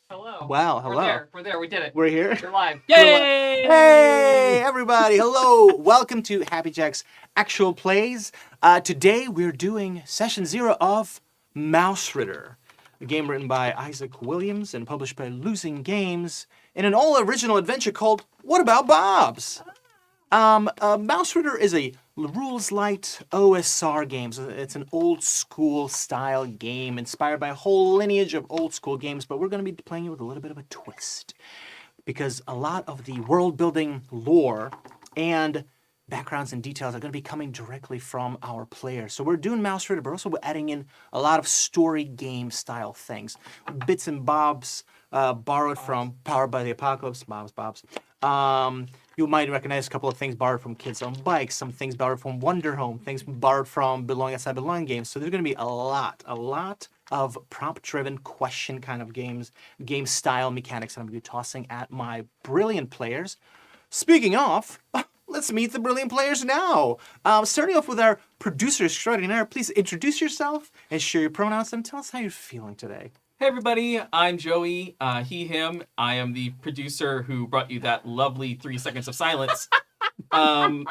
Hello. Wow, hello. We're there. We did it. We're here. We're live. Yay! Hey, everybody. Hello. Welcome to Happy Jack's Actual Plays. Today we're doing session 0 of Mausritter, a game written by Isaac Williams and published by Losing Games in an all-original adventure called What About Bobs? Mausritter is a rules-light OSR game. So it's an old-school style game inspired by a whole lineage of old-school games, but we're going to be playing it with a little bit of a twist. Because a lot of the world-building lore and backgrounds and details are going to be coming directly from our players. So we're doing Mausritter, but also we're adding in a lot of story game style things. Bits and bobs borrowed from Powered by the Apocalypse, Bobs. You might recognize a couple of things borrowed from Kids on Bikes, some things borrowed from Wonder Home, things borrowed from Belong Outside Belong games. So there's going to be a lot of prompt-driven question kind of games, game style mechanics that I'm going to be tossing at my brilliant players. Speaking of, let's meet the brilliant players now. Starting off with our producer extraordinaire, please introduce yourself and share your pronouns and tell us how you're feeling today. Hey everybody, I'm Joey, he, him. I am the producer who brought you that lovely 3 seconds of silence. I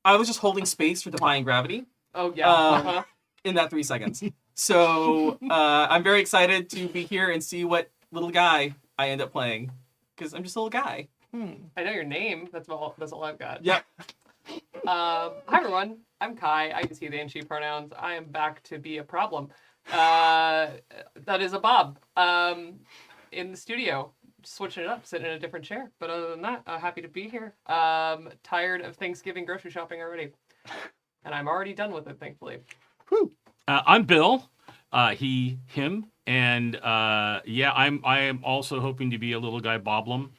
was just holding space for Defying Gravity. Oh, yeah. In that 3 seconds. So I'm very excited to be here and see what little guy I end up playing. Because I'm just a little guy. I know your name. That's all I've got. Yep. Hi, everyone. I'm Kai. I use he, they, and she pronouns. I am back to be a problem. That is a Bob. In the studio. Switching it up, sitting in a different chair. But other than that, happy to be here. Tired of Thanksgiving grocery shopping already. And I'm already done with it, thankfully. Whew. I'm Bill, he, him, and I am also hoping to be a little guy Boblum.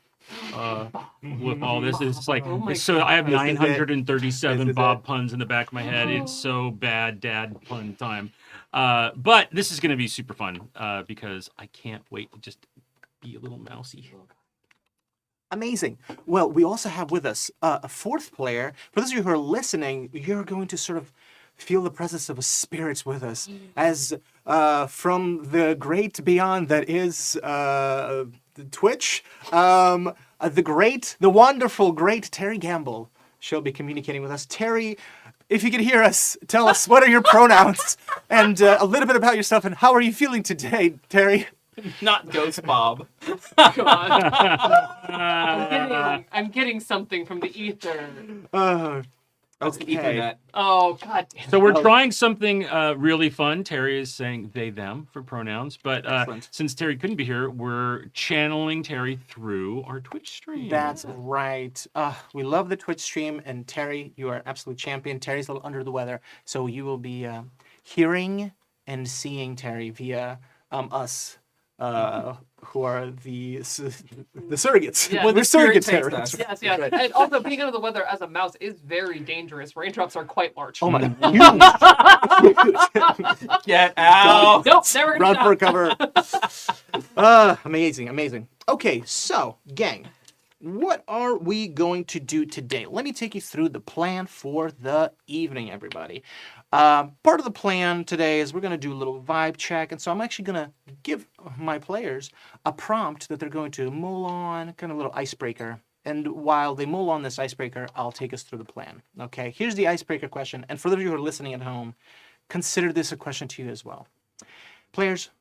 With all this, it's like I have 937 Bob puns in the back of my head. It's so bad, Dad pun time. But this is going to be super fun because I can't wait to just be a little mousy. Amazing. Well, we also have with us a fourth player. For those of you who are listening, you're going to sort of feel the presence of a spirit with us as from the great beyond that is Twitch, the wonderful, great Terry Gamble she'll be communicating with us. Terry, if you could hear us, tell us what are your pronouns and a little bit about yourself and how are you feeling today, Terry? Not Ghost Bob. Come on. I'm getting something from the ether. That's the Ethernet. Oh, god damn. So we're trying something really fun. Terry is saying they, them for pronouns. But since Terry couldn't be here, we're channeling Terry through our Twitch stream. That's right. We love the Twitch stream. And Terry, you are an absolute champion. Terry's a little under the weather. So you will be hearing and seeing Terry via us. Who are the surrogates? Yeah, We're the surrogate spirit terrorists. takes Yes. Right. And also, being under the weather as a mouse is very dangerous. Raindrops are quite large. Oh my god! Get out! Nope, never gonna Run stop. for cover. Amazing. Okay, so gang, what are we going to do today? Let me take you through the plan for the evening, everybody. Part of the plan today is we're going to do a little vibe check, and so I'm actually going to give my players a prompt that they're going to mull on, kind of a little icebreaker. And while they mull on this icebreaker, I'll take us through the plan. Okay, here's the icebreaker question, and for those of you who are listening at home, consider this a question to you as well. Players,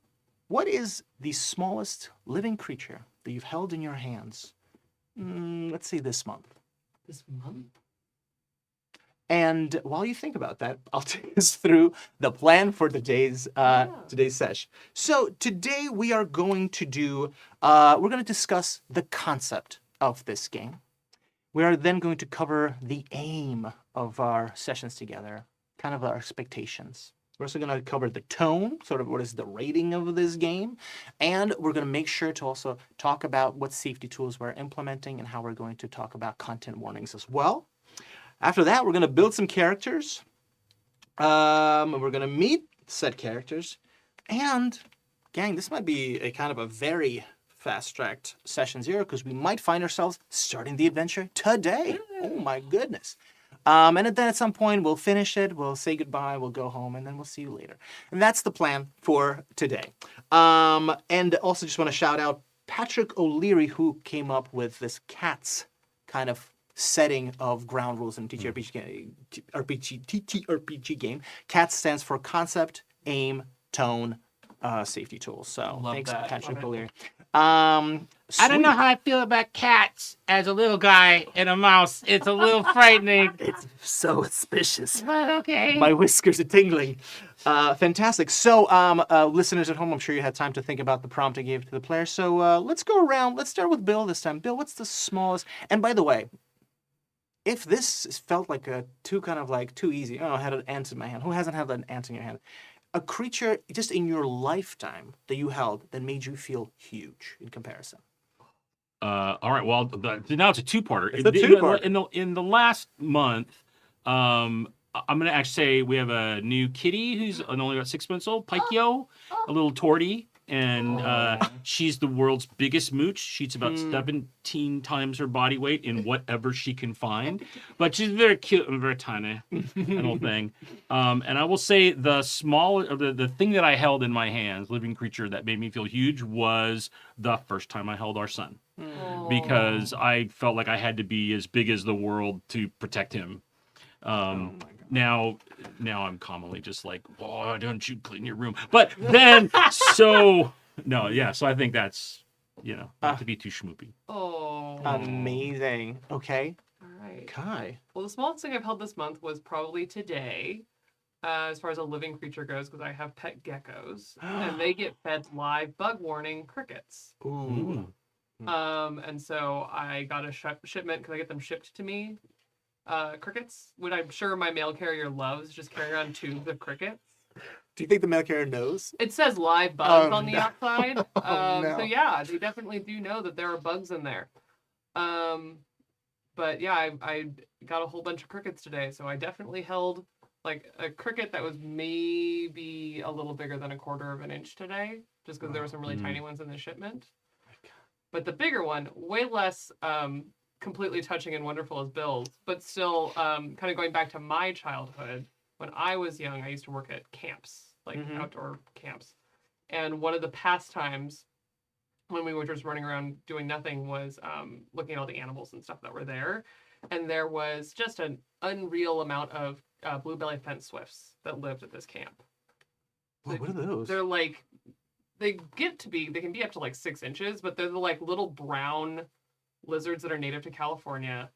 what is the smallest living creature that you've held in your hands? Let's say this month. This month? And while you think about that, I'll take us through the plan for today's sesh. So today we are going to do, we're going to discuss the concept of this game. We are then going to cover the aim of our sessions together, kind of our expectations. We're also going to cover the tone, sort of what is the rating of this game, and we're going to make sure to also talk about what safety tools we're implementing and how we're going to talk about content warnings as well. After that, we're going to build some characters, and we're going to meet said characters, and gang, this might be a kind of a very fast-tracked session 0 because we might find ourselves starting the adventure today. Oh my goodness. And then at some point, we'll finish it, we'll say goodbye, we'll go home, and then we'll see you later. And that's the plan for today. And also just want to shout out Patrick O'Leary, who came up with this cats kind of setting of ground rules in TTRPG game. CATS stands for Concept, Aim, Tone, Safety Tools. So Love thanks, that. Patrick Love it. O'Leary. I don't know how I feel about cats as a little guy and a mouse. It's a little frightening. It's so suspicious. But okay. My whiskers are tingling. Fantastic. So, listeners at home, I'm sure you had time to think about the prompt I gave to the players. So let's go around. Let's start with Bill this time. Bill, what's the smallest? And by the way, if this felt like too easy, I had an ant in my hand. Who hasn't had an ant in your hand? A creature just in your lifetime that you held that made you feel huge in comparison. All right. Well, now it's a two-parter. It's a two-parter. In the last month, I'm going to actually say we have a new kitty who's only about 6 months old, Pikio, a little tortie. And she's the world's biggest mooch. She eats about 17 times her body weight in whatever she can find. But she's very cute and very tiny, little thing. And I will say the thing that I held in my hands, living creature that made me feel huge, was the first time I held our son. Because I felt like I had to be as big as the world to protect him. Now I'm commonly just like, oh, don't you clean your room? But then, so I think that's, not to be too schmoopy. Oh. Amazing. Okay. All right. Kai. Well, the smallest thing I've held this month was probably today, as far as a living creature goes, because I have pet geckos, and they get fed live bug warning crickets. Ooh. And so I got a shipment because I get them shipped to me. Crickets, which I'm sure my mail carrier loves, just carrying around tubes of crickets. Do you think the mail carrier knows? It says live bugs on the no. outside. No. So yeah, they definitely do know that there are bugs in there. But yeah, I got a whole bunch of crickets today, so I definitely held like a cricket that was maybe a little bigger than 1/4 of an inch today, just because there were some really tiny ones in the shipment. But the bigger one, way less completely touching and wonderful as Bill's, but still kind of going back to my childhood. When I was young, I used to work at camps, like outdoor camps. And one of the pastimes when we were just running around doing nothing was looking at all the animals and stuff that were there. And there was just an unreal amount of blue-belly fence swifts that lived at this camp. What are those? They're like, they can be up to like 6 inches, but they're the like little brown lizards that are native to California.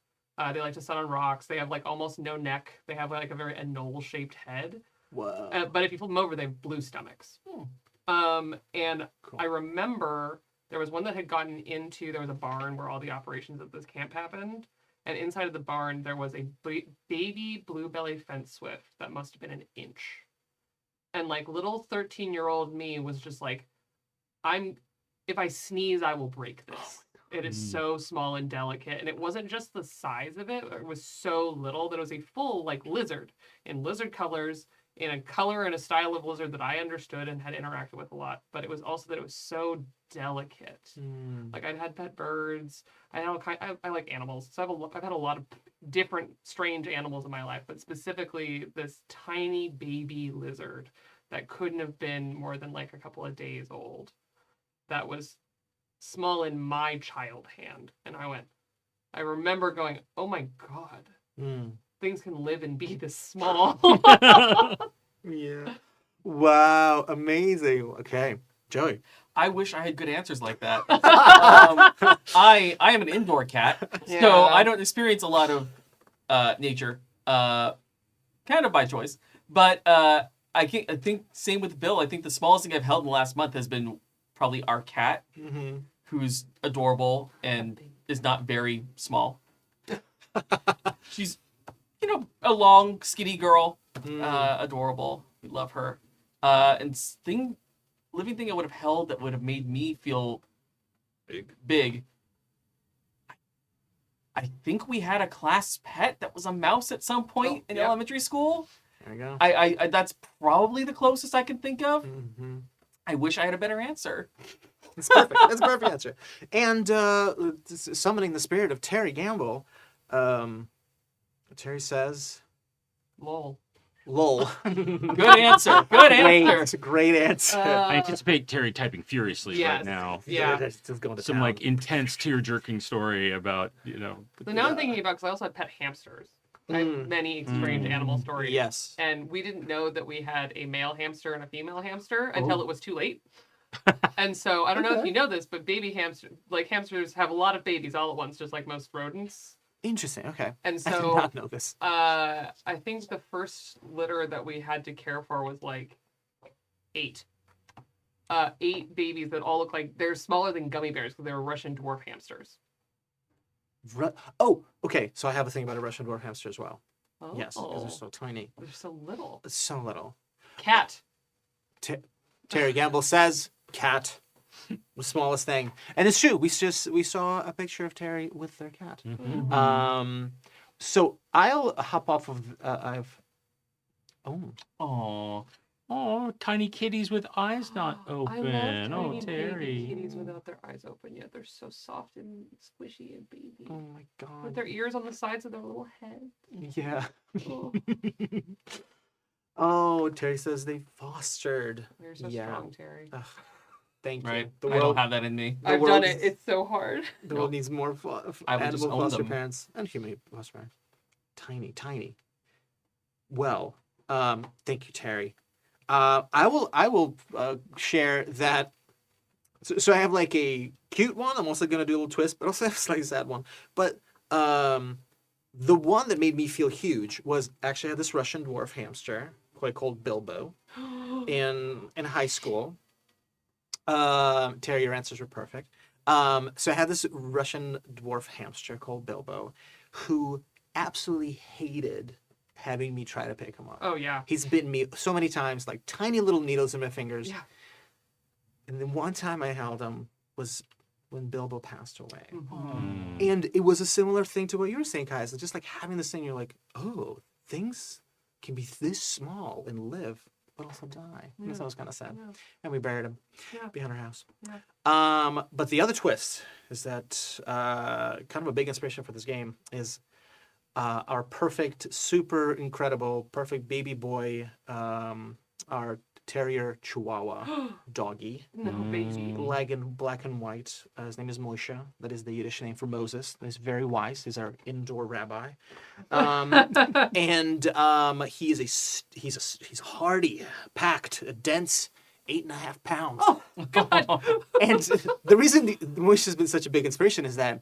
They like to sit on rocks. They have like almost no neck. They have like a very anole-shaped head. Whoa. But if you flip them over, they have blue stomachs. And Cool. I remember there was one that had gotten into, there was a barn where all the operations of this camp happened. And inside of the barn, there was a baby blue-belly fence swift that must have been an inch. And like little 13-year-old me was just like, if I sneeze, I will break this. It is so small and delicate. And it wasn't just the size of it. It was so little that it was a full like lizard in lizard colors, in a color and a style of lizard that I understood and had interacted with a lot. But it was also that it was so delicate. Like I'd had pet birds. I like animals. So I've had a lot of different strange animals in my life, but specifically this tiny baby lizard that couldn't have been more than like a couple of days old. That was small in my child hand. And I remember going, oh my God, things can live and be this small. Yeah. Wow. Amazing. Okay. Joey. I wish I had good answers like that. I am an indoor cat, so I don't experience a lot of nature, kind of by choice. But I think same with Bill. I think the smallest thing I've held in the last month has been probably our cat, who's adorable and is not very small. She's, a long, skinny girl, adorable. We love her. And living thing I would have held that would have made me feel big. I think we had a class pet that was a mouse at some point in elementary school. There you go. I that's probably the closest I can think of. I wish I had a better answer. It's perfect. That's a perfect answer. And summoning the spirit of Terry Gamble, Terry says, Lol. Lol. Good answer. Good answer. Great answer. I anticipate Terry typing furiously yes. right now. Yeah. Just going to Some town. like intense tear-jerking story about So now I'm thinking about, because I also had pet hamsters. I have many strange animal stories. Yes. And we didn't know that we had a male hamster and a female hamster until it was too late. And so I don't know if you know this, but hamsters have a lot of babies all at once, just like most rodents. Interesting. Okay. And I did so not know this. I think the first litter that we had to care for was like 8. 8 babies that all look like they're smaller than gummy bears because they were Russian dwarf hamsters. Oh, okay. So I have a thing about a Russian dwarf hamster as well. Oh, Yes, because they're so tiny. they're so little. It's so little. Cat. Terry Gamble says cat. The smallest thing. And it's true. We saw a picture of Terry with their cat. So I'll hop off of Oh, tiny kitties with eyes not I love open. tiny Oh, baby Terry. kitties without their eyes open yet. They're so soft and squishy and baby. Oh my With god. their ears on the sides of their little head. Yeah. Oh, Oh, Terry says they fostered. you're so Yeah. strong, Terry. Ugh, thank you. Right. The I don't world, have that in me. the I've world done it. is- It's so hard. the world needs more I would just animal own foster them. parents and human foster parents. Tiny. Well, thank you, Terry. I will share that. So I have like a cute one. I'm also gonna do a little twist, but also have a slightly sad one. But the one that made me feel huge was actually I had this Russian dwarf hamster called Bilbo in high school. Terry, your answers were perfect. So I had this Russian dwarf hamster called Bilbo, who absolutely hated having me try to pick him up. Oh, yeah. He's bitten me so many times, like tiny little needles in my fingers. Yeah. And then one time I held him was when Bilbo passed away. Mm-hmm. And it was a similar thing to what you were saying, Kai. It's just like having this thing, you're like, oh, things can be this small and live, but also die. And that was kind of sad. Yeah. And we buried him Yeah. behind our house. Yeah. But the other twist is that kind of a big inspiration for this game is our perfect, super incredible, perfect baby boy, our terrier Chihuahua doggy. No, baby. Black and white. His name is Moshe. That is the Yiddish name for Moses. That is very wise. He's our indoor rabbi. And he's hardy, packed, dense, 8.5 pounds. Oh, God. And the reason Moshe has been such a big inspiration is that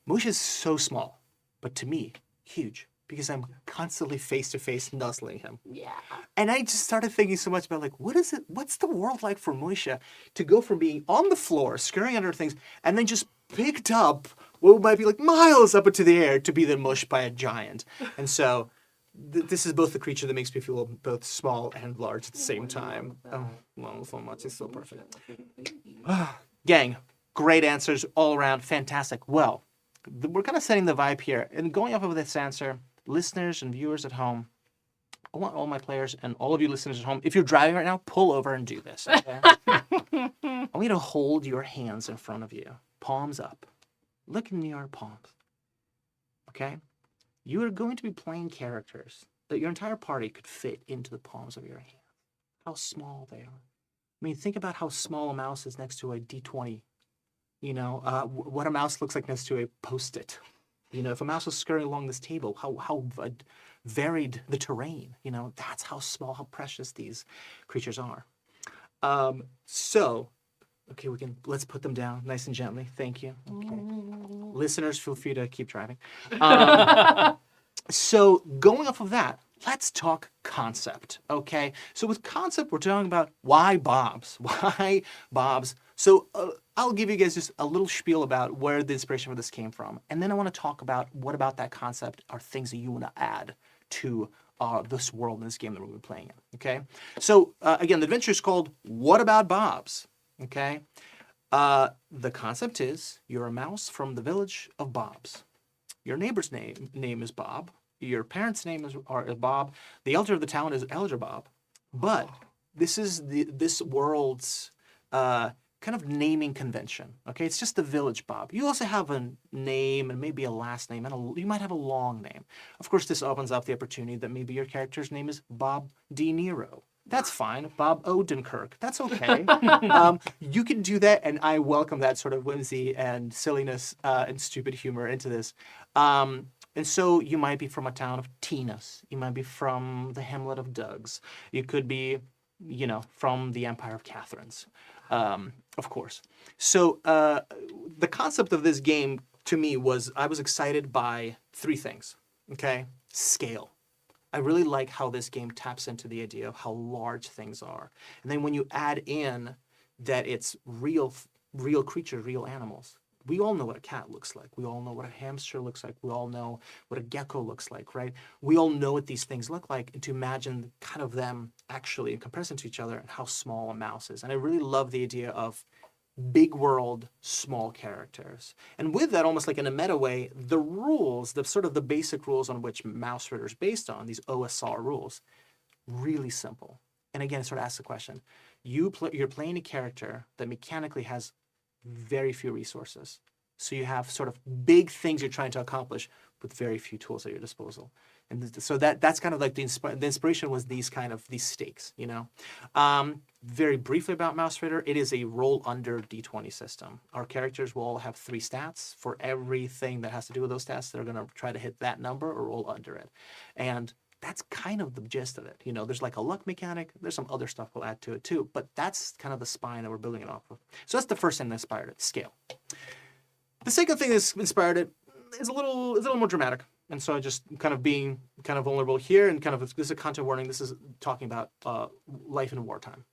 Moshe is so small, but to me, huge. Because I'm constantly face to face nuzzling him. Yeah. And I just started thinking so much about like, what's the world like for Moshe to go from being on the floor, scurrying under things, and then just picked up what might be like miles up into the air to be then mushed by a giant. And so this is both the creature that makes me feel both small and large at the same time. Oh, well, so much. It's so perfect. Gang, great answers all around. Fantastic. Well, we're kind of setting the vibe here. And going off of this answer, listeners and viewers at home, I want all my players and all of you listeners at home, if you're driving right now, pull over and do this. Okay? I want you to hold your hands in front of you, palms up. Look in your palms. Okay? You are going to be playing characters that your entire party could fit into the palms of your hands. How small they are. I mean, think about how small a mouse is next to a D20. You know, what a mouse looks like next to a Post-it. You know, if a mouse was scurrying along this table, how varied the terrain. You know, that's how small, how precious these creatures are. Okay, let's put them down nice and gently. Thank you. Okay. Listeners, feel free to keep driving. So going off of that, let's talk concept, okay? So with concept, we're talking about why Bobs? Why Bobs? So I'll give you guys just a little spiel about where the inspiration for this came from. And then I want to talk about what about that concept are things that you want to add to this world and this game that we're playing in, okay? So again, the adventure is called What About Bobs, okay? The concept is you're a mouse from the village of Bobs. Your neighbor's name is Bob. Your parents' name is Bob. The elder of the town is Elder Bob. But this is this world's kind of naming convention. Okay, it's just the village Bob. You also have a name and maybe a last name, and you might have a long name. Of course, this opens up the opportunity that maybe your character's name is Bob De Niro. That's fine. Bob Odenkirk. That's okay. You can do that, and I welcome that sort of whimsy and silliness and stupid humor into this. And so you might be from a town of Tina's. You might be from the hamlet of Doug's. You could be, from the Empire of Catherine's, of course. So the concept of this game to me I was excited by three things. Okay, scale. I really like how this game taps into the idea of how large things are. And then when you add in that it's real creatures, real animals. We all know what a cat looks like. We all know what a hamster looks like. We all know what a gecko looks like, right? We all know what these things look like, and to imagine kind of them actually in comparison to each other and how small a mouse is. And I really love the idea of big world, small characters. And with that, almost like in a meta way, the rules, the sort of the basic rules on which Mausritter is based on, these OSR rules, really simple. And again, it sort of asks the question, you're playing a character that mechanically has very few resources. So you have sort of big things you're trying to accomplish with very few tools at your disposal. And so that's kind of like the inspiration was these stakes, Very briefly about Mausritter, it is a roll under D20 system. Our characters will all have 3 stats. For everything that has to do with those stats, they're going to try to hit that number or roll under it. And that's kind of the gist of it. There's like a luck mechanic. There's some other stuff we'll add to it too. But that's kind of the spine that we're building it off of. So that's the first thing that inspired it, scale. The second thing that's inspired it is a little more dramatic. And so just kind of being kind of vulnerable here and kind of, this is a content warning. This is talking about life in wartime.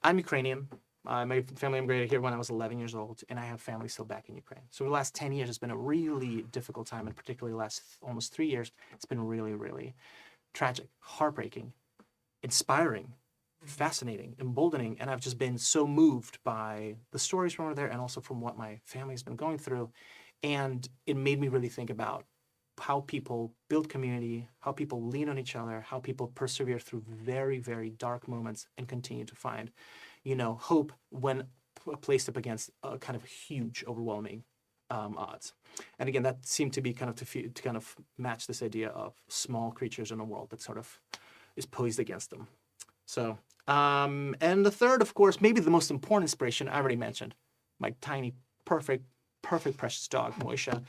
I'm Ukrainian. My family immigrated here when I was 11 years old, and I have family still back in Ukraine. So the last 10 years, it's been a really difficult time, and particularly the last almost 3 years, it's been really, really tragic, heartbreaking, inspiring, fascinating, emboldening, and I've just been so moved by the stories from over there and also from what my family's been going through. And it made me really think about how people build community, how people lean on each other, how people persevere through very, very dark moments and continue to find, hope when placed up against a kind of huge, overwhelming odds. And again, that seemed to be kind of to kind of match this idea of small creatures in a world that sort of is posed against them. So, and the third, of course, maybe the most important inspiration I already mentioned, my tiny, perfect, precious dog, Moisha,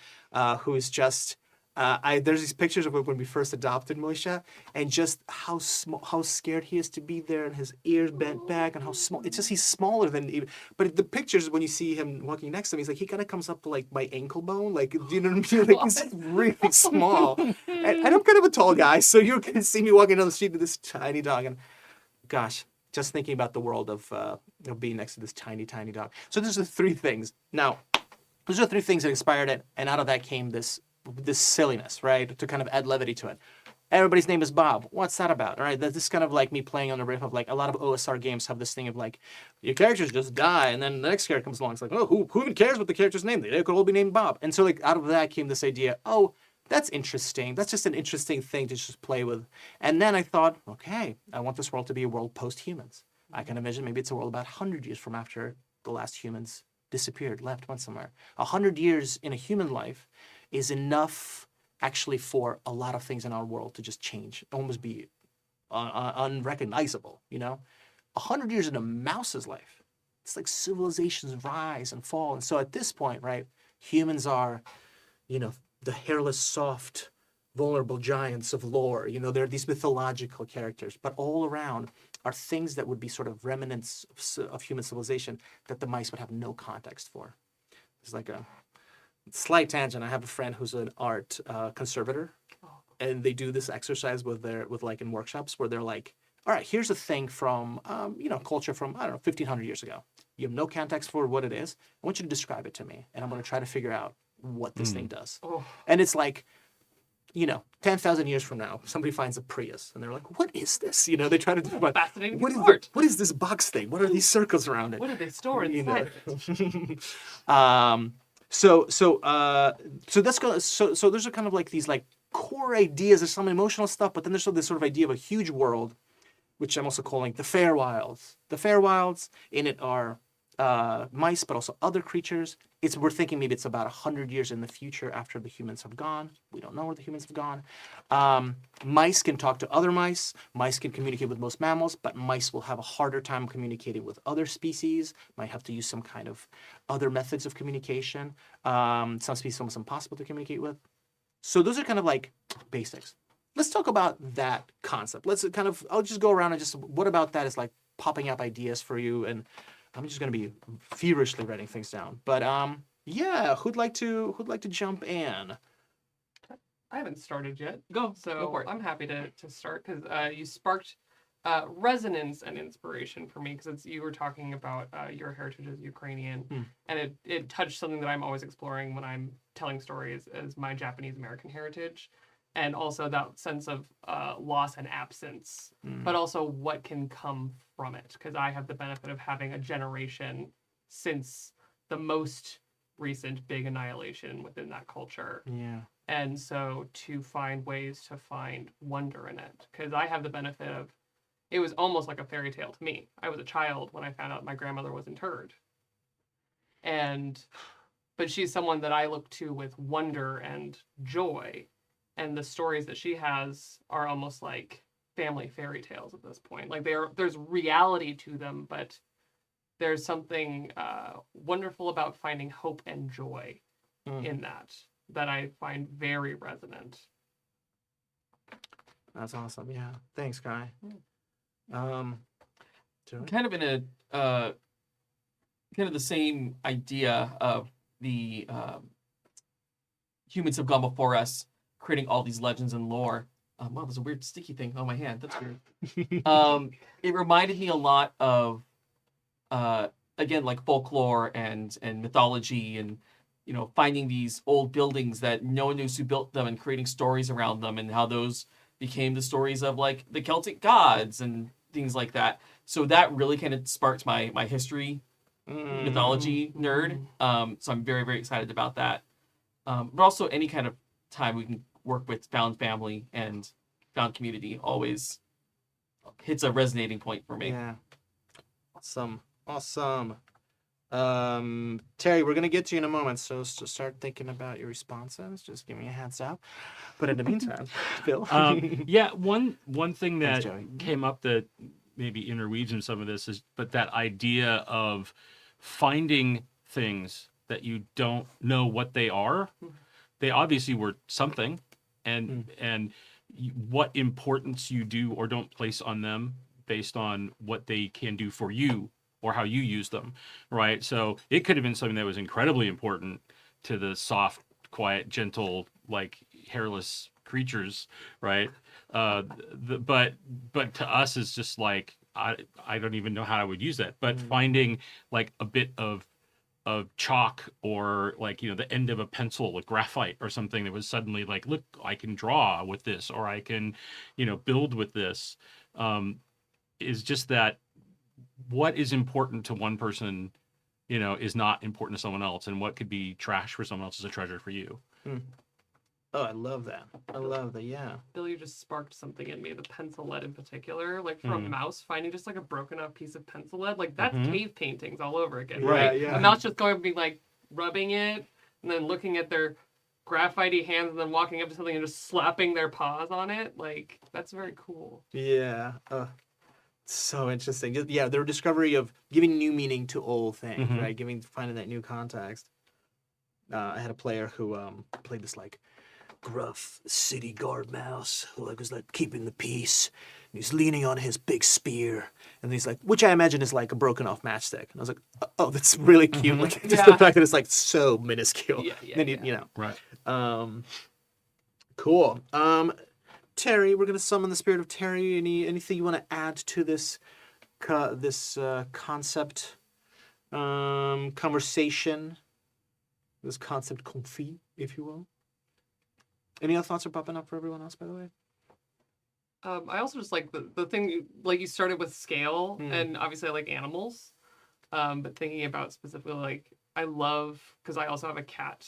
who is just, there's these pictures of when we first adopted Moisha, and just how scared he is to be there, and his ears bent back, and how small. It's just he's smaller than even. But the pictures when you see him walking next to me, he's like he kind of comes up to like my ankle bone, like do you know what I mean? Like he's really small, and I'm kind of a tall guy, so you can see me walking down the street with this tiny dog, and gosh, just thinking about the world of being next to this tiny dog. So those are 3 things. Now, those are 3 things that inspired it, and out of that came this silliness, right? To kind of add levity to it. Everybody's name is Bob. What's that about? All right, this is kind of like me playing on the riff of like a lot of OSR games have this thing of like your characters just die, and then the next character comes along. It's like, oh, who even cares what the character's name? They could all be named Bob. And so like out of that came this idea. Oh, that's interesting. That's just an interesting thing to just play with. And then I thought, okay, I want this world to be a world post-humans. I can imagine maybe it's a world about 100 years from after the last humans disappeared, left, went somewhere. 100 years in a human life is enough actually for a lot of things in our world to just change, almost be unrecognizable, 100 years in a mouse's life, it's like civilizations rise and fall. And so at this point, right, humans are, the hairless, soft, vulnerable giants of lore. They're these mythological characters, but all around are things that would be sort of remnants of human civilization that the mice would have no context for. It's like a slight tangent. I have a friend who's an art conservator, and they do this exercise in workshops where they're like, all right, here's a thing from, culture from, 1,500 years ago. You have no context for what it is. I want you to describe it to me, and I'm going to try to figure out what this thing does. Oh. And it's like, 10,000 years from now, somebody finds a Prius, and they're like, what is this? They try to define, fascinating what is this box thing? What are these circles around it? What do they store inside of it? So that's going. So there's a kind of like these like core ideas. There's some emotional stuff, but then there's this sort of idea of a huge world, which I'm also calling the Fairwilds. The Fairwilds in it are mice, but also other creatures. We're thinking maybe it's about 100 years in the future after the humans have gone. We don't know where the humans have gone. Mice can talk to other mice. Mice can communicate with most mammals, but mice will have a harder time communicating with other species. Might have to use some kind of other methods of communication. Some species almost impossible to communicate with. So those are kind of like basics. Let's talk about that concept. I'll just go around and what about that is like popping up ideas for you, and I'm just gonna be feverishly writing things down. But yeah, who'd like to jump in? I haven't started yet. Go So for it. I'm happy to start because you sparked resonance and inspiration for me because you were talking about your heritage as Ukrainian, and it touched something that I'm always exploring when I'm telling stories as my Japanese American heritage, and also that sense of loss and absence, but also what can come from it because I have the benefit of having a generation since the most recent big annihilation within that culture. Yeah. And so to find ways to find wonder in it, because I have the benefit of, it was almost like a fairy tale to me. I was a child when I found out my grandmother was interred. But she's someone that I look to with wonder and joy. And the stories that she has are almost like family fairy tales at this point. Like there's reality to them, but there's something wonderful about finding hope and joy in that I find very resonant. That's awesome. Yeah. Thanks, Kai. Joey? Kind of in a kind of the same idea of the humans have gone before us, creating all these legends and lore. Wow, there's a weird sticky thing on my hand. That's weird. It reminded me a lot of again, like folklore and mythology, and finding these old buildings that no one knows who built them and creating stories around them, and how those became the stories of like the Celtic gods and things like that. So that really kind of sparked my history mythology nerd. So I'm very, very excited about that. But also any kind of time we can work with found family and found community always hits a resonating point for me. Yeah. Awesome. Terry, we're gonna get to you in a moment, so start thinking about your responses. Just give me a heads up. But in the meantime, Bill. Yeah, one thing Thanks, that Joey. came up that maybe interweaves in some of this is, but that idea of finding things that you don't know what they are. They obviously were something, and what importance you do or don't place on them based on what they can do for you or how you use them, right? So it could have been something that was incredibly important to the soft, quiet, gentle, like hairless creatures, right? But to us, it's just like I don't even know how I would use that. But finding like a bit of chalk, or like the end of a pencil, like graphite or something, that was suddenly like, look, I can draw with this, or I can build with this, is just that what is important to one person is not important to someone else, and what could be trash for someone else is a treasure for you. Oh, I love that. Yeah. Bill, you just sparked something in me, the pencil lead in particular. Like for a mouse, finding just like a broken up piece of pencil lead, like that's cave paintings all over again. Right, yeah. A mouse just going to be like rubbing it and then looking at their graphite hands and then walking up to something and just slapping their paws on it. Like that's very cool. Yeah. So interesting. Yeah, their discovery of giving new meaning to old things, right? Finding that new context. I had a player who played this like gruff city guard mouse who was like keeping the peace. And he's leaning on his big spear, and he's like, which I imagine is like a broken off matchstick. And I was like, oh, that's really cute. Like just the fact that it's like so minuscule. Then Right. Cool. Terry, we're gonna summon the spirit of Terry. Anything you want to add to this concept conversation? This concept confit, if you will. Any other thoughts are popping up for everyone else, by the way? I also just like the thing, like you started with scale, and obviously I like animals, but thinking about specifically, like I love, because I also have a cat.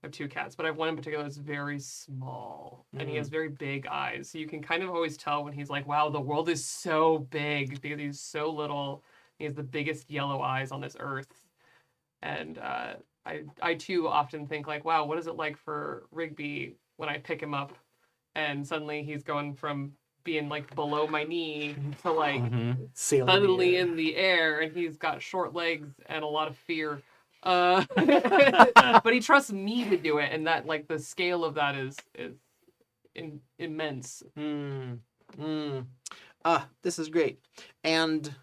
I have two cats, but I have one in particular that's very small, and he has very big eyes. So you can kind of always tell when he's like, wow, the world is so big, because he's so little, He has the biggest yellow eyes on this earth. And I too often think like, wow, what is it like for Rigby when I pick him up and suddenly he's going from being like below my knee to like Sailing suddenly the air. in the air, and he's got short legs and a lot of fear. But he trusts me to do it, and that like the scale of that is immense. This is great. And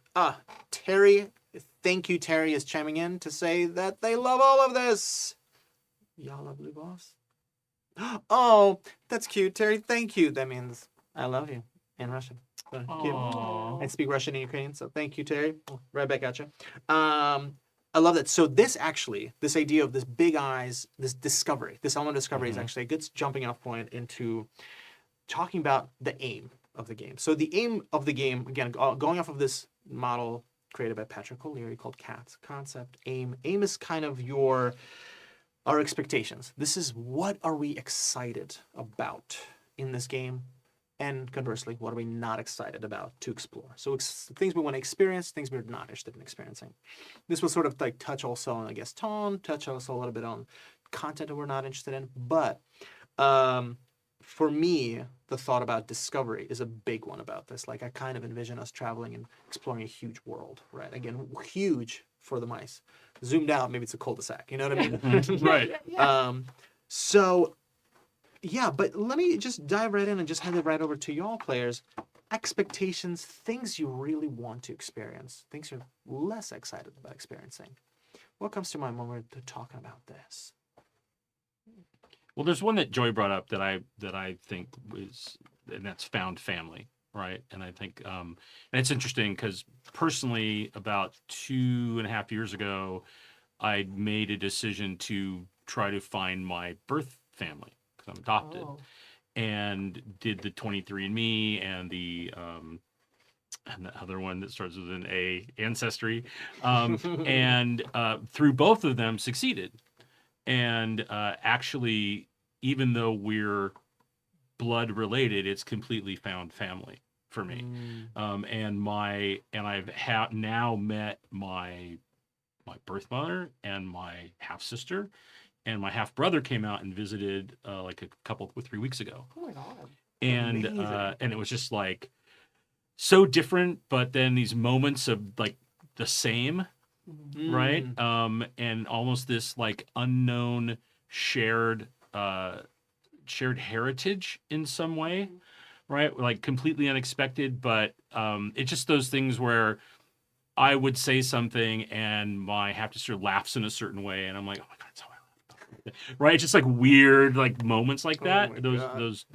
Terry, thank you, Terry, is chiming in to say that they love all of this. Y'all love Lubos? Oh, that's cute, Terry. Thank you. That means I love you in Russian. Cute. Aw. I speak Russian and Ukrainian, so thank you, Terry. Right back at you. I love that. So this idea of this big eyes, this discovery, this element of discovery is actually a good jumping off point into talking about the aim of the game. So the aim of the game, again, going off of this model created by Patrick O'Leary called CATS, concept, aim. Aim is kind of our expectations. This is what are we excited about in this game? And conversely, what are we not excited about to explore? So things we want to experience, things we're not interested in experiencing. This will sort of like touch also on, I guess, tone, touch also a little bit on content that we're not interested in. But for me, the thought about discovery is a big one about this. Like I kind of envision us traveling and exploring a huge world, right? Again, huge for the mice. Zoomed out, maybe it's a cul-de-sac. You know what I mean? Right. So yeah, but let me just dive right in and just hand it right over to y'all players. Expectations, things you really want to experience, things you're less excited about experiencing. What comes to mind when we're talking about this? Well, there's one that Joy brought up that I think was, and that's found family, right? And I think, and it's interesting because personally, about 2.5 years ago, I made a decision to try to find my birth family because I'm adopted, and did the 23andMe and the other one that starts with an A, Ancestry, and through both of them succeeded. And actually, even though we're blood related, it's completely found family for me. And I've now met my birth mother and my half sister, and my half brother came out and visited like a couple with 3 weeks ago. Oh my god. And Amazing. and it was just like so different, but then these moments of like the same, right? And almost this like unknown shared heritage in some way, right? Like completely unexpected, but it's just those things where I would say something and my half sister laughs in a certain way, and I'm like, oh my god, that's how I laugh. Right? It's just like weird like moments like that. my Those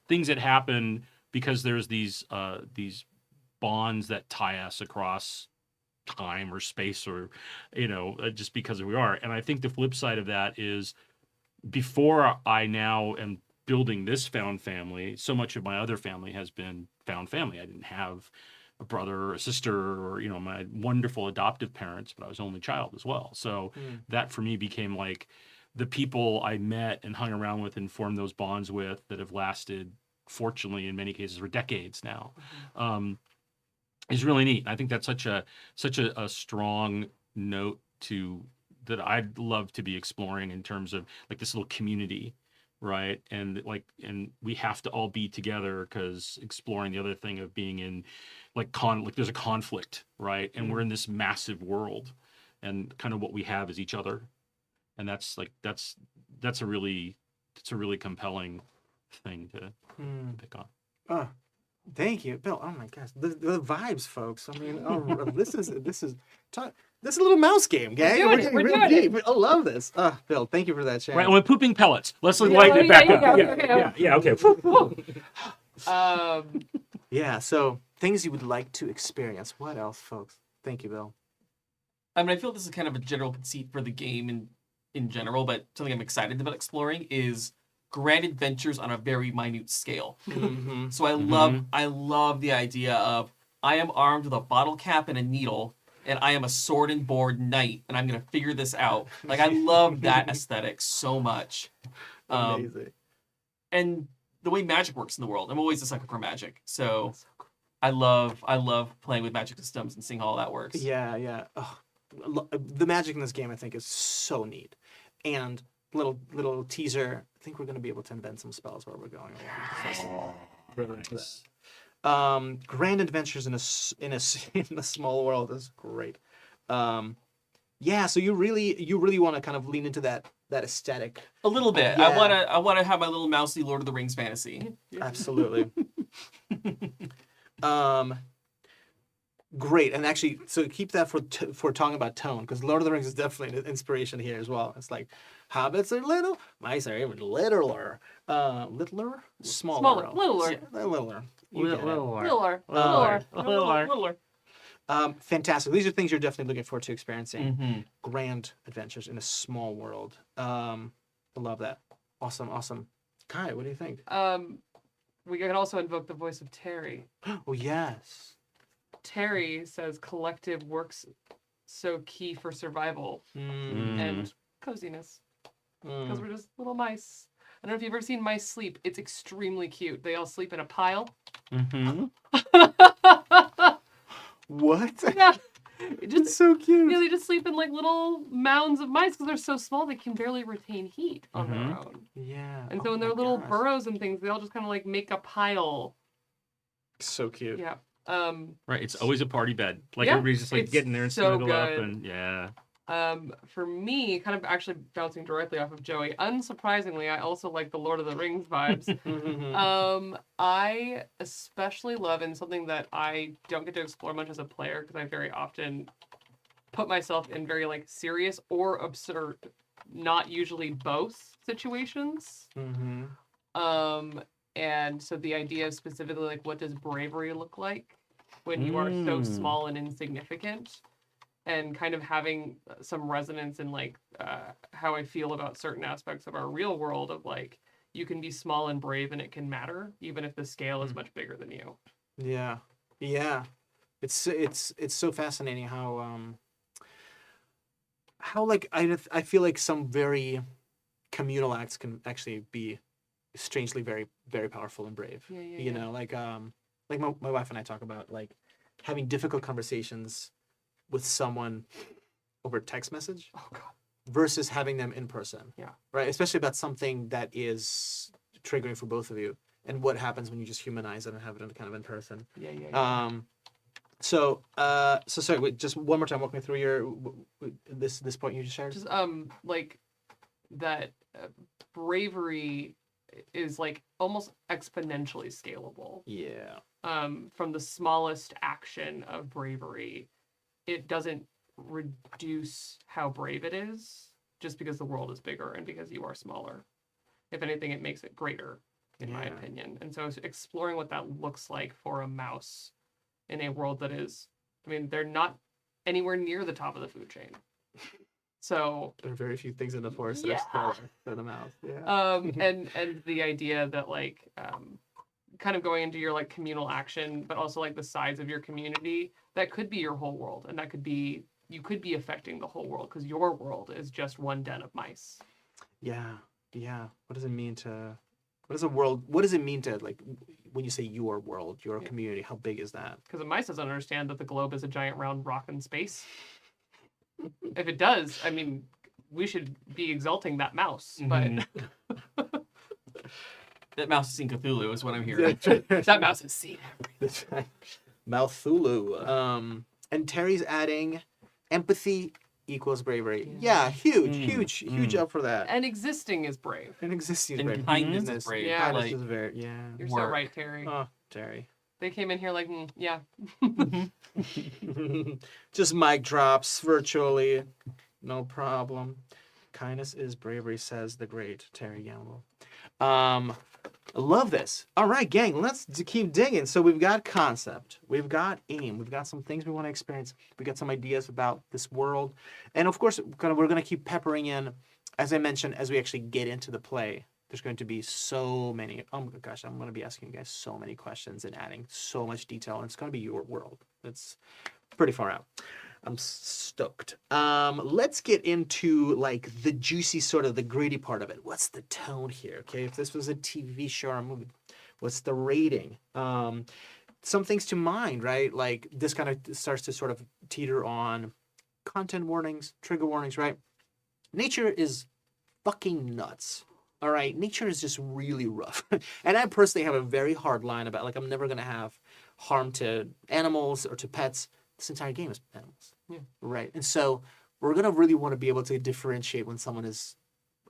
things that happen because there's these bonds that tie us across time or space, or just because we are. And I think the flip side of that is, before I now am building this found family, so much of my other family has been found family. I didn't have a brother or a sister or my wonderful adoptive parents, but I was only child as well. So that for me became like the people I met and hung around with and formed those bonds with that have lasted, fortunately in many cases, for decades now. Is really neat. I think that's such a strong note that I'd love to be exploring in terms of like this little community, right? And we have to all be together, because exploring the other thing of being in like there's a conflict, right? And we're in this massive world, and kind of what we have is each other, and that's a really compelling thing to pick on. Thank you, Bill. Oh my gosh, the vibes, folks. I mean, this is a little mouse game, gang. We're doing it. We're We're getting doing deep. I love this. Bill, thank you for that, Sharon. Right, and we're pooping pellets. Let's lighten it back up. Yeah, okay. Yeah. So things you would like to experience. What else, folks? Thank you, Bill. I mean, I feel this is kind of a general conceit for the game in general, but something I'm excited about exploring is grand adventures on a very minute scale. So I love the idea of, I am armed with a bottle cap and a needle, and I am a sword and board knight, and I'm gonna figure this out. Like, I love that aesthetic so much. Amazing. And the way magic works in the world. I'm always a sucker for magic. So I love playing with magic systems and seeing how all that works. Yeah, yeah. Oh, the magic in this game, I think, is so neat. And little teaser. I think we're going to be able to invent some spells where we're going. Nice. Grand adventures in a small world is great. Yeah, so you really want to kind of lean into that aesthetic. A little bit. Yeah. I wanna have my little mousy Lord of the Rings fantasy. Absolutely. Great, and actually, so keep that for talking about tone, because Lord of the Rings is definitely an inspiration here as well. It's like hobbits are little, mice are even littler, smaller, littler. yeah, littler. You get it. Littler. Fantastic. These are things you're definitely looking forward to experiencing. Mm-hmm. Grand adventures in a small world. I love that. Awesome. Kai, what do you think? We can also invoke the voice of Terry. Oh yes. Terry says collective works so key for survival and coziness because we're just little mice. I don't know if you've ever seen mice sleep. It's extremely cute. They all sleep in a pile. Mm-hmm. What? Yeah. It's just so cute. Yeah, they just sleep in like little mounds of mice because they're so small they can barely retain heat on their own. Yeah. And so in their little burrows and things, they all just kind of like make a pile. So cute. Yeah. Right. It's always a party bed. Like Yeah, everybody's just like it's getting there and so snuggle up good. and yeah. For me, kind of actually bouncing directly off of Joey, unsurprisingly, I also like the Lord of the Rings vibes. I especially love, and something that I don't get to explore much as a player because I very often put myself in very like serious or absurd, not usually both situations. And so the idea of specifically like what does bravery look like when you are so small and insignificant, and kind of having some resonance in like how I feel about certain aspects of our real world of like you can be small and brave and it can matter even if the scale is much bigger than you. Yeah. It's so fascinating how like I feel like some very communal acts can actually be strangely very very powerful and brave. You know, like my wife and I talk about like having difficult conversations with someone over text message versus having them in person. Yeah. Right? Especially about something that is triggering for both of you and what happens when you just humanize it and have it kind of in person. So sorry, wait, just one more time, walk me through your this point you just shared. Just like that bravery is like almost exponentially scalable. Yeah. From the smallest action of bravery, it doesn't reduce how brave it is just because the world is bigger and because you are smaller. If anything, it makes it greater, in my opinion. And so exploring what that looks like for a mouse in a world that is, I mean, they're not anywhere near the top of the food chain. So there are very few things in the forest that are smaller than a mouse. And the idea that like kind of going into your like communal action, but also like the size of your community, that could be your whole world, and that could be you could be affecting the whole world because your world is just one den of mice. Yeah. What does it mean to like when you say your world, your community? How big is that? Because a mice doesn't understand that the globe is a giant round rock in space. If it does, I mean, we should be exalting that mouse, but that mouse has seen Cthulhu is what I'm hearing. that mouse has seen everything. Mouthulu. And Terry's adding empathy equals bravery. Yeah, huge up for that. And existing is brave. And existing is And brave. kindness is brave. Yeah. Kindness Like, is very, yeah. You're so Work. right, Terry. Oh, Terry. They came in here like, yeah. Just mic drops virtually. No problem. Kindness is bravery, says the great Terry Gamble. I love this. All right, gang, let's keep digging. So we've got concept, we've got aim, we've got some things we want to experience, we got some ideas about this world, and of course, we're going to keep peppering in, as I mentioned, as we actually get into the play. There's going to be so many. Oh my gosh, I'm going to be asking you guys so many questions and adding so much detail, and it's going to be your world. It's pretty far out. I'm stoked. Let's get into like the juicy sort of the gritty part of it. What's the tone here? Okay, if this was a TV show or a movie, what's the rating? some things to mind, right? Like this kind of starts to sort of teeter on content warnings, trigger warnings, right? Nature is fucking nuts. All right, nature is just really rough. And I personally have a very hard line about, like, I'm never going to have harm to animals or to pets. This entire game is animals. Yeah. Right. And so we're going to really want to be able to differentiate when someone is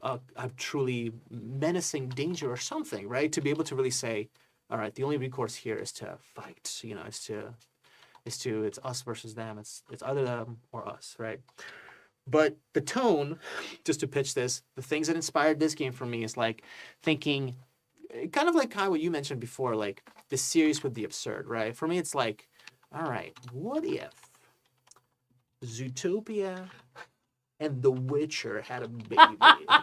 a truly menacing danger or something, right? To be able to really say, all right, the only recourse here is to fight, you know, it's us versus them. It's either them or us, right? But the tone, just to pitch this, the things that inspired this game for me is like thinking, kind of like Kai, what you mentioned before, like the serious with the absurd, right? For me, it's like, all right, what if Zootopia and The Witcher had a baby?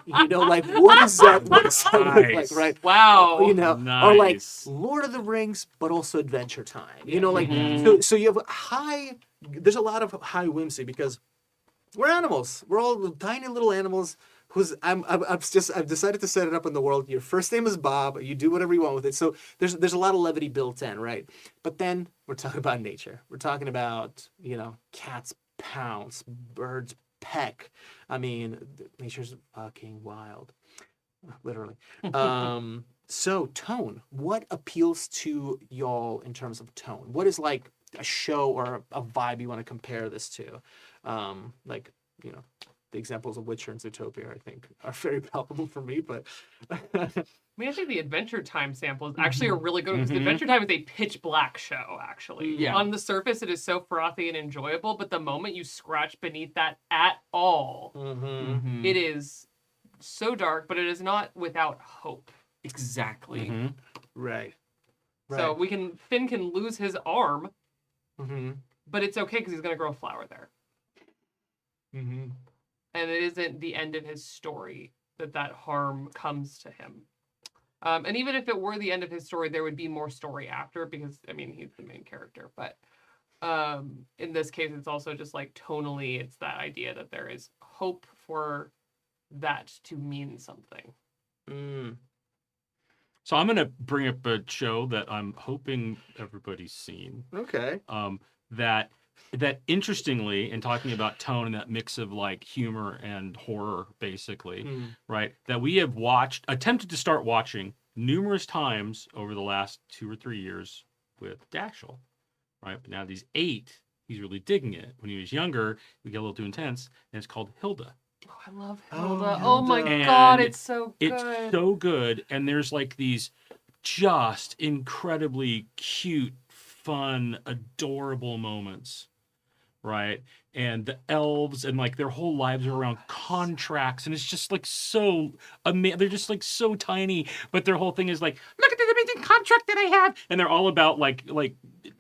You know, like what does that look like, Nice. right? Wow. You know, or like Nice. Lord of the Rings, but also Adventure Time. You know, like Mhm. so you have there's a lot of high whimsy because we're animals. We're all tiny little animals. I've decided to set it up in the world. Your first name is Bob. You do whatever you want with it. So there's a lot of levity built in, right? But then we're talking about nature. We're talking about, you know, cats pounce, birds peck. I mean, nature's fucking wild, literally. So tone. What appeals to y'all in terms of tone? What is like a show or a vibe you want to compare this to? Like, you know, the examples of Witcher and Zootopia, I think, are very palpable for me. But I mean, I think the Adventure Time sample is actually a really good one because Mhm. Adventure Time is a pitch black show, actually. Yeah. On the surface, it is so frothy and enjoyable, but the moment you scratch beneath that at all, Mhm. it is so dark, but it is not without hope. Exactly. Mhm. right, So right. Finn can lose his arm, Mm-hmm. but it's okay because he's going to grow a flower there. Mm-hmm. And it isn't the end of his story that harm comes to him. And even if it were the end of his story, there would be more story after because, I mean, he's the main character. But in this case, it's also just like tonally, it's that idea that there is hope for that to mean something. Mm. So I'm gonna bring up a show that I'm hoping everybody's seen. Okay. That interestingly, in talking about tone and that mix of like humor and horror, basically, Mm. right? That we have attempted to start watching numerous times over the last 2 or 3 years with Dashel, right? But now that he's 8, he's really digging it. When he was younger, we get a little too intense, and it's called Hilda. Oh, I love Oh, Hilda. Oh, my Hilda. God, And it's so good. It's so good, and there's like these just incredibly cute, fun, adorable moments, right? And the elves and like their whole lives are around contracts, and it's just like so amazing. They're just like so tiny, but their whole thing is like, look at this amazing contract that I have, and they're all about like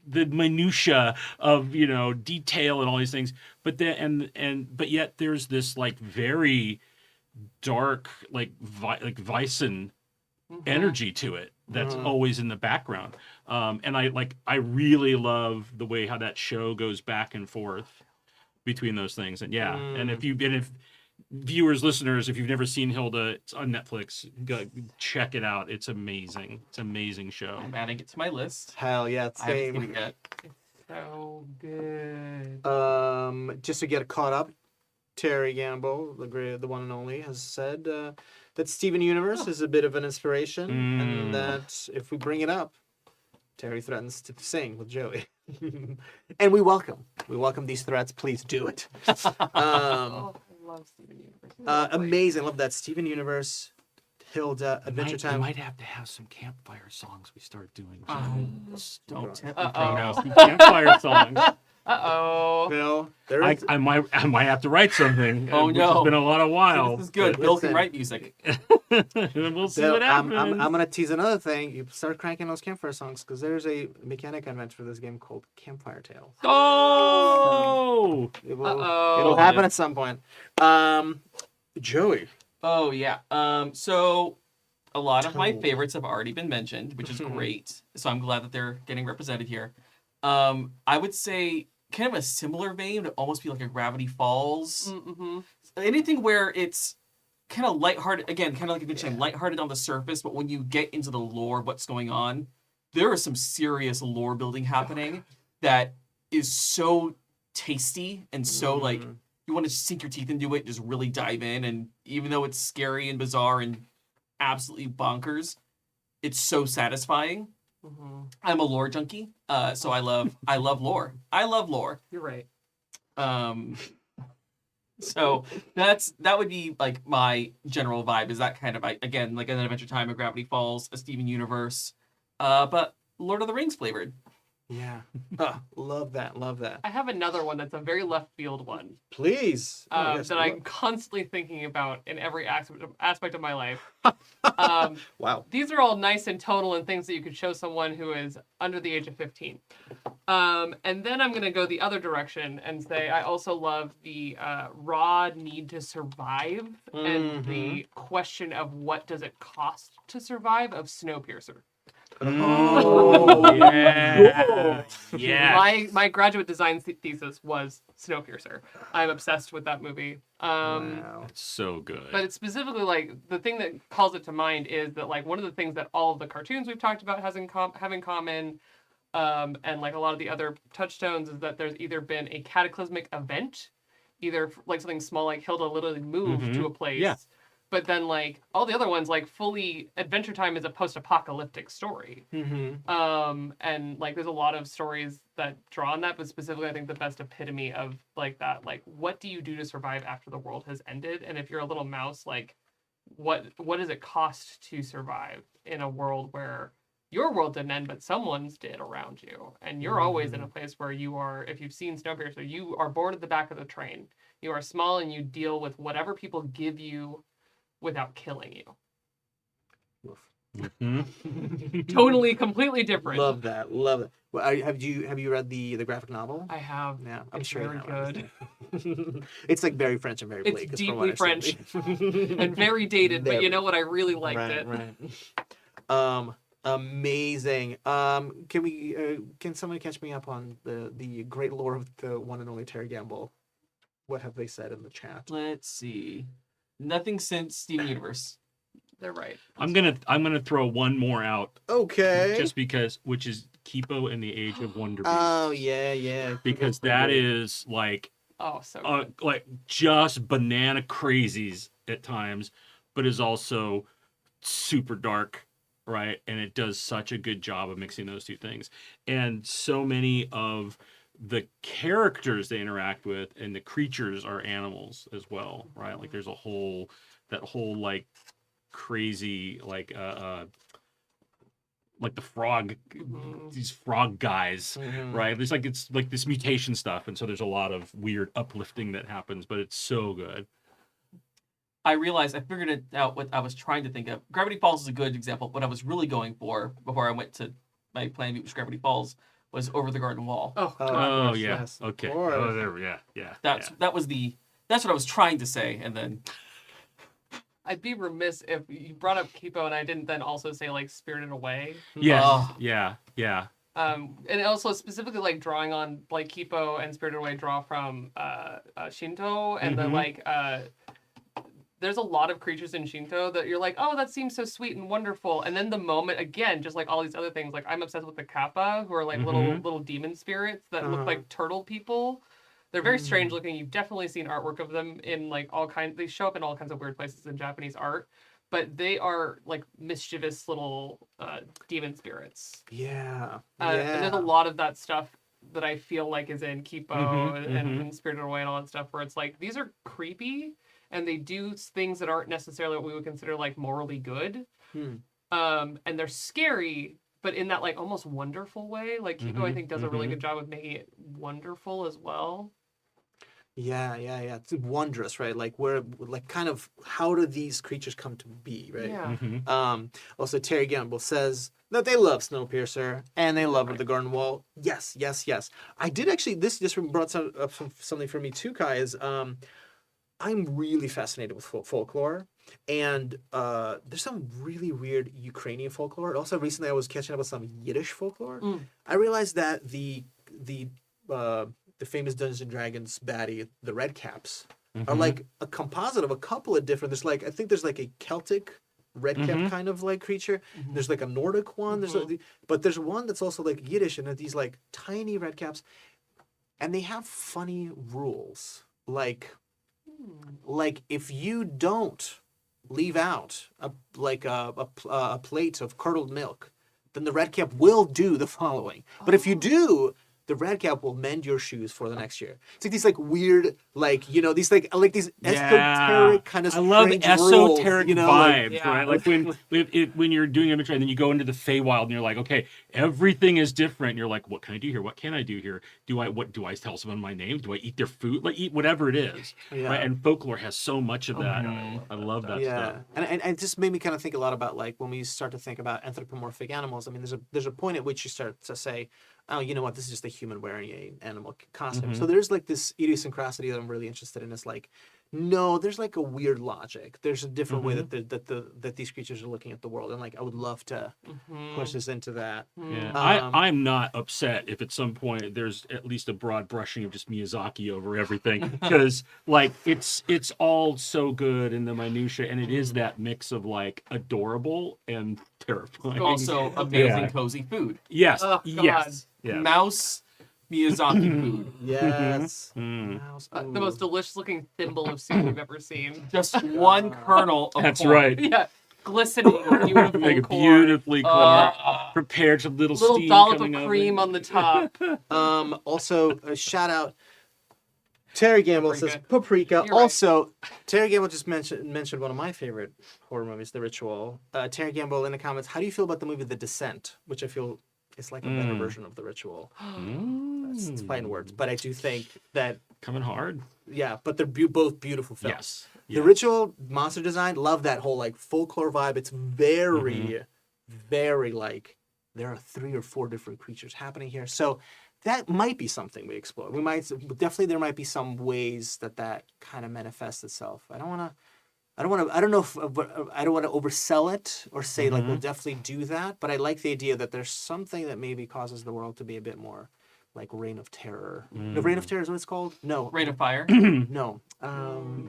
the minutia of, you know, detail and all these things. But then but yet there's this like very dark like Weissen Mhm. energy to it that's Mhm. always in the background. And I really love the way how that show goes back and forth between those things. And yeah, and if viewers, listeners, if you've never seen Hilda, it's on Netflix. Go check it out. It's amazing. It's an amazing show. I'm adding it to my list. Hell yeah, I haven't seen same. it yet. So good. Just to get caught up, Terry Gamble, the one and only, has said that Steven Universe is a bit of an inspiration, and that if we bring it up, Terry threatens to sing with Joey. And we welcome these threats. Please do it. Oh, I love Steven Universe. Amazing. Love that. Steven Universe, Hilda, Adventure Time. We might have to have some campfire songs we start doing. Don't tempt me. Uh-oh. Some campfire songs. Uh-oh. Bill, there is. I might have to write something. Oh, which no. It's been a lot of while. This is good. But Bill listen. can write music. We'll see Bill, what happens. I'm gonna tease another thing. You start cranking those campfire songs because there's a mechanic I invented for this game called Campfire Tales. Oh! It'll happen at some point. Joey. Oh, yeah. So a lot of my Tone. favorites have already been mentioned, which is great. So I'm glad that they're getting represented here. I would say kind of a similar vein would almost be like a Gravity Falls. Mm-hmm. Anything where it's kind of lighthearted, again, kind of like a good saying, lighthearted on the surface, but when you get into the lore of what's going on, there is some serious lore building happening that is so tasty and so like you want to sink your teeth into it and just really dive in. And even though it's scary and bizarre and absolutely bonkers, it's so satisfying. I'm a lore junkie, so I love lore. I love lore. You're right. So that would be like my general vibe. Is that kind of again like an Adventure Time, a Gravity Falls, a Steven Universe, but Lord of the Rings flavored. Yeah. Love that. Love that. I have another one that's a very left field one Please. that I'm constantly thinking about in every aspect of my life. Wow. These are all nice and tonal and things that you could show someone who is under the age of 15. And then I'm going to go the other direction and say I also love the raw need to survive and the question of what does it cost to survive of Snowpiercer. Oh, yeah. Yeah. My graduate design thesis was Snowpiercer. I'm obsessed with that movie. wow. It's so good. But it's specifically like the thing that calls it to mind is that like one of the things that all of the cartoons we've talked about have in common, and like a lot of the other touchstones is that there's either been a cataclysmic event, either like something small like Hilda literally moved to a place. Yeah. But then, like, all the other ones, like, fully Adventure Time is a post-apocalyptic story. And, like, there's a lot of stories that draw on that, but specifically, I think the best epitome of, like, that, like, what do you do to survive after the world has ended? And if you're a little mouse, like, what does it cost to survive in a world where your world didn't end, but someone's did around you? And you're always in a place where you are, if you've seen Snowpiercer, you are bored at the back of the train. You are small and you deal with whatever people give you without killing you. Totally, completely different. Love that. Love it. Well, have you read the graphic novel? I have. Yeah, I'm It's sure you very have. good. It's like very French and very bleak. It's is from what deeply I see. French and very dated, but you know what? I really liked it. Right. Amazing. Can someone catch me up on the great lore of the one and only Terry Gamble? What have they said in the chat? Let's see. Nothing since Steven Universe. They're right. I'm gonna throw one more out Okay. just because, which is Kipo and the Age of Wonder Beasts. Oh yeah. Because that is like Oh, so good. like just banana crazies at times, but is also super dark, right? And it does such a good job of mixing those two things. And so many of the characters they interact with and the creatures are animals as well, right? Like there's that whole like crazy like the frog, these frog guys, right? There's like, it's like this mutation stuff, and so there's a lot of weird uplifting that happens, but it's so good. I realized I figured it out what I was trying to think of. Gravity Falls is a good example. What I was really going for before I went to my plan which Gravity Falls was Over the Garden Wall. Oh yeah, yes, of okay. course. Oh, there, yeah. That's what I was trying to say, and then I'd be remiss if you brought up Kipo and I didn't then also say like Spirited Away. Yes, Oh. yeah. And also specifically like drawing on like Kipo and Spirited Away draw from Shinto and then like there's a lot of creatures in Shinto that you're like, oh, that seems so sweet and wonderful. And then the moment, again, just like all these other things, like I'm obsessed with the kappa, who are like little demon spirits that look like turtle people. They're very strange looking. You've definitely seen artwork of them in like all kinds. They show up in all kinds of weird places in Japanese art, but they are like mischievous little demon spirits. Yeah. And there's a lot of that stuff that I feel like is in Kipo and Spirited Away and all that stuff, where it's like these are creepy and they do things that aren't necessarily what we would consider like morally good, and they're scary. But in that like almost wonderful way, like Kipo I think does a really good job of making it wonderful as well. Yeah. It's wondrous, right? Like kind of how do these creatures come to be, right? Yeah. Also, Terry Gamble says that they love Snowpiercer and they love The Garden Wall. Yes. I did actually. This just brought up something for me too, Kai. Is I'm really fascinated with folklore, and there's some really weird Ukrainian folklore. Also, recently I was catching up with some Yiddish folklore. I realized that the famous Dungeons and Dragons baddie, the Red Caps, are like a composite of a couple of different. I think there's like a Celtic redcap kind of like creature. There's like a Nordic one. But there's one that's also like Yiddish, and these like tiny redcaps, and they have funny rules. Like if you don't leave out a plate of curdled milk, then the redcap will do the following. But if you do, the redcap will mend your shoes for the next year. It's like these like weird, like, you know, these like these esoteric kind of I love strange esoteric rules, you know, vibes, yeah. right? Like when you're doing inventory and then you go into the Feywild and you're like, okay, everything is different. And you're like, what can I do here? What can I do here? Do I tell someone my name? Do I eat their food? Like eat whatever it is, Yeah. right? And folklore has so much of that. I love that stuff. And it just made me kind of think a lot about like when we start to think about anthropomorphic animals. I mean, there's a point at which you start to say, oh, you know what, this is just a human wearing an animal costume. So there's like this idiosyncrasy that I'm really interested in. Is like, no, there's like a weird logic. There's a different way that these creatures are looking at the world, and like I would love to push us into that. Yeah, I'm not upset if at some point there's at least a broad brushing of just Miyazaki over everything, because like it's all so good in the minutia, and it is that mix of like adorable and terrifying. Also, amazing cozy food. Yes, Oh, yes, God. yes. Mouse Miyazaki food. Yes. Mouse. The most delicious looking thimble of soup we've ever seen. Just one kernel of That's corn. right. Yeah, glistening, beautiful Like corn. beautifully prepared, some little steam dollop of coming out cream on the top. Also, a shout out. Terry Gamble says Paprika. You're right. Also, Terry Gamble just mentioned one of my favorite horror movies, The Ritual. Terry Gamble in the comments, how do you feel about the movie The Descent, which I feel is like a better version of The Ritual? It's fighting words, but I do think that coming hard. yeah, but they're both beautiful films. Yes. The Ritual monster design, love that whole like folklore vibe. It's very, very like there are 3 or 4 different creatures happening here. So that might be something we explore. We might definitely there might be some ways that kind of manifests itself. I don't want to oversell it or say like we'll definitely do that, but I like the idea that there's something that maybe causes the world to be a bit more like Reign of Terror. No, Reign of Terror is what it's called? No. Rain of Fire. No.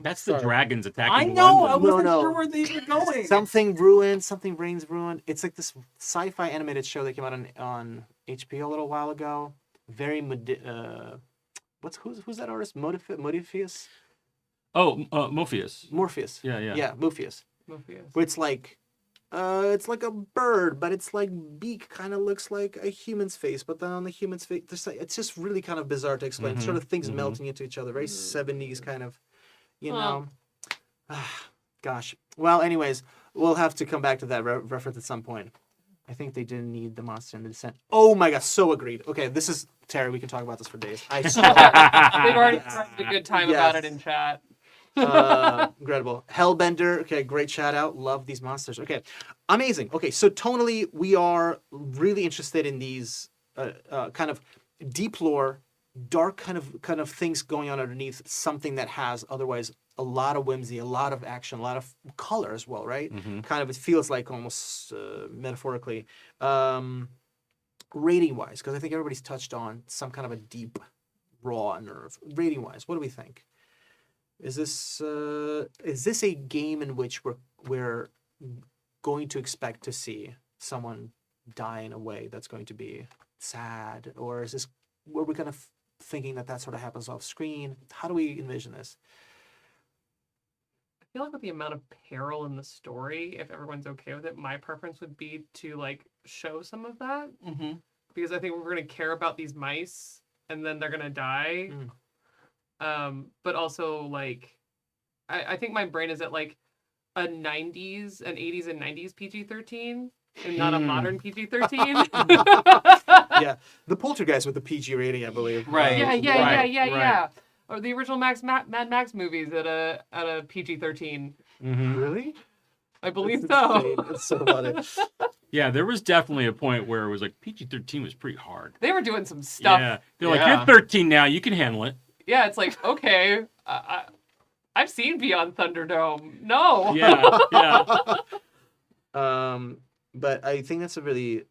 That's the dragons attacking. I know. I London. wasn't No. sure where these were going. Something Ruined, Something Reigns Ruined. It's like this sci-fi animated show that came out on HBO a little while ago. Very who's that artist? Morpheus? Oh, Morpheus. Morpheus. Yeah. Morpheus. Morpheus. Where it's like a bird, but its like beak kind of looks like a human's face, but then on the human's face, it's just really kind of bizarre to explain. Sort of things melting into each other, very 70s kind of, you know. Gosh. Well, anyways, we'll have to come back to that reference at some point. I think they didn't need the monster in the descent. Oh my gosh, so agreed. Okay, this is Terry. We can talk about this for days. I swear. They've already had a good time about it in chat. Incredible. Hellbender. Okay, great shout out. Love these monsters. Okay, amazing. Okay, so tonally, we are really interested in these kind of deep lore, dark kind of things going on underneath something that has otherwise a lot of whimsy, a lot of action, a lot of color as well, right? Kind of, it feels like almost metaphorically. Rating wise, because I think everybody's touched on some kind of a deep, raw nerve. Rating wise, what do we think? Is this a game in which we're going to expect to see someone die in a way that's going to be sad, or are we kind of thinking that sort of happens off screen? How do we envision this? I feel like with the amount of peril in the story, if everyone's okay with it, my preference would be to like show some of that. Because I think we're going to care about these mice and then they're going to die. But also like, I think my brain is at like a 90s, an 80s and 90s PG-13 and not a modern PG-13. Yeah, the Poltergeist with the PG rating, I believe. Right. Yeah. Or the original Mad Max movies at a PG-13. Really? I believe That's so. insane. It's so funny. Yeah, there was definitely a point where it was like PG-13 was pretty hard. They were doing some stuff. Yeah, they're like, you're 13 now, you can handle it. Yeah, it's like, okay, I've seen Beyond Thunderdome. No. Yeah. But I think that's a really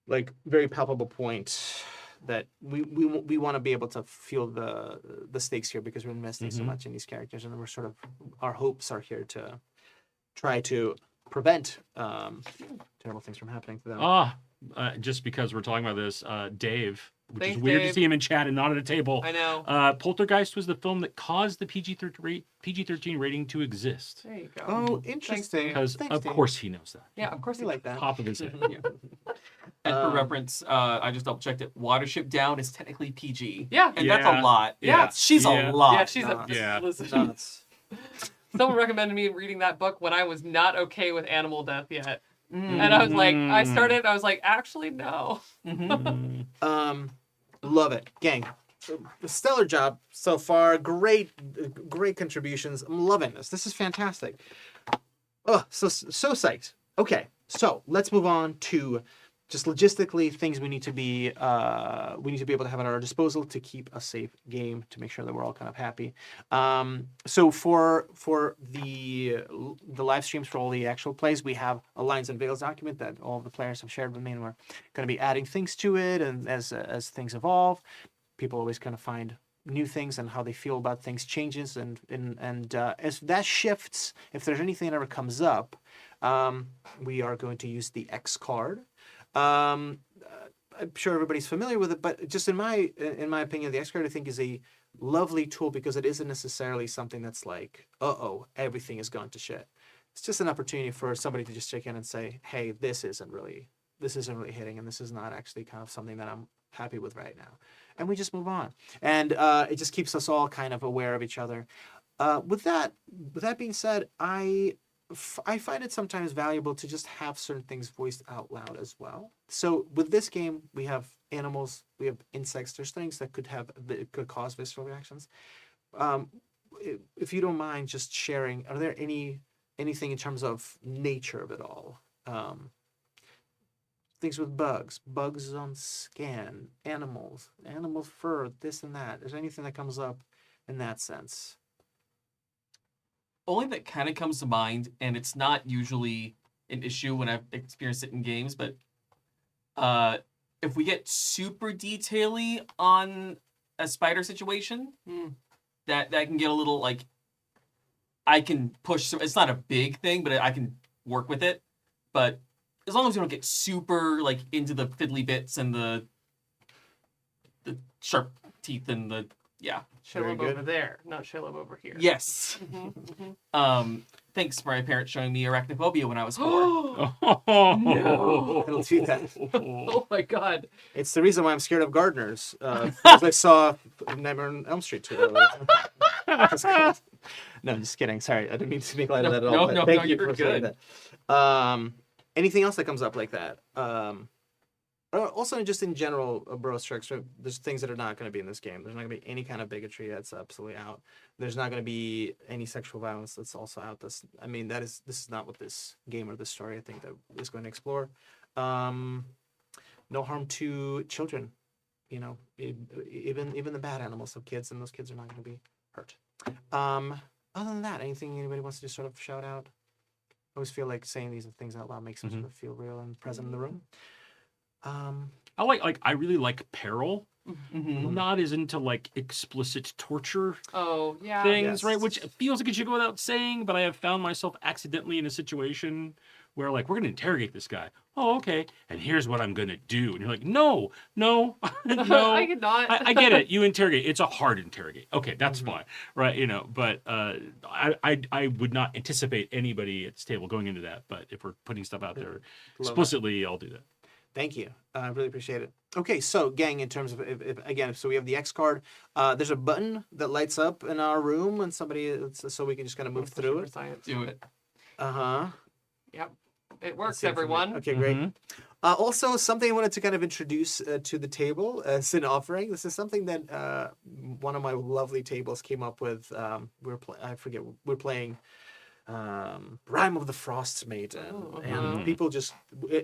like very palpable point that we want to be able to feel the stakes here because we're investing so much in these characters, and we're sort of, our hopes are here to try to prevent terrible things from happening to them. Just because we're talking about this, Dave, which Thanks, is weird Dave. to see him in chat and not at a table. I know. Poltergeist was the film that caused the PG-13 rating to exist. There you go. Oh, interesting. Because Thanks, of Dave. course he knows that. Yeah, of course You like that. Top of his head. And for reference, I just double checked it. Watership Down is technically PG. Yeah. And that's Yeah. a lot. Yeah. She's Yeah. a lot. Yeah, she's nuts. Yeah. listen. Nuts. Someone recommended me reading that book when I was not okay with animal death yet. And I was like, I started, I was like, actually, no. Love it, gang. Stellar job so far. Great contributions. I'm loving this. This is fantastic. Oh, so psyched. Okay, so let's move on to just logistically things we need to be able to have at our disposal to keep a safe game, to make sure that we're all kind of happy. So for the live streams, for all the actual plays, we have a Lines and Veils document that all of the players have shared with me, and we're going to be adding things to it, and as things evolve, people always kind of find new things, and how they feel about things changes, and as that shifts, if there's anything that ever comes up, we are going to use the X card. I'm sure everybody's familiar with it, but just in my opinion, the X card I think is a lovely tool, because it isn't necessarily something that's like, everything has gone to shit. It's just an opportunity for somebody to just check in and say, hey, this isn't really hitting, and this is not actually kind of something that I'm happy with right now, and we just move on, and it just keeps us all kind of aware of each other. With that being said, I find it sometimes valuable to just have certain things voiced out loud as well. So with this game, we have animals, we have insects. There's things that could cause visceral reactions. If you don't mind just sharing, are there anything in terms of nature of it all? Things with bugs on skin, animal fur, this and that. Is there anything that comes up in that sense? Only that kind of comes to mind, and it's not usually an issue when I've experienced it in games, but if we get super detaily on a spider situation, that can get a little, like, I can push through. It's not a big thing, but I can work with it. But as long as you don't get super, like, into the fiddly bits and the sharp teeth and the, yeah. Shalom over there, not Shalom over here. Yes. Thanks for my parents showing me arachnophobia when I was 4. No. It'll do that. Oh my god. It's the reason why I'm scared of gardeners. Because I saw Nightmare on Elm Street too earlier. No, I'm just kidding. Sorry, I didn't mean to make light of that at all. No, Thank you you're for saying good. that. Anything else that comes up like that? Also, just in general, bro strikes. There's things that are not going to be in this game. There's not going to be any kind of bigotry. That's absolutely out. There's not going to be any sexual violence. That's also out. This is not what this game or this story I think that is going to explore. No harm to children. You know, even the bad animals have kids, and those kids are not going to be hurt. Other than that, anything anybody wants to just sort of shout out? I always feel like saying these things out loud makes them sort of feel real and present in the room. I really like peril. Not as into like explicit torture things, right? Which feels like it should go without saying, but I have found myself accidentally in a situation where, like, we're gonna interrogate this guy. Oh, okay. And here's what I'm gonna do. And you're like, no, no. I could not. I get it. You interrogate. It's a hard interrogate. Okay, that's fine, right? You know, but I would not anticipate anybody at this table going into that. But if we're putting stuff out there explicitly, I'll do that. Thank you. I really appreciate it. Okay, so gang, in terms of so we have the X card. There's a button that lights up in our room, and so we can just kind of move through it. Science. Do it. Yep, it works, everyone. Okay, great. Also, something I wanted to kind of introduce to the table as an offering. This is something that one of my lovely tables came up with. We're playing Rime of the Frost Maiden, and people just,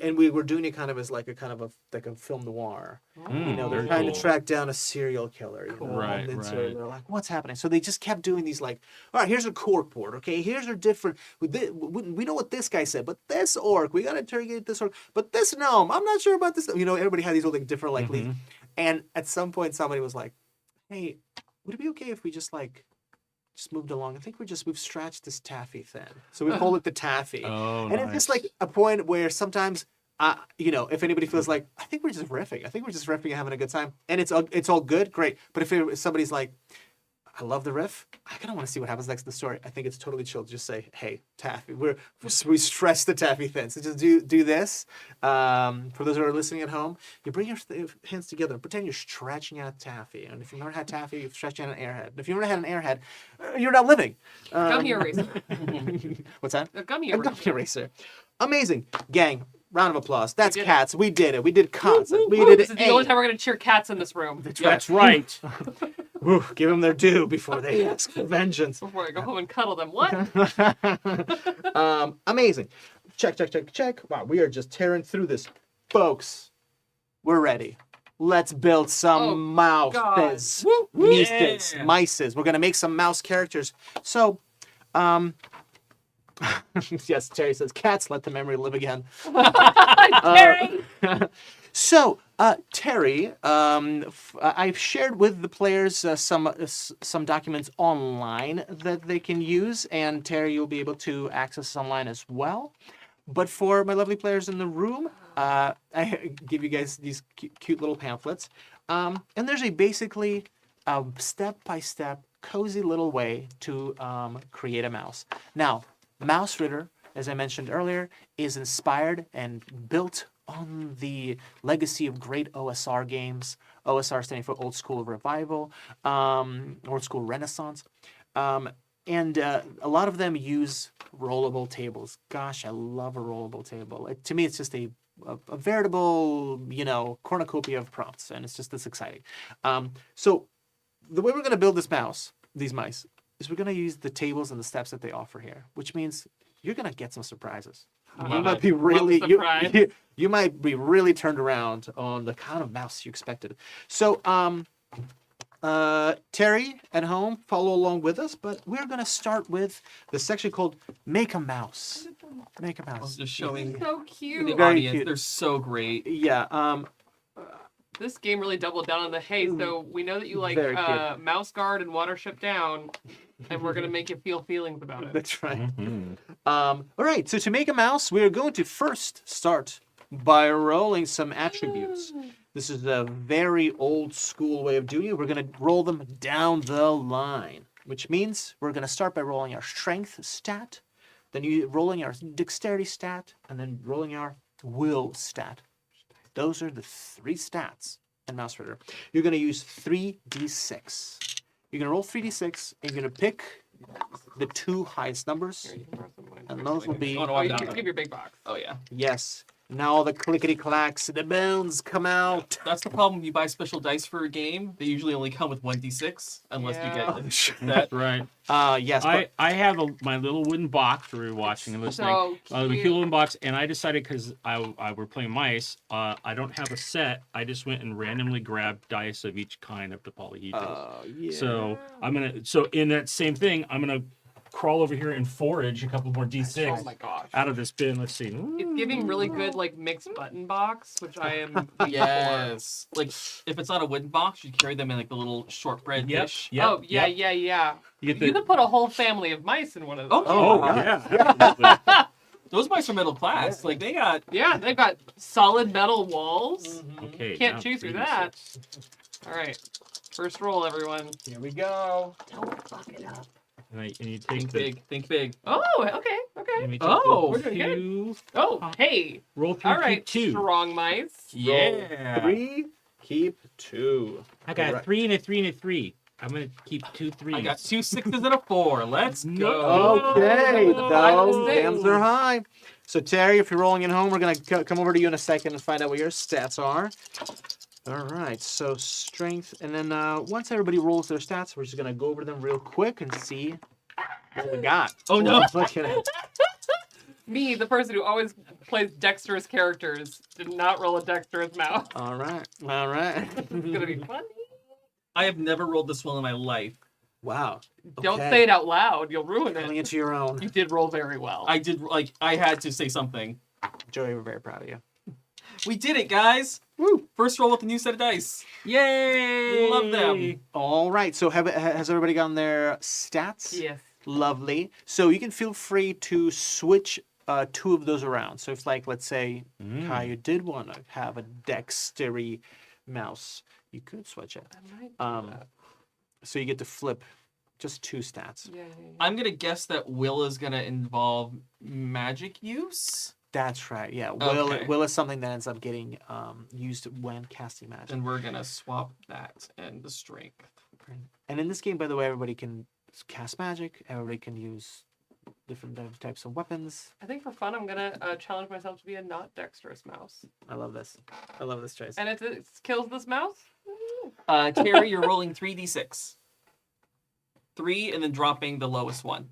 and we were doing it kind of as like a film noir. You know, they're trying to track down a serial killer. You know? Right, and then so right. they're like, "What's happening?" So they just kept doing these, like, "All right, here's a cork board. Okay, here's our different. We know what this guy said, but this orc, we gotta interrogate this orc. But this gnome, I'm not sure about this." You know, everybody had these like different like leads. And at some point, somebody was like, "Hey, would it be okay if we just like just moved along. I think we've scratched this taffy thin. So we call it the taffy. Oh, and it's just like a point where sometimes, if anybody feels like, I think we're just riffing and having a good time, and it's all good, great. But if somebody's like, I love the riff, I kind of want to see what happens next in the story, I think it's totally chill to just say, hey, taffy, we stress the taffy thin. So just do this. For those who are listening at home, you bring your hands together and pretend you're stretching out taffy. And if you've never had taffy, you've stretched out an airhead. And if you've never had an airhead, you're not living. Gummy eraser. What's that? A gummy A eraser. gummy eraser. Amazing. Gang, round of applause. That's We did cats. We did it. We did cats. We Woo, did this it. is the only time we're going to cheer cats in this room. That's right. Woo, give them their due before they ask for vengeance. Before I go home and cuddle them. What? Amazing. Check. Wow, we are just tearing through this. Folks, we're ready. Let's build some mouses. Mices. We're going to make some mouse characters. So, yes, Terry says, cats, let the memory live again. Terry! So, Terry, I've shared with the players some documents online that they can use, and Terry, you'll be able to access online as well. But for my lovely players in the room, I give you guys these cute little pamphlets, and there's basically a step-by-step, cozy little way to create a mouse. Now, Mausritter, as I mentioned earlier, is inspired and built on the legacy of great OSR games. OSR standing for Old School Revival, Old School Renaissance. And a lot of them use rollable tables. Gosh, I love a rollable table. To me, it's just a veritable, cornucopia of prompts, and it's just this exciting. So the way we're going to build these mice, is we're going to use the tables and the steps that they offer here, which means you're going to get some surprises. You might be you might be really turned around on the kind of mouse you expected. So, Terry at home, follow along with us, but we're going to start with the section called Make a Mouse. Make a Mouse. Just showing So the cute. Very audience. cute. They're so great. Yeah. This game really doubled down on the hey, so we know that you like Very cute. Mouse Guard and Watership Down, and we're going to make you feel feelings about it. That's right. All right, so to make a mouse, we are going to first start by rolling some attributes. This is a very old school way of doing it. We're going to roll them down the line, which means we're going to start by rolling our strength stat, then rolling our dexterity stat, and then rolling our will stat. Those are the 3 stats in Mausritter. You're going to use 3d6. You're going to roll 3d6, and you're going to pick the 2 highest numbers, Here, you can borrow some of mine. and those will be, Oh, you can give your big box. Oh yeah. yes. Now all the clickety-clacks, the bones come out. That's the problem. You buy special dice for a game. They usually only come with 1d6 unless Yeah. you get Sure. that. Right. Yes. I have my little wooden box we were watching and listening. So The cute. cute wooden box, and I decided because I were playing mice, I don't have a set. I just went and randomly grabbed dice of each kind of the polyhedrons. Yeah. So So in that same thing, I'm gonna crawl over here and forage a couple more D6 Oh my gosh. out of this bin. Let's see. It's giving really good like mixed button box, which I am Yes. Like if it's not a wooden box, you carry them in like the little shortbread Yep. dish. Yep. Oh yeah, yep. yeah. You You get the, could put a whole family of mice in one of those. Oh, oh yeah. Those mice are middle class. Like they got. Yeah, they've got solid metal walls. Okay. Can't now chew through 3d6. that. All right, first roll, everyone. Here we go. Don't fuck it up. And you take Think the. big. Think big. Oh, okay. and you take Oh, the we're doing good. 2, Oh, hey. roll 3, All right, keep 2. strong mice. Yeah. 3, keep 2. I got Alright. a 3 and a 3 and a 3. I'm gonna keep 2 3s. I got 2 6s and a 4. Let's No. go. Okay, Oh, those nice. dams are high. So Terry, if you're rolling at home, we're gonna come over to you in a second and find out what your stats are. All right, so strength, and then once everybody rolls their stats, we're just gonna go over them real quick and see what we got. Oh, no. Look at it. Me, the person who always plays dexterous characters, did not roll a dexterous mouse. All right, all right. It's gonna be funny. I have never rolled this well in my life. Wow. Don't Okay. say it out loud. You'll ruin Coming it. into your own. You did roll very well. I did I had to say something. Joey, we're very proud of you. We did it, guys. Woo! First roll with a new set of dice. Yay! Love them. All right. So has everybody gotten their stats? Yes. Lovely. So you can feel free to switch two of those around. So if, like, let's say, Kai, you did want to have a dexterity mouse, you could switch it. I might do that. So you get to flip just two stats. Yeah. I'm gonna guess that will is gonna involve magic use, That's right. Yeah. Okay. Will is something that ends up getting used when casting magic. and we're gonna swap that and the strength. And in this game, by the way, everybody can cast magic. Everybody can use different types of weapons. I think for fun, I'm gonna challenge myself to be a not dexterous mouse. I love this. I love this choice. And it kills this mouse? Terry, you're rolling 3d6. 3 and then dropping the lowest one.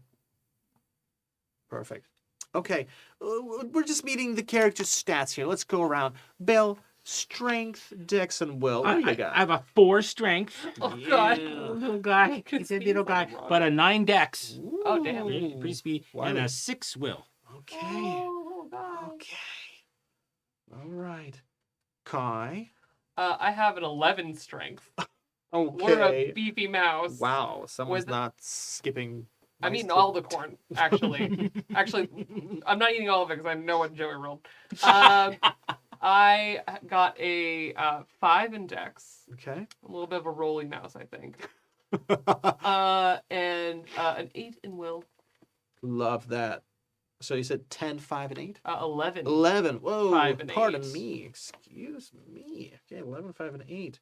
Perfect. Okay, we're just meeting the character's stats here. Let's go around. Bill, strength, dex, and will. What do you got? I have a 4 strength. Oh, God. Little guy. He's a little guy. But a 9 dex. Oh, damn. Pretty speed. And a 6 will. Okay. Oh, God. Okay. All right. Kai. I have an 11 strength. Okay. We're a beefy mouse. Wow, someone's With- not skipping. I'm eating all the corn, actually. Actually, I'm not eating all of it because I know what Joey rolled. I got a 5 in dex. Okay. A little bit of a rolly mouse, I think. And an 8 in will. Love that. So you said 10, 5, and 8? 11. 11. Whoa. 5 and Pardon 8. me. Excuse me. Okay, 11, 5, and 8.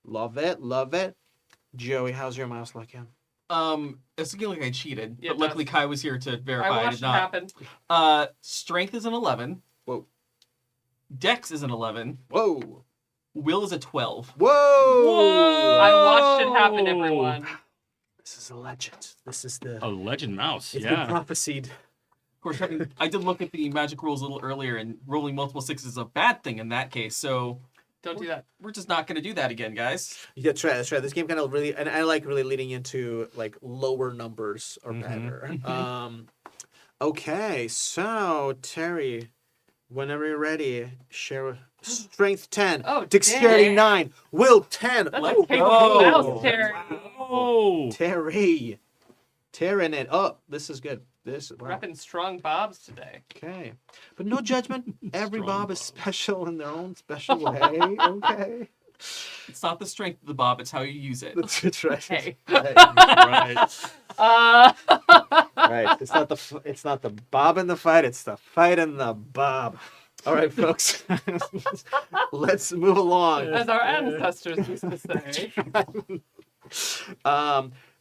Love it. Love it. Joey, how's your mouse looking? It's looking like I cheated, Yeah, but it luckily does. Kai was here to verify I I watched did it not. happen. Strength is an 11. Whoa. Dex is an 11. Whoa. Will is a 12. Whoa. I watched it happen, everyone. This is a legend. This is the. A legend mouse. It's been Yeah. prophesied. Of course, I did look at the magic rules a little earlier, and rolling multiple 6s is a bad thing in that case. So Don't do that. we're just not going to do that again, guys. That's right. That's right. This game kind of really, and I like really leading into like lower numbers or better. Okay, so Terry, whenever you're ready, share strength 10, Oh, dexterity dang. 9, will 10. That's Let's a capable go. mouse, Terry. Oh. Terry, tearing it up. This is good. This wow. Repping strong bobs today. Okay, but no judgment. Every Strong Bob is Bob. special in their own special way. Okay, It's not the strength of the bob, it's how you use it. that's right. Hey. Right. Right. Right. It's not the Bob in the fight. It's the fight in the Bob. All right, folks. Let's move along. As our ancestors used to say.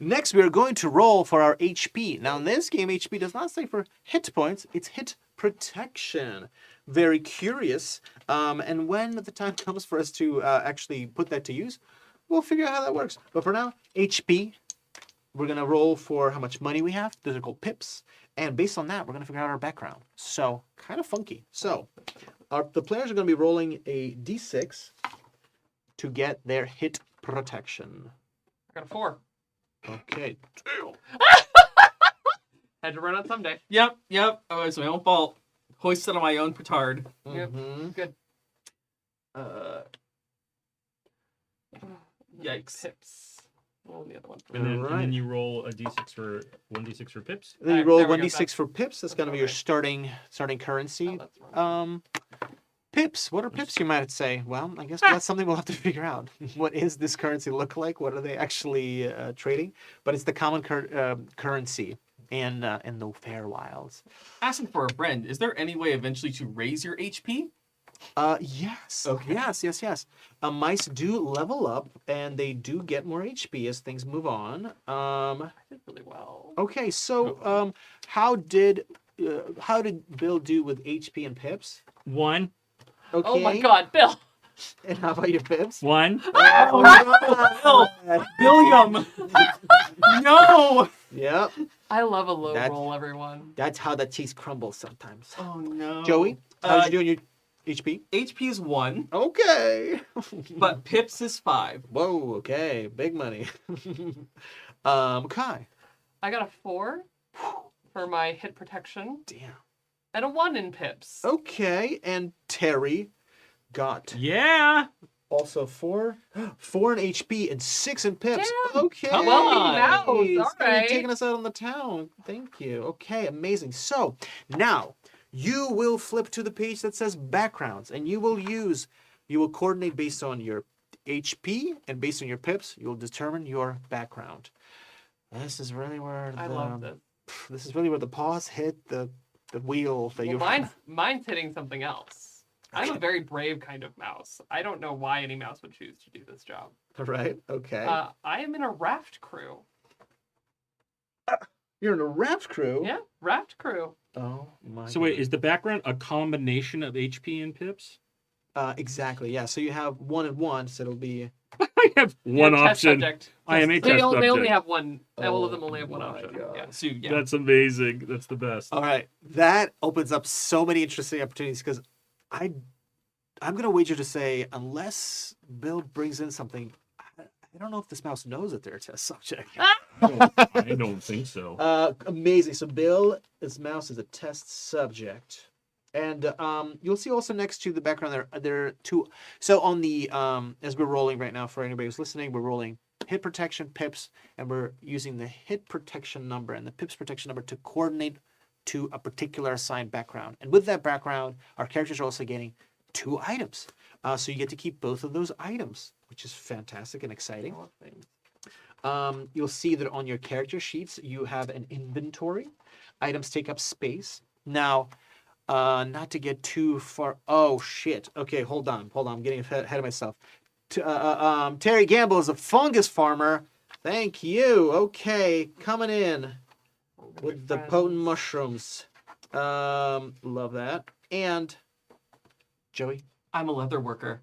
Next, we are going to roll for our HP. Now, in this game, HP does not stay for hit points. It's hit protection. Very curious. And when the time comes for us to actually put that to use, we'll figure out how that works. But for now, HP. We're going to roll for how much money we have. Those are called pips. And based on that, we're going to figure out our background. So, kind of funky. So, the players are going to be rolling a d6 to get their hit protection. I got a 4. Okay. Had to run out someday. Yep. Oh, it's my own fault. Hoisted on my own petard. Yep. Mhm. Good. Yikes. Pips. Roll the other one. And then, Alright. and then you roll a d6 for 1d6 for pips. Then you Alright, roll there we go, 1d6 for pips. That's going to be your starting currency. Oh, that's wrong. Pips. What are pips, you might say? Well, I guess that's something we'll have to figure out. What is this currency look like? What are they actually trading? But it's the common currency in the Fairwilds. Asking for a friend, is there any way eventually to raise your HP? Yes. Okay. Yes. Mice do level up, and they do get more HP as things move on. I did really well. Okay, so how did Bill do with HP and pips? 1. Okay. Oh my God, Bill. And how about your pips? 1. Bill! Billiam! No! Yep. I love a low That's- roll, everyone. That's how the cheese crumbles sometimes. Oh no. Joey, how did you do in your HP? HP is 1, Okay. but Pips is 5. Whoa. Okay. Big money. Kai. I got a 4 for my hit protection Damn. and a 1 in pips. Okay. And Terry, got Yeah. also 4 in HP and 6 in pips. Damn. Okay. Come on. Mouse, all You're right. taking us out on the town. Thank you. Okay, amazing. So now you will flip to the page that says backgrounds, and you will coordinate based on your HP and based on your pips. You will determine your background. This is really where I love this. This is really where the paws hit the wheel that Well, you're. mine's hitting something else. I'm a very brave kind of mouse. I don't know why any mouse would choose to do this job. Right. Okay. I am in a raft crew. You're in a raft crew. Yeah, raft crew. Oh my. So wait, goodness. is the background a combination of HP and pips? Exactly. Yeah. So you have 1 and 1, so it'll be. I have You're one a test option. subject. I am a They test only subject. have one. All of them Oh only have one my option. God. Yeah. So yeah. That's amazing. That's the best. All right. That opens up so many interesting opportunities because I'm gonna wager to say unless Bill brings in something, I don't know if this mouse knows that they're a test subject. I don't think so. Amazing. So this mouse is a test subject. And you'll see also next to the background there are 2. So on the as we're rolling right now for anybody who's listening, we're rolling hit protection pips, and we're using the hit protection number and the pips protection number to coordinate to a particular assigned background. And with that background, our characters are also getting 2 items. So you get to keep both of those items, which is fantastic and exciting. You'll see that on your character sheets, you have an inventory. Items take up space. Now, not to get too far. Oh, shit. Okay, hold on. I'm getting ahead of myself. Terry Gamble is a fungus farmer. Thank you. Okay, coming in with the potent mushrooms. Love that. And Joey. I'm a leather worker.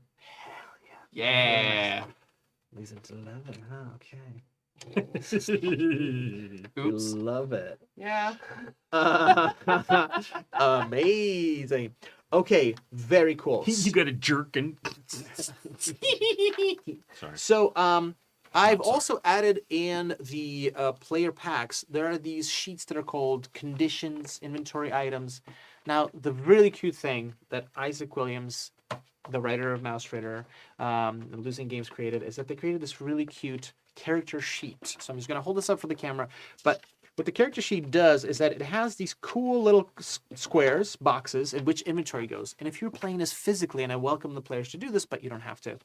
Yeah. Leads into leather, huh? Okay. Oops. Love it. Yeah. Amazing. Okay, very cool. You got a jerkin. Sorry. So, I've also added in the player packs. There are these sheets that are called conditions, inventory items. Now, the really cute thing that Isaac Williams, the writer of Mausritter, Losing Games created, is that they created this really cute character sheet. So I'm just going to hold this up for the camera. But what the character sheet does is that it has these cool little squares, boxes, in which inventory goes. And if you're playing this physically, and I welcome the players to do this, but you don't have to,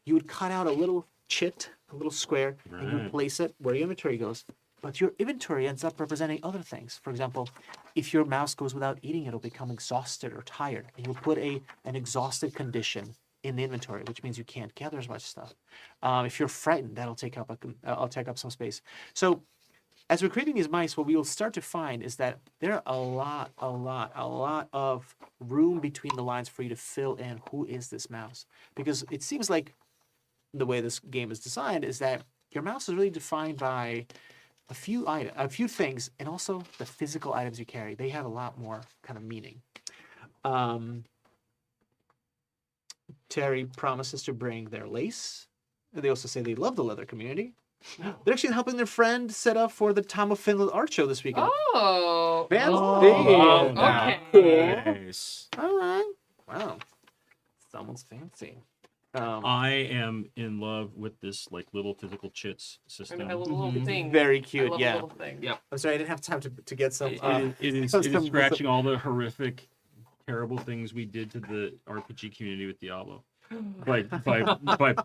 you would cut out a little chit, a little square, and you Right. place it where your inventory goes. But your inventory ends up representing other things. For example, if your mouse goes without eating, it'll become exhausted or tired. And you'll put an exhausted condition in the inventory, which means you can't gather as much stuff. If you're frightened, that'll take up I'll take up some space. So as we're creating these mice, what we will start to find is that there are a lot of room between the lines for you to fill in who is this mouse. Because it seems like the way this game is designed is that your mouse is really defined by a few things, and also the physical items you carry. They have a lot more kind of meaning. Terry promises to bring their lace. They also say they love the leather community. They're actually helping their friend set up for the Tom of Finland art show this weekend. Oh. Fancy. Oh, Okay. nice. All right. Wow. Someone's fancy. I am in love with this like little physical chits system. And a little thing. Very I cute. love Yeah. little thing. Yep. I'm sorry, I didn't have time to get some. It is some- scratching all the horrific, terrible things we did to the RPG community with Diablo. By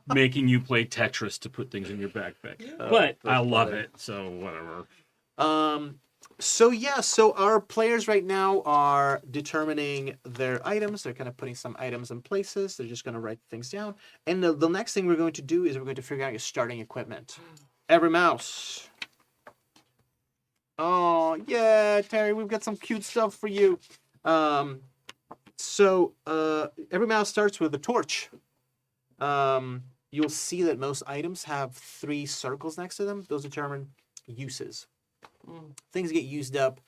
making you play Tetris to put things in your backpack. But I that's love funny. it, so whatever. So our players right now are determining their items. They're kind of putting some items in places. They're just going to write things down. And the next thing we're going to do is we're going to figure out your starting equipment. Every mouse. Oh, yeah, Terry, we've got some cute stuff for you. So every mouse starts with a torch. You'll see that most items have 3 circles next to them. Those determine uses. Things get used up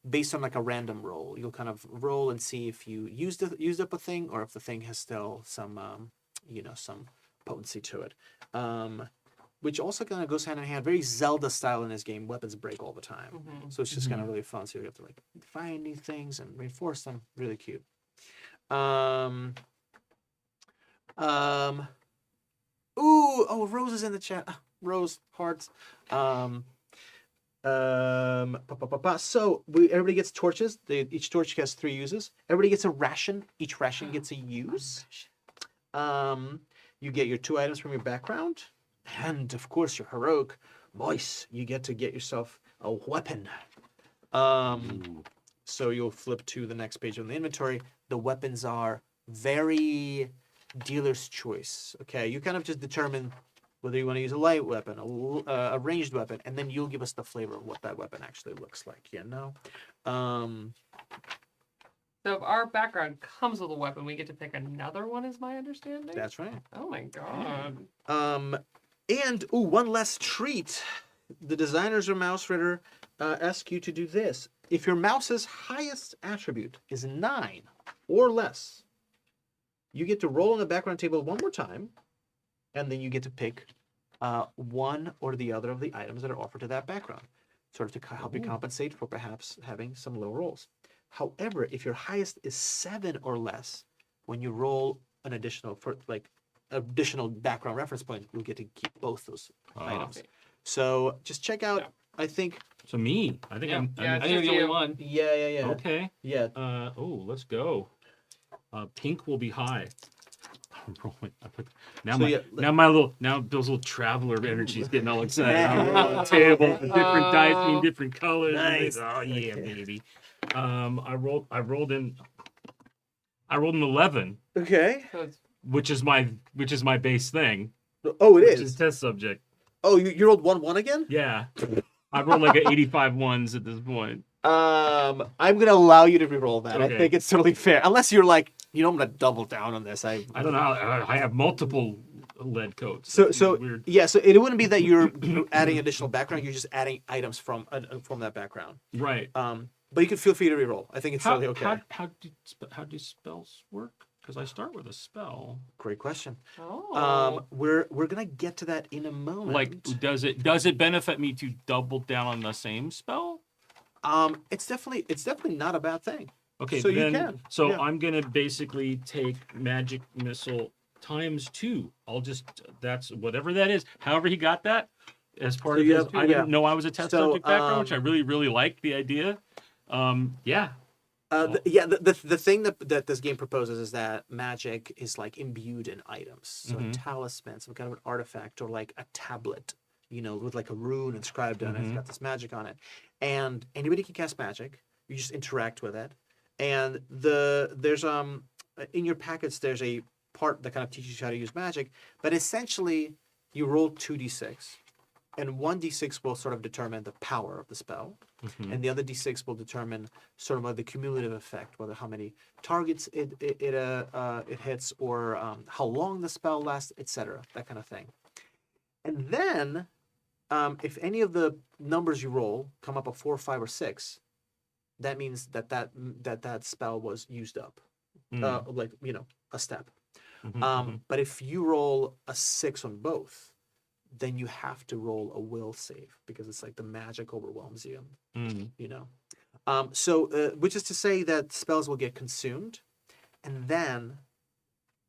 based on like a random roll. You'll kind of roll and see if you used up a thing or if the thing has still some some potency to it. Which also kind of goes hand in hand. Very Zelda style in this game. Weapons break all the time, so it's just kind of really fun. So you have to like find new things and reinforce them. Really cute. Rose is in the chat. Rose hearts. So everybody gets torches. Each torch has 3 uses. Everybody gets a ration. Each ration gets a use. You get your 2 items from your background, and of course your heroic voice. You get to get yourself a weapon. So you'll flip to the next page on the inventory. The weapons are very dealer's choice. Okay, you kind of just determine whether you want to use a light weapon, a ranged weapon, and then you'll give us the flavor of what that weapon actually looks like. So if our background comes with a weapon, we get to pick another one, is my understanding? That's right. Oh my god. And one last treat. The designers of Mausritter ask you to do this. If your mouse's highest attribute is 9 or less, you get to roll on the background table one more time, and then you get to pick one or the other of the items that are offered to that background, sort of to help you compensate for perhaps having some low rolls. However, if your highest is 7 or less, when you roll an additional background reference point, you'll get to keep both those items. So just check out. I think. So me. I think I'm I think I'm the only one. Yeah. okay. Yeah. Let's go. Pink will be high. I'm rolling. Now Bill's little traveler energy is getting all excited. I'm on the table, different dice mean different colors. Nice. Oh yeah, baby. I rolled an 11, Okay. So it's which is my base thing. Oh, it Which is. is test subject. Oh, you rolled 1-1 again? Yeah. I rolled like an 85 ones at this point. I'm gonna allow you to re-roll that. Okay. I think it's totally fair, unless you're like, I'm gonna double down on this. I don't know. I have multiple lead coats. So That's weird. yeah. So it wouldn't be that you're adding additional background. You're just adding items from that background. Right. But you can feel free to re-roll. I think it's totally okay. How do spells work? Because I start with a spell. Great question. oh. We're gonna get to that in a moment. Like, does it benefit me to double down on the same spell? It's definitely not a bad thing. Okay, So you then, can, So yeah. I'm gonna basically take magic missile times 2. That's whatever that is. However he got that as part So of you his. have- I didn't know I was a test So, subject background, which I really really liked the idea. Yeah. The thing that this game proposes is that magic is like imbued in items. So a talisman, some kind of an artifact, or like a tablet, with like a rune inscribed on it. It's got this magic on it. And anybody can cast magic. You just interact with it. And there's in your packets there's a part that kind of teaches you how to use magic. But essentially you roll 2d6. And 1d6 will sort of determine the power of the spell, and the other d6 will determine sort of like the cumulative effect, whether how many targets it hits, or how long the spell lasts, etc. That kind of thing. And then, if any of the numbers you roll come up a 4, 5, or 6, that means that spell was used up, a step. But if you roll a 6 on both, then you have to roll a will save, because it's like the magic overwhelms you. Which is to say that spells will get consumed, and then,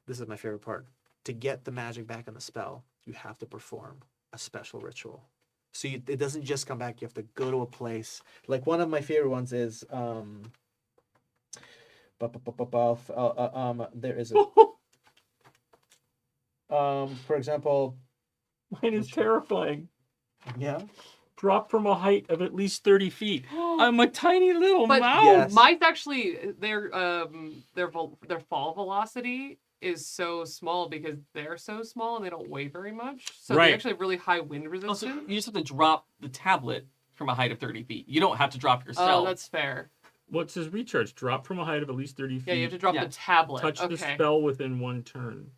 this is my favorite part, to get the magic back in the spell, you have to perform a special ritual. So it doesn't just come back, you have to go to a place. Like one of my favorite ones is, there is for example, Mine is terrifying. yeah. Drop from a height of at least 30 feet. I'm a tiny little But mouse. Yes. mine's actually their fall velocity is so small because they're so small and they don't weigh very much. So Right. they actually have really high wind Also, resistance. you just have to drop the tablet from a height of 30 feet. You don't have to drop yourself. Oh, that's fair. What's his recharge? Drop from a height of at least 30 feet. Yeah, you have to drop Yeah. the tablet. Touch okay. the spell within 1 turn.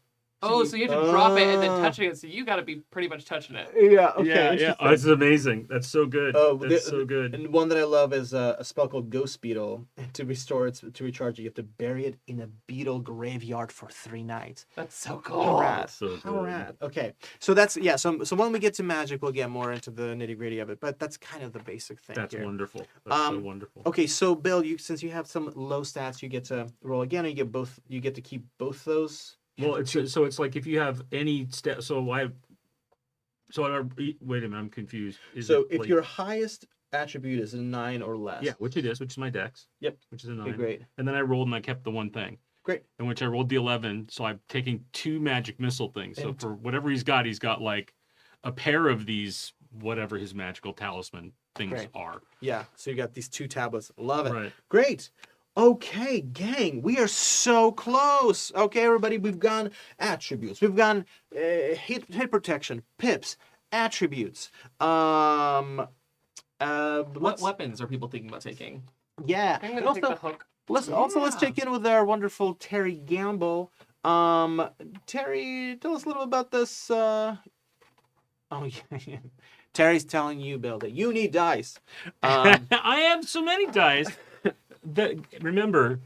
So you have to drop it and then touching it. So you got to be pretty much touching it. Yeah. Okay. Yeah. Oh, this is amazing. That's so good. Oh, That's so good. And one that I love is a spell called Ghost Beetle. To restore it, to recharge it, you have to bury it in a beetle graveyard for 3 nights. That's so How cool. rad. So How good. rad. Okay. So that's, yeah. So when we get to magic, we'll get more into the nitty gritty of it. But that's kind of the basic thing That's here. wonderful. That's so wonderful. Okay. So Bill, since you have some low stats, you get to roll again, and you get to keep both those Well, it's like if you have any step. Wait a minute, I'm confused. So if your highest attribute is a 9 or less. Yeah, which is my dex. Yep. Which is a 9. Okay, great. And then I rolled and I kept the one thing. Great. In which I rolled the 11, so I'm taking 2 magic missile things. So And- for whatever he's got like a pair of these, whatever his magical talisman things Great. are. Yeah, so you got these 2 tablets. Love it. Right. Great. Okay, gang, we are so close. Okay, everybody, we've gone attributes. We've gone hit protection, pips, attributes. What Let's, weapons are people thinking about taking? yeah. I'm And gonna take also, the hook. let's check in with our wonderful Terry Gamble. Terry, tell us a little about this. Oh yeah. Terry's telling you, Bill, that you need dice. I have so many dice. Remember,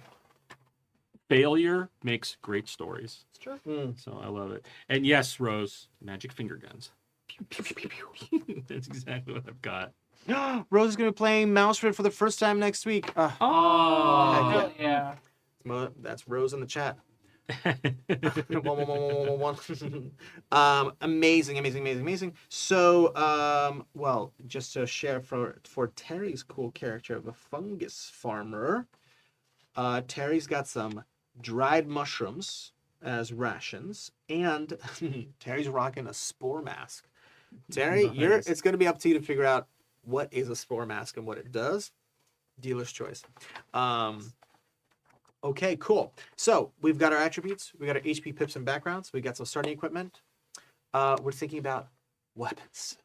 failure makes great stories. It's true. So I love it. And yes, Rose, magic finger guns. Pew, pew, pew, pew, pew. That's exactly what I've got. Rose is going to be playing Mausritter for the first time next week. Oh, Heck hell yeah. That's Rose in the chat. Amazing. So, well, just to share for Terry's cool character of a fungus farmer, Terry's got some dried mushrooms as rations, and Terry's rocking a spore mask. Terry, Nice. it's going to be up to you to figure out what is a spore mask and what it does. Dealer's choice. Okay, cool. So we've got our attributes, we got our HP, pips, and backgrounds. We got some starting equipment. We're thinking about weapons.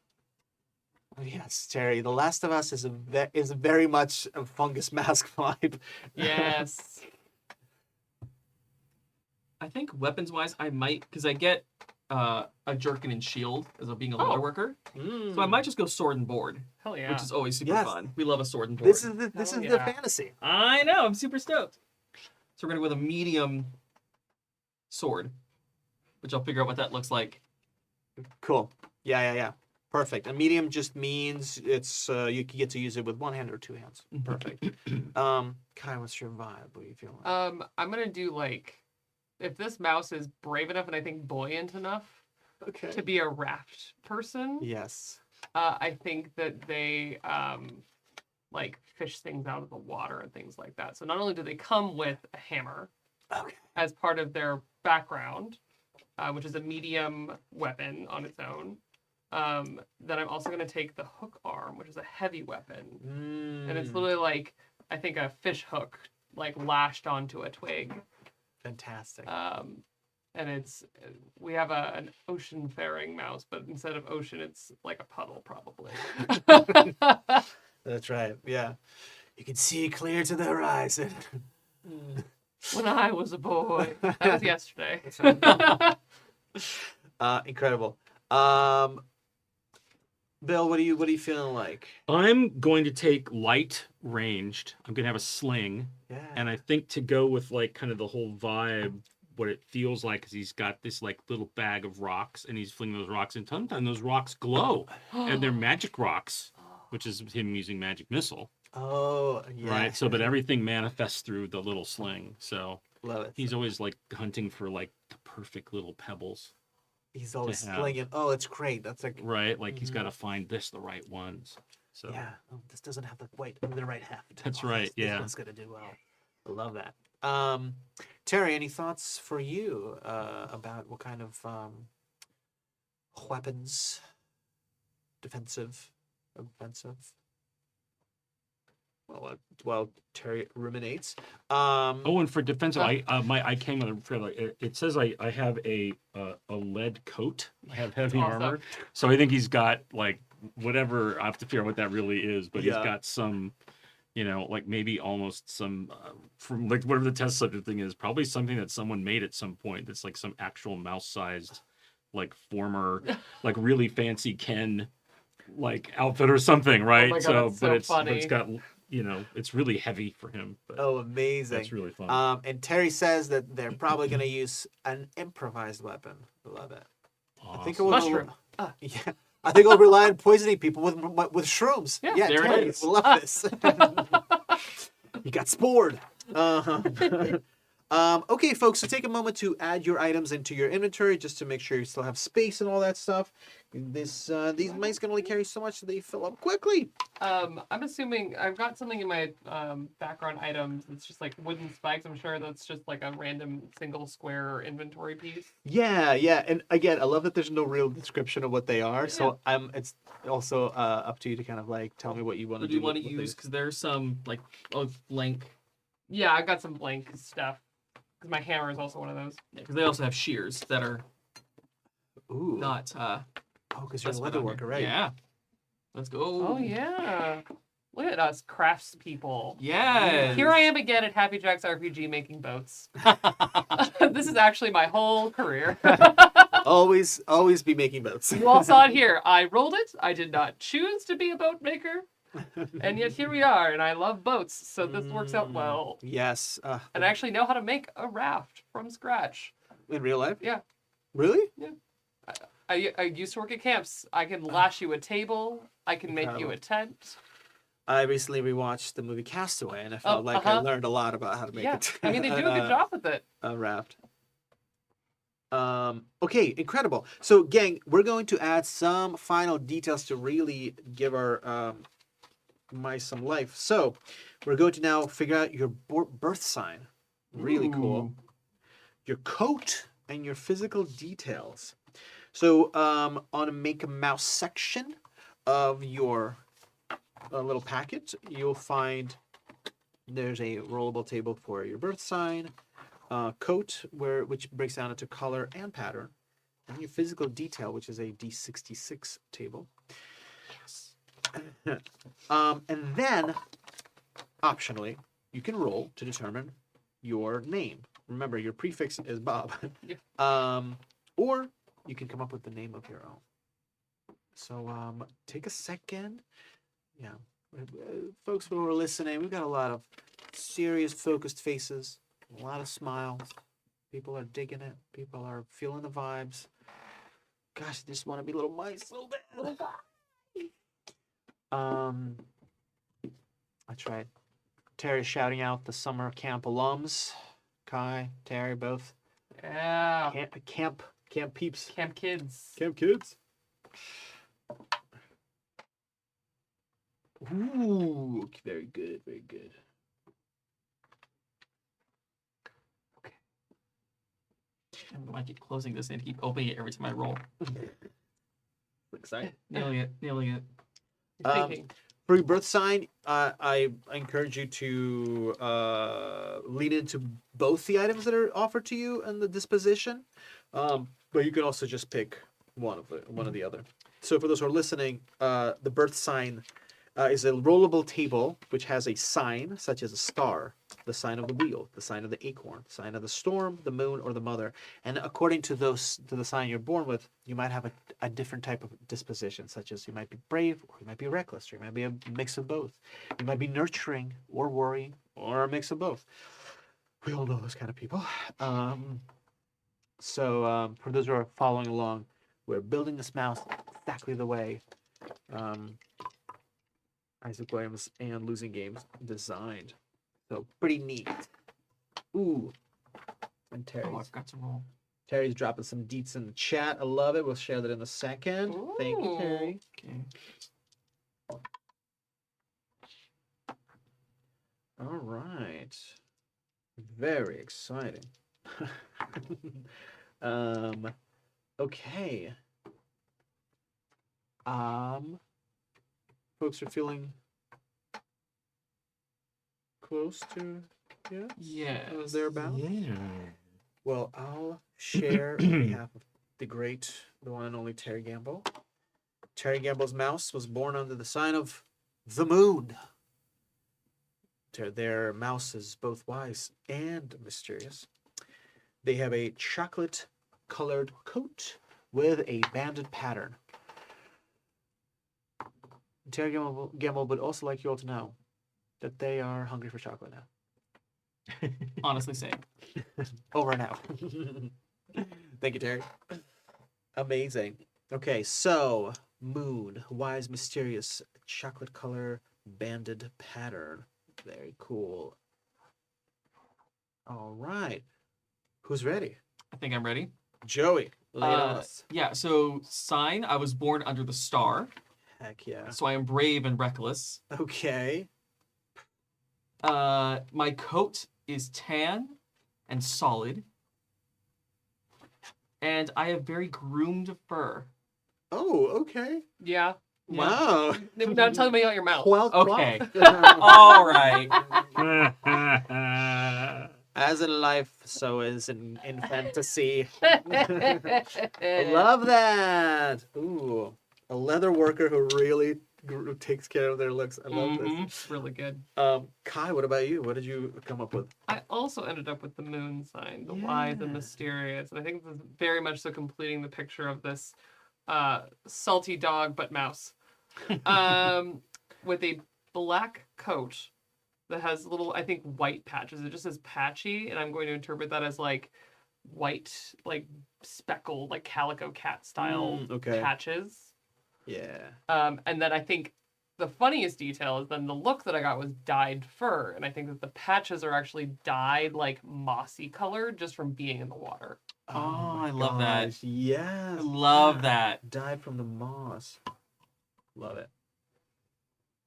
Oh, yes, Terry. The Last of Us is very much a fungus mask vibe. Yes. I think weapons-wise, I might, because I get a jerkin and shield as being a leatherworker. So I might just go sword and board, Hell yeah. which is always super Yes. fun. We love a sword and board. This is the Hell the yeah. fantasy. I know. I'm super stoked. So we're gonna go with a medium sword, which I'll figure out what that looks like. Cool. Yeah. Perfect. A medium just means it's you can get to use it with one hand or 2 hands. Perfect. Kai, what's your vibe? What are you feeling? I'm gonna do like, if this mouse is brave enough and I think buoyant enough Okay. to be a raft person, Yes. I think that they like fish things out of the water and things like that. So not only do they come with a hammer Okay. as part of their background, which is a medium weapon on its own, then I'm also going to take the hook arm, which is a heavy weapon. And it's literally like, I think a fish hook like lashed onto a twig. Fantastic. And we have an ocean faring mouse, but instead of ocean, it's like a puddle probably. That's right. Yeah. You can see clear to the horizon. When I was a boy. That was yesterday. Incredible. Bill, what are you feeling like? I'm going to take light ranged. I'm going to have a sling. Yeah. And I think to go with like kind of the whole vibe, what it feels like is he's got this like little bag of rocks and he's flinging those rocks, and sometimes those rocks glow and they're magic rocks, which is him using magic missile. Oh, yeah. Right. So, but everything manifests through the little sling. So Love it. he's always like hunting for like the perfect little pebbles. He's always have. slinging. Oh, it's great. That's like, Right. Like he's got to find the right ones. So yeah. Oh, this doesn't have the right heft. That's Oh, right, This yeah. one's gonna do well. I love that. Terry, any thoughts for you about what kind of weapons, defensive, offensive? Well, Terry ruminates. Oh, and for defensive, I came with it says I have a lead coat. I have heavy Awesome. armor, so I think he's got like whatever. I have to figure out what that really is, but Yeah. he's got some, like maybe almost some from like whatever the test subject thing is. Probably something that someone made at some point. That's like some actual mouse-sized, like former, like really fancy Ken, like outfit or something, right? my God, that's so but funny. it's got. It's really heavy for him. But Oh, amazing. that's really fun. And Terry says that they're probably going to use an improvised weapon. Love it. I think it Awesome. will. Mushroom. Yeah. I think it'll rely on poisoning people with shrooms. Yeah, there it Terry is. will love this. You got spored. Okay, folks, so take a moment to add your items into your inventory just to make sure you still have space and all that stuff. These mice can only carry so much, so they fill up quickly. I'm assuming I've got something in my background items. It's just like wooden spikes. I'm sure that's just like a random single square inventory piece. Yeah, yeah, and again, I love that there's no real description of what they are. So it's also up to you to kind of like tell me what you want to What do. do you want to with use? it. Because there's some like blank. Yeah, I got some blank stuff. Because my hammer is also one of those. Because they also have shears that are Ooh, not. oh, because you're a specified on leatherworker, here. right? Yeah. Let's go. Oh yeah. Look at us craftspeople. Yes. Here I am again at Happy Jack's RPG making boats. This is actually my whole career. Always be making boats. You all saw it here. I rolled it. I did not choose to be a boat maker. And yet here we are, and I love boats, so this works out well. Yes. And I actually know how to make a raft from scratch. In real life? Yeah. Really? I used to work at camps. I can lash you a table. I can make you Incredible. a tent. I recently rewatched the movie Castaway, and I felt like I learned a lot about how to make Yeah, it. I mean, they do a good job with it. A raft. Okay, incredible. So, gang, we're going to add some final details to really give our mice some life. So, we're going to now figure out your birth sign. Really cool. Your coat and your physical details. So, on a make a mouse section of your little packet, you'll find there's a rollable table for your birth sign, coat, which breaks down into color and pattern, and your physical detail, which is a D66 table. And then, optionally, you can roll to determine your name. Remember, your prefix is Bob. Yeah. Or you can come up with the name of your own. So take a second. Yeah. Folks who are listening, we've got a lot of serious, focused faces, a lot of smiles. People are digging it. People are feeling the vibes. Gosh, they just want to be little mice so bad. I tried. Terry's shouting out the summer camp alums. Kai, Terry, both. Yeah. Camp peeps. Camp kids. Camp kids. Ooh, very good, very good. I might keep closing this and keep opening it every time I roll. Exciting. Nailing it. Thinking. For your birth sign, I encourage you to lean into both the items that are offered to you and the disposition, but you can also just pick one of the other. So for those who are listening, the birth sign is a rollable table which has a sign such as a star, the sign of the wheel, the sign of the acorn, the sign of the storm, the moon, or the mother. And according to the sign you're born with, you might have a different type of disposition, such as you might be brave, or you might be reckless, or you might be a mix of both. You might be nurturing or worrying, or a mix of both. We all know those kind of people. So for those who are following along, we're building this mouse exactly the way Isaac Williams and Losing Games designed. So pretty neat. Ooh. And Oh, I forgot to roll. Terry's dropping some deets in the chat. I love it. We'll share that in a second. Thank you, Terry. Okay. All right. Very exciting. Okay. Folks are feeling close to Yeah. thereabouts. Yeah. Well, I'll share on behalf of the one and only Terry Gamble. Terry Gamble's mouse was born under the sign of the moon. Their mouse is both wise and mysterious. They have a chocolate-colored coat with a banded pattern. Terry Gamble would also like you all to know that they are hungry for chocolate now. Honestly, same. Over and out. Thank you, Terry. Amazing. Okay, so moon, wise, mysterious, chocolate color, banded pattern. Very cool. All right. Who's ready? I think I'm ready. Joey. Lay it on us. Yeah, so sign, I was born under the star, Heck yeah. so I am brave and reckless. Okay. My coat is tan and solid, and I have very groomed fur. Oh, okay. Yeah. Wow. Now tell me about your mouth. Well, Okay. well. All right. As in life, so is in fantasy. Love that. Ooh, a leather worker who really takes care of their looks. I love this. Really good. Kai, what about you? What did you come up with? I also ended up with the moon sign, the wise and Yeah. mysterious. And I think this is very much so completing the picture of this salty dog but mouse. With a black coat that has little, I think, white patches. It just says patchy, and I'm going to interpret that as like white, like speckled, like calico cat style okay. patches. Yeah. And then I think the funniest detail is then the look that I got was dyed fur, and I think that the patches are actually dyed like mossy colored just from being in the water. Oh, my I love that. gosh, yes. I love that. Dyed from the moss. Love it.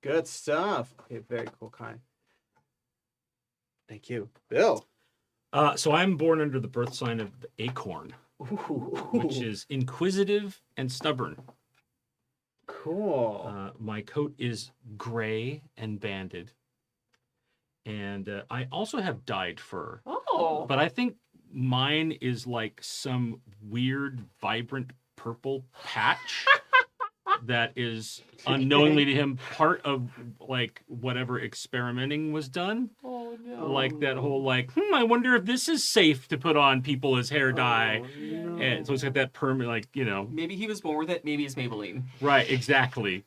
Good stuff. Okay, very cool, Kai. Thank you. Bill. So I'm born under the birth sign of the acorn, Ooh. which is inquisitive and stubborn. Cool. My coat is gray and banded. And I also have dyed fur. Oh. But I think mine is like some weird, vibrant purple patch that is unknowingly to him part of like whatever experimenting was done. Oh no. Like that whole like, I wonder if this is safe to put on people as hair dye. no. And so it's got that permanent, like, Maybe he was born with it. Maybe it's Maybelline. right, exactly.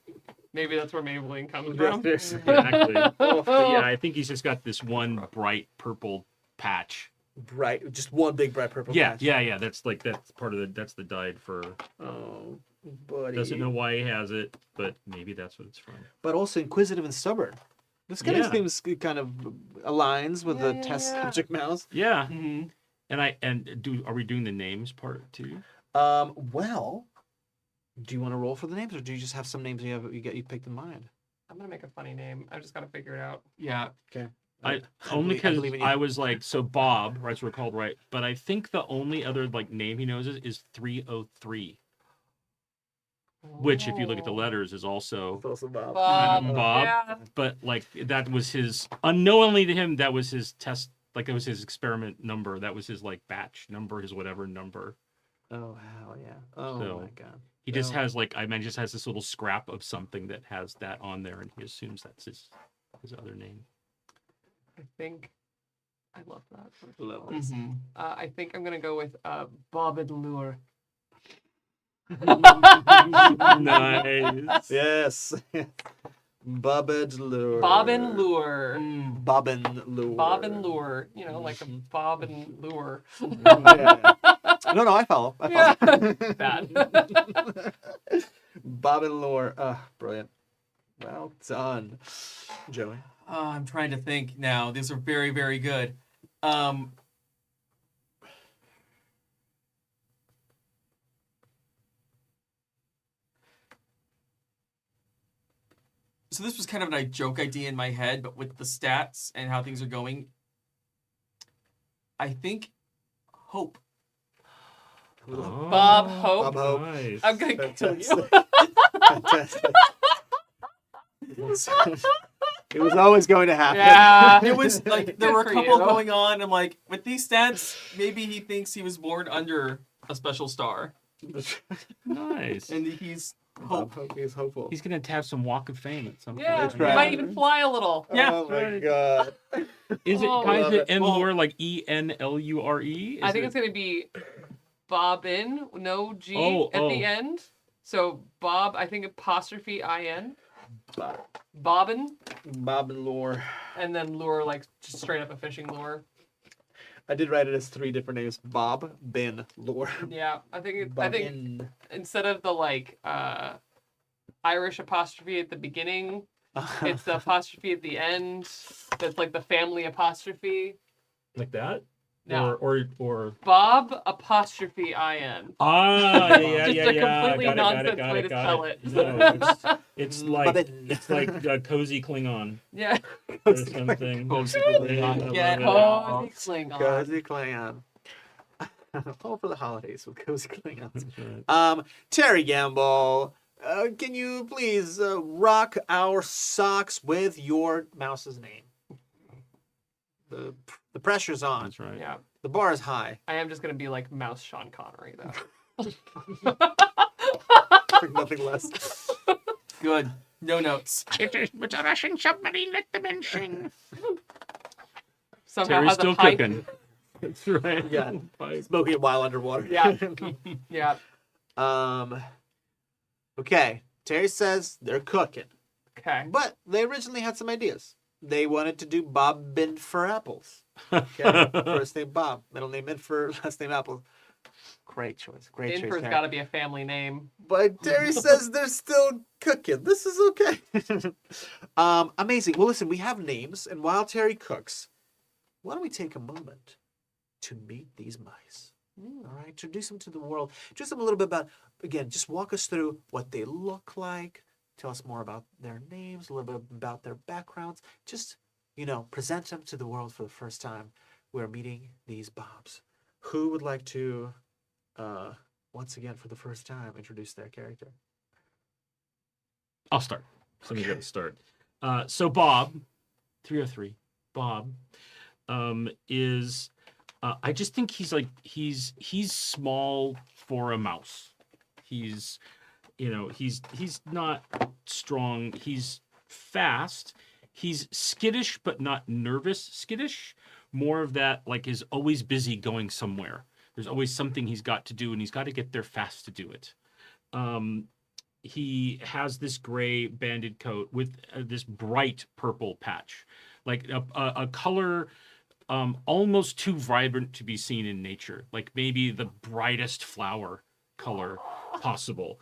Maybe that's where Maybelline comes from. Exactly. But yeah, I think he's just got this one bright purple patch. Bright, just one big bright purple Yeah, patch. yeah. That's part of that's the dyed fur. Oh, buddy. Doesn't know why he has it, but maybe that's what it's from. But also inquisitive and stubborn. This kind of Yeah. seems kind of aligns with the Yeah, test yeah. subject mouse. Yeah. Mhm. Are we doing the names part too? Well, do you want to roll for the names, or do you just have some names you picked in mind? I'm gonna make a funny name. I just gotta figure it out. Yeah. Only believe- because believe in you. I was like, so Bob, right? So we're called right, but I think the only other like name he knows is 303, which if you look at the Oh. letters is also It's also Bob. Bob. Bob. Yeah. But like that was his unknowingly to him, that was his test, like it was his experiment number, that was his like batch number, his whatever number. Oh hell yeah! Oh So, my god! He just Well- has like just has this little scrap of something that has that on there, and he assumes that's his other name. I think I love that. Love this. Mm-hmm. I think I'm gonna go with Bob and Lure. Nice. Yes. Bobbed lure. Bob and Lure. Bobbin lure. Bob and Lure. You know, like a Bob and Lure. Yeah. No, I follow. Yeah. Bad. Bob and lure. Brilliant. Well done, Joey. I'm trying to think now. These are very, very good. So this was kind of a joke idea in my head, but with the stats and how things are going, I think Hope. Bob Hope. Bob Hope. Nice. I'm gonna kill you. Fantastic. It was always going to happen. Yeah. It was like there Good were a for couple you. going on. I'm like, with these stats, maybe he thinks he was born under a special star, Nice. and he's Bob Hope. Hope is hopeful. He's gonna have some Walk of Fame at some Yeah. point. That's right. You might even fly a little. Yeah. Oh my god. Is it Oh. guys Love it it. Enlure like ENLURE? I think it's gonna be Bobbin, no G Oh, at the oh. end. So Bob, I think apostrophe IN. Bob. Bobbin, Bob and lure. and then lure, like just straight up a fishing lure. I did write it as 3 different names. Bob, Ben, lure. Yeah, I think Bobbin. instead of the like Irish apostrophe at the beginning, it's the apostrophe at the end. That's like the family apostrophe. Like that? No. Or Bob apostrophe IN. Ah, yeah, Just yeah, a yeah. completely Got it, nonsense got way it, to got spell it. it. No, it's like Bobbin. it's like a cozy Klingon Yeah. or something. Cozy Yeah, Klingon. I Get love it. Cozy Klingon. Cozy Clan. All for the holidays with Cozy Klingons. That's right. Terry Gamble, can you please rock our socks with your mouse's name? The pressure's on. That's right. Yeah. The bar is high. I am just gonna be like Mouse Sean Connery though. For nothing less. Good. No notes. It's a Russian submarine. Let them in sing. Somehow Terry's has a still pipe. cooking. That's right. Yeah. Pipe. Smoking it while underwater. Yeah. Yeah. Okay. Terry says they're cooking. Okay. But they originally had some ideas. They wanted to do Bobbin for apples. Okay. First name Bob, middle name Minfer, last name Apples. Great choice. Great choice. Infer's Terry. got to be a family name. But Terry says they're still cooking. This is okay. Amazing. Well, listen, we have names, and while Terry cooks, why don't we take a moment to meet these mice? All right, introduce them to the world. Just them a little bit about, again, just walk us through what they look like. Tell us more about their names, a little bit about their backgrounds. Just, present them to the world for the first time. We're meeting these Bobs. Who would like to, once again, for the first time, introduce their character? I'll start. Somebody's got to start. So Bob, 303, Bob, is I just think he's small for a mouse. He's not strong. He's fast. He's skittish, but not nervous skittish. More of that, is always busy going somewhere. There's always something he's got to do, and he's got to get there fast to do it. He has this gray banded coat with this bright purple patch, like a color almost too vibrant to be seen in nature, like maybe the brightest flower color possible.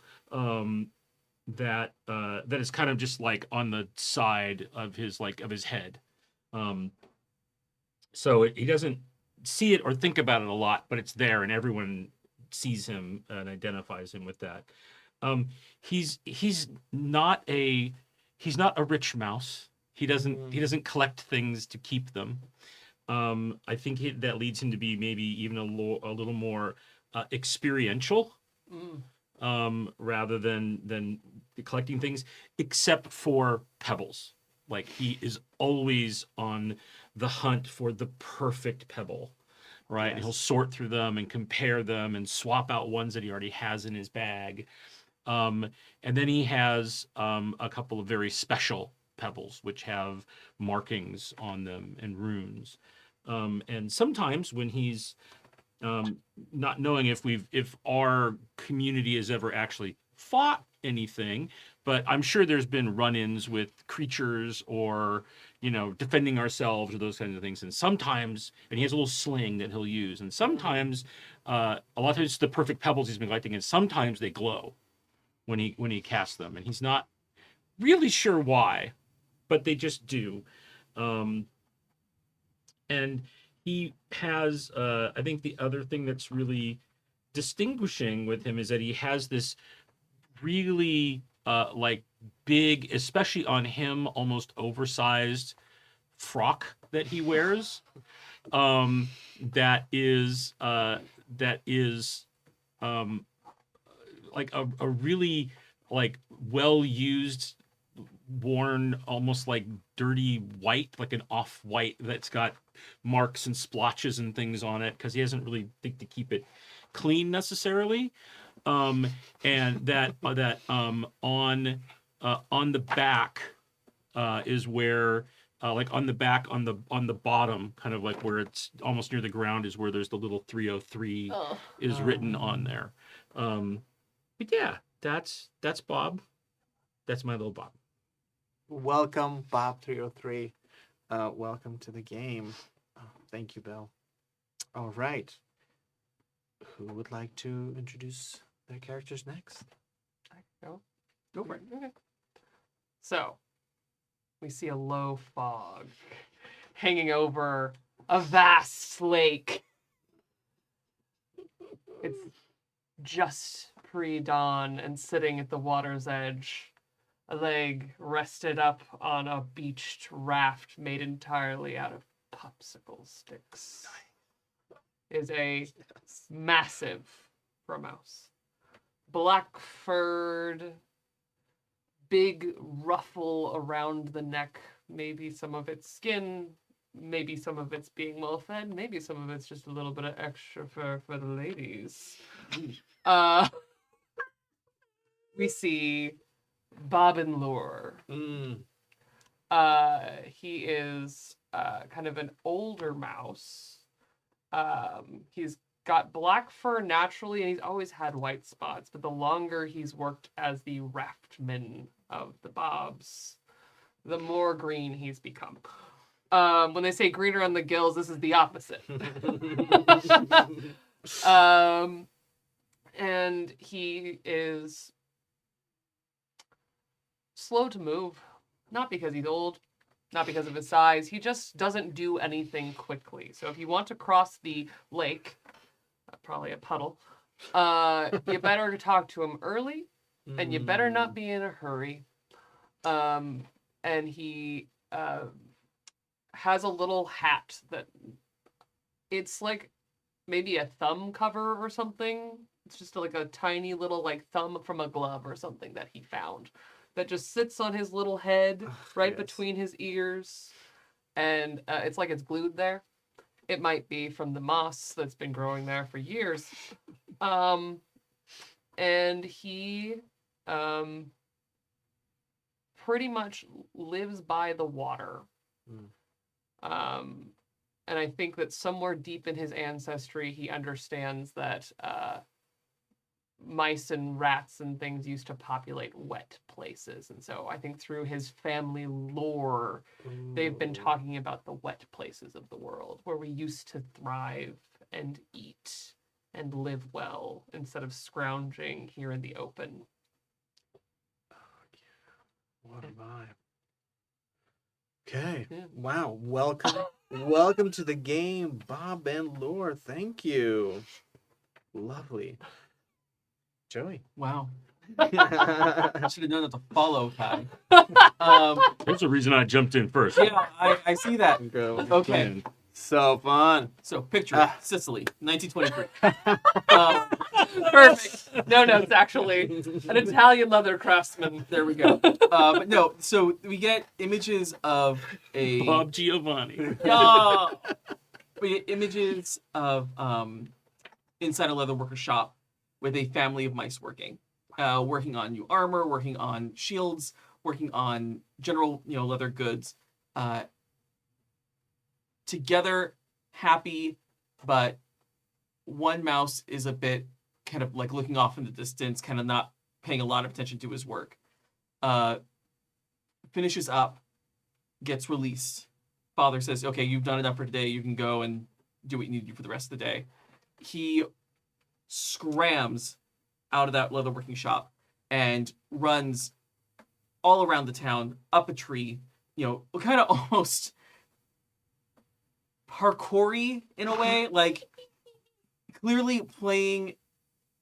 That is kind of just like on the side of his head. So he doesn't see it or think about it a lot, but it's there, and everyone sees him and identifies him with that. He's not a rich mouse. He doesn't collect things to keep them. I think that leads him to be maybe even a little more experiential, rather than collecting things, except for pebbles. Like, he is always on the hunt for the perfect pebble, right? Yes. And he'll sort through them and compare them and swap out ones that he already has in his bag. And then he has a couple of very special pebbles, which have markings on them and runes. And sometimes when he's not knowing if our community has ever actually fought anything, but I'm sure there's been run-ins with creatures or defending ourselves or those kinds of things. And sometimes, and he has a little sling that he'll use, and sometimes a lot of times it's the perfect pebbles he's been collecting, and sometimes they glow when he casts them, and he's not really sure why, but they just do. And he has, I think the other thing that's really distinguishing with him is that he has this really big, especially on him, almost oversized frock that he wears. That is like a really well used, worn, almost like dirty white, like an off white that's got marks and splotches and things on it, because he doesn't really think to keep it clean necessarily. And that on the back is where on the back on the bottom, kind of like where it's almost near the ground, is where there's the little 303 is written on there. But yeah, that's Bob. That's my little Bob. Welcome, Bob303. Welcome to the game. Oh, thank you, Bill. All right. Who would like to introduce their characters next? Go for it. Okay. So, we see a low fog hanging over a vast lake. It's just pre-dawn, and sitting at the water's edge, a leg rested up on a beached raft made entirely out of popsicle sticks, is a massive mouse. Black-furred, big ruffle around the neck, maybe some of its skin, maybe some of it's being well fed, maybe some of it's just a little bit of extra fur for the ladies. We see Bob and Lure. He is kind of an older mouse. He's got black fur naturally, and he's always had white spots, but the longer he's worked as the raftman of the Bobs, the more green he's become. When they say greener on the gills, this is the opposite. And he is slow to move, not because he's old, not because of his size. He just doesn't do anything quickly. So if you want to cross the lake, probably a puddle, you better talk to him early, and you better not be in a hurry. And he has a little hat that it's like maybe a thumb cover or something. It's just like a tiny little like thumb from a glove or something that he found that just sits on his little head right between his ears. And it's like it's glued there. It might be from the moss that's been growing there for years. And he pretty much lives by the water. And I think that somewhere deep in his ancestry, he understands that mice and rats and things used to populate wet places. And so I think through his family lore, they've been talking about the wet places of the world where we used to thrive and eat and live well instead of scrounging here in the open. What am I? Okay. Yeah. Wow. Welcome to the game, Bob and Lore. Thank you. Lovely. Joey. Wow. I should have known not to follow Kai. There's a reason I jumped in first. Yeah, I see that. Incredible. Okay. Man. So fun. So, picture Sicily, 1923. Perfect. No notes, actually. An Italian leather craftsman. There we go. But no, so we get images of a Bob Giovanni. We get images of inside a leatherworker shop with a family of mice working on new armor, working on shields, working on general leather goods. Together, happy, but one mouse is a bit kind of like looking off in the distance, kind of not paying a lot of attention to his work. Finishes up, gets released. Father says, okay, you've done enough for today. You can go and do what you need to do for the rest of the day. He scrams out of that leatherworking shop and runs all around the town, up a tree, kind of almost parkour-y in a way, like clearly playing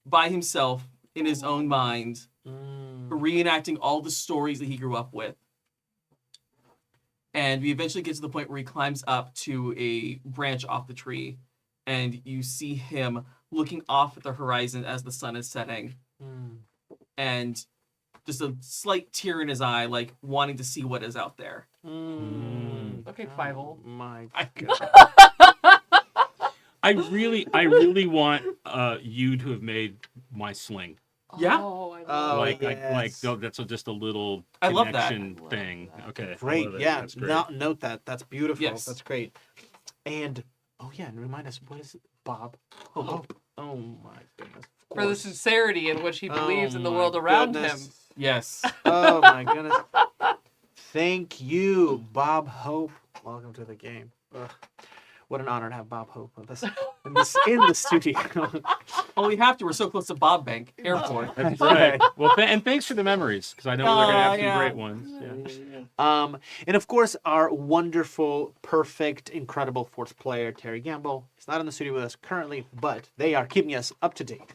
by himself in his own mind, reenacting all the stories that he grew up with. And we eventually get to the point where he climbs up to a branch off the tree, and you see him looking off at the horizon as the sun is setting, and just a slight tear in his eye, like wanting to see what is out there. Okay, Fievel. My God. I really want you to have made my sling. Yeah. Oh, I love yes. That's just a little I love that. connection thing. Okay. I Great. love it. Yeah. That's great. Note that. That's beautiful. Yes. That's great. And and remind us, what is it? Bob Hope. Oh my goodness. Of For the course. sincerity in which he believes in the my world around goodness. him. Yes. Oh my goodness. Thank you, Bob Hope. Welcome to the game. Ugh. What an honor to have Bob Hope with us in the studio. Well, we have to. We're so close to Bob Bank Airport. That's right. Well, and thanks for the memories, because I know we're gonna have some yeah. great ones. Yeah. And of course, our wonderful, perfect, incredible fourth player, Terry Gamble, is not in the studio with us currently, but they are keeping us up to date.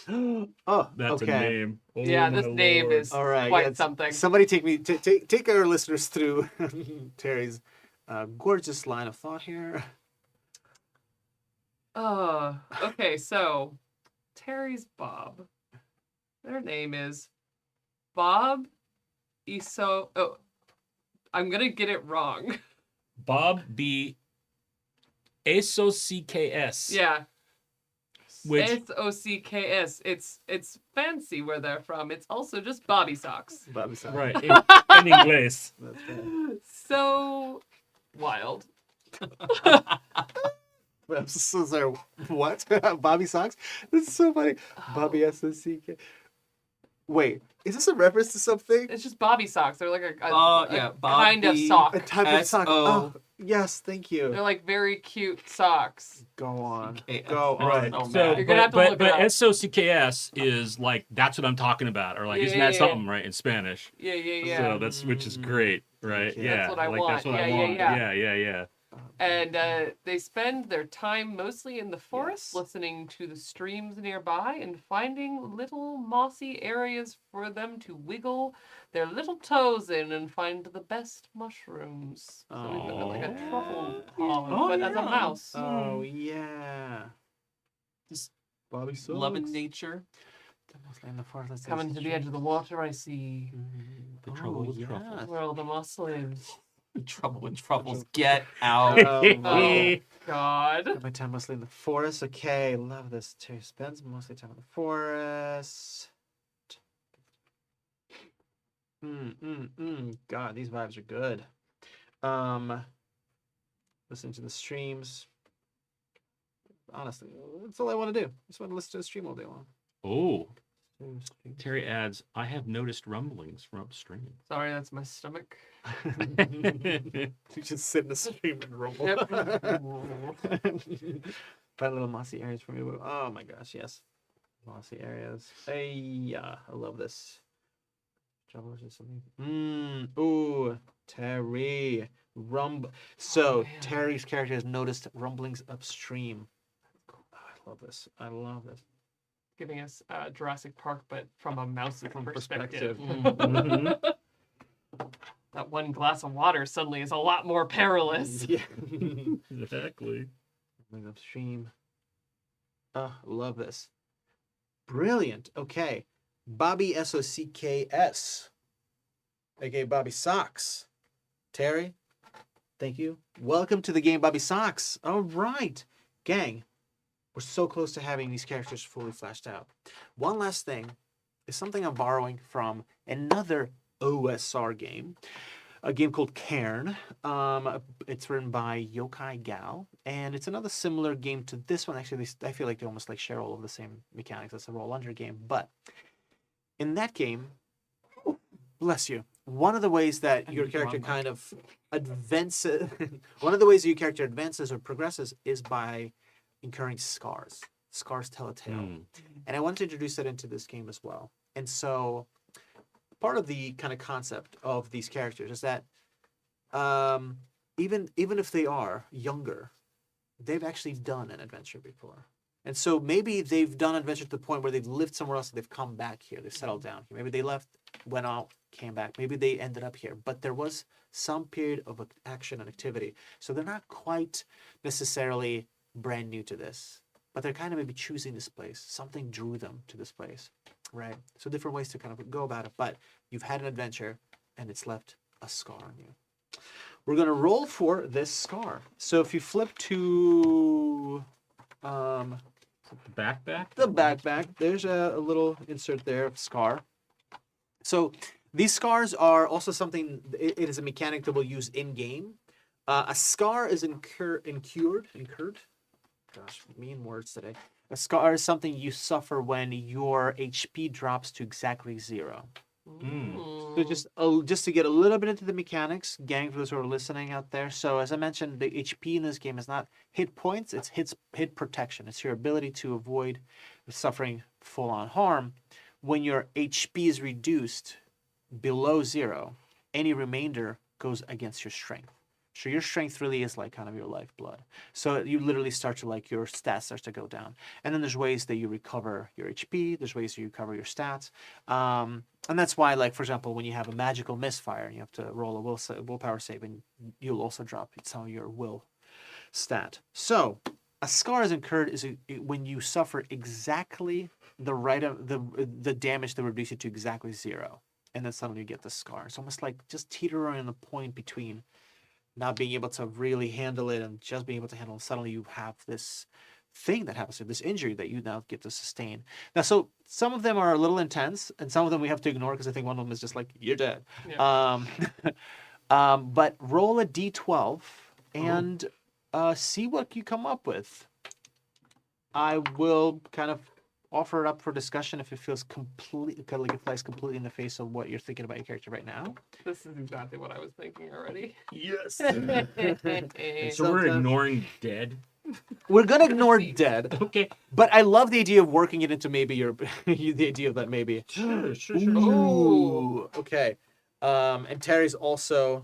Oh, That's okay. a name. Oh, Yeah, this my name Lord. is All right, quite yeah, something. Somebody take our listeners through Terry's gorgeous line of thought here. Okay, so Terry's Bob. Their name is Bob Oh, I'm gonna get it wrong. Bob B. Socks. Yeah. Which Socks. It's fancy where they're from. It's also just Bobby socks. Bobby Socks. right in English. That's right. So wild. I'm so sorry. What? Bobby Socks? This is so funny. Bobby S-O-C-K. Wait, is this a reference to something? It's just Bobby socks. They're like a Yeah, kind of Bobby- sock. A type of sock. S-O. Oh, yes, thank They're you. like very cute socks. Go on. C-K-S. Go on. Right. Oh, So, man. You're gonna have to look it but up. SOCKS is like that's what I'm talking about, or like isn't that Yeah. something right in Spanish? Yeah. So that's which is great, right? Okay. Yeah, That's what I like, want. That's what I Yeah, want. yeah. Yeah. And they spend their time mostly in the forest, Yes. listening to the streams nearby and finding little mossy areas for them to wiggle their little toes in and find the best mushrooms. So we've got like a truffle pond, Oh, but as a yeah. mouse. Oh, yeah. Just Bobby Socks. loving nature. In the forest, let's Coming to the edge of the water, I see The trouble with yeah. truffles. where all the moss lives. Trouble with truffles. Get out. Oh, God. Got my time mostly in the forest. Okay, love this. Terry spends mostly time in the forest. God, these vibes are good. Listening to the streams. Honestly, that's all I want to do. Just want to listen to the stream all day long. Oh, Stream. Terry adds, I have noticed rumblings from upstream. Sorry, that's my stomach. You just sit in the stream and rumble. Yep. Find little mossy areas for me. Oh my gosh, yes. Mossy areas. Hey, I love this. Trouble or something. Ooh, Terry. So, man. Terry's character has noticed rumblings upstream. Oh, I love this. I love this. Giving us Jurassic Park, but from a mouse's perspective. perspective. That one glass of water suddenly is a lot more perilous. Yeah. Exactly. Rumbling upstream. Love this. Brilliant. Okay. Bobby Socks, aka Bobby Socks. Terry, thank you. Welcome to the game, Bobby Socks. All right, gang. We're so close to having these characters fully fleshed out. One last thing is something I'm borrowing from another OSR game, a game called Cairn. It's written by Yokai Gal, and it's another similar game to this one. Actually, I feel like they almost like share all of the same mechanics as a roll under game. But in that game, bless you, one of the ways that your character kind of advances, one of the ways your character advances or progresses is by incurring scars. Scars tell a tale. And I wanted to introduce that into this game as well. And so part of the kind of concept of these characters is that even if they are younger, they've actually done an adventure before. And so maybe they've done adventure to the point where they've lived somewhere else and they've come back here. They've settled down here. Maybe they left, went out, came back. Maybe they ended up here. But there was some period of action and activity. So they're not quite necessarily brand new to this. But they're kind of maybe choosing this place. Something drew them to this place, right? So different ways to kind of go about it. But you've had an adventure and it's left a scar on you. We're going to roll for this scar. So if you flip to The backpack? the backpack, there's a little insert there of scar. So these scars are also something, it is a mechanic that we'll use in-game. A scar is incurred. Gosh, mean words today. A scar is something you suffer when your HP drops to exactly 0. So just to get a little bit into the mechanics, gang, for those who are listening out there. So as I mentioned, the HP in this game is not hit points; it's hit protection. It's your ability to avoid suffering full-on harm. When your HP is reduced below 0, any remainder goes against your strength. So your strength really is like kind of your lifeblood. So you literally start to like your stats starts to go down. And then there's ways that you recover your HP. There's ways you recover your stats. And that's why, like, for example, when you have a magical misfire and you have to roll a willpower save, and you'll also drop some of your will stat. So a scar is incurred when you suffer exactly the the damage that would reduce you to exactly 0. And then suddenly you get the scar. It's almost like just teetering on the point between not being able to really handle it and just being able to handle it. Suddenly you have this thing that happens to you, this injury that you now get to sustain. Now, so some of them are a little intense, and some of them we have to ignore because I think one of them is just like, you're dead. Yeah. But roll a d12 and see what you come up with. I will kind of offer it up for discussion if it feels like it flies completely in the face of what you're thinking about your character right now. This is exactly what I was thinking already. Yes. So So we're ignoring dead. We're gonna ignore dead, Okay. but I love the idea of working it into maybe your the idea of that maybe. Sure. Ooh, okay. And Terry's also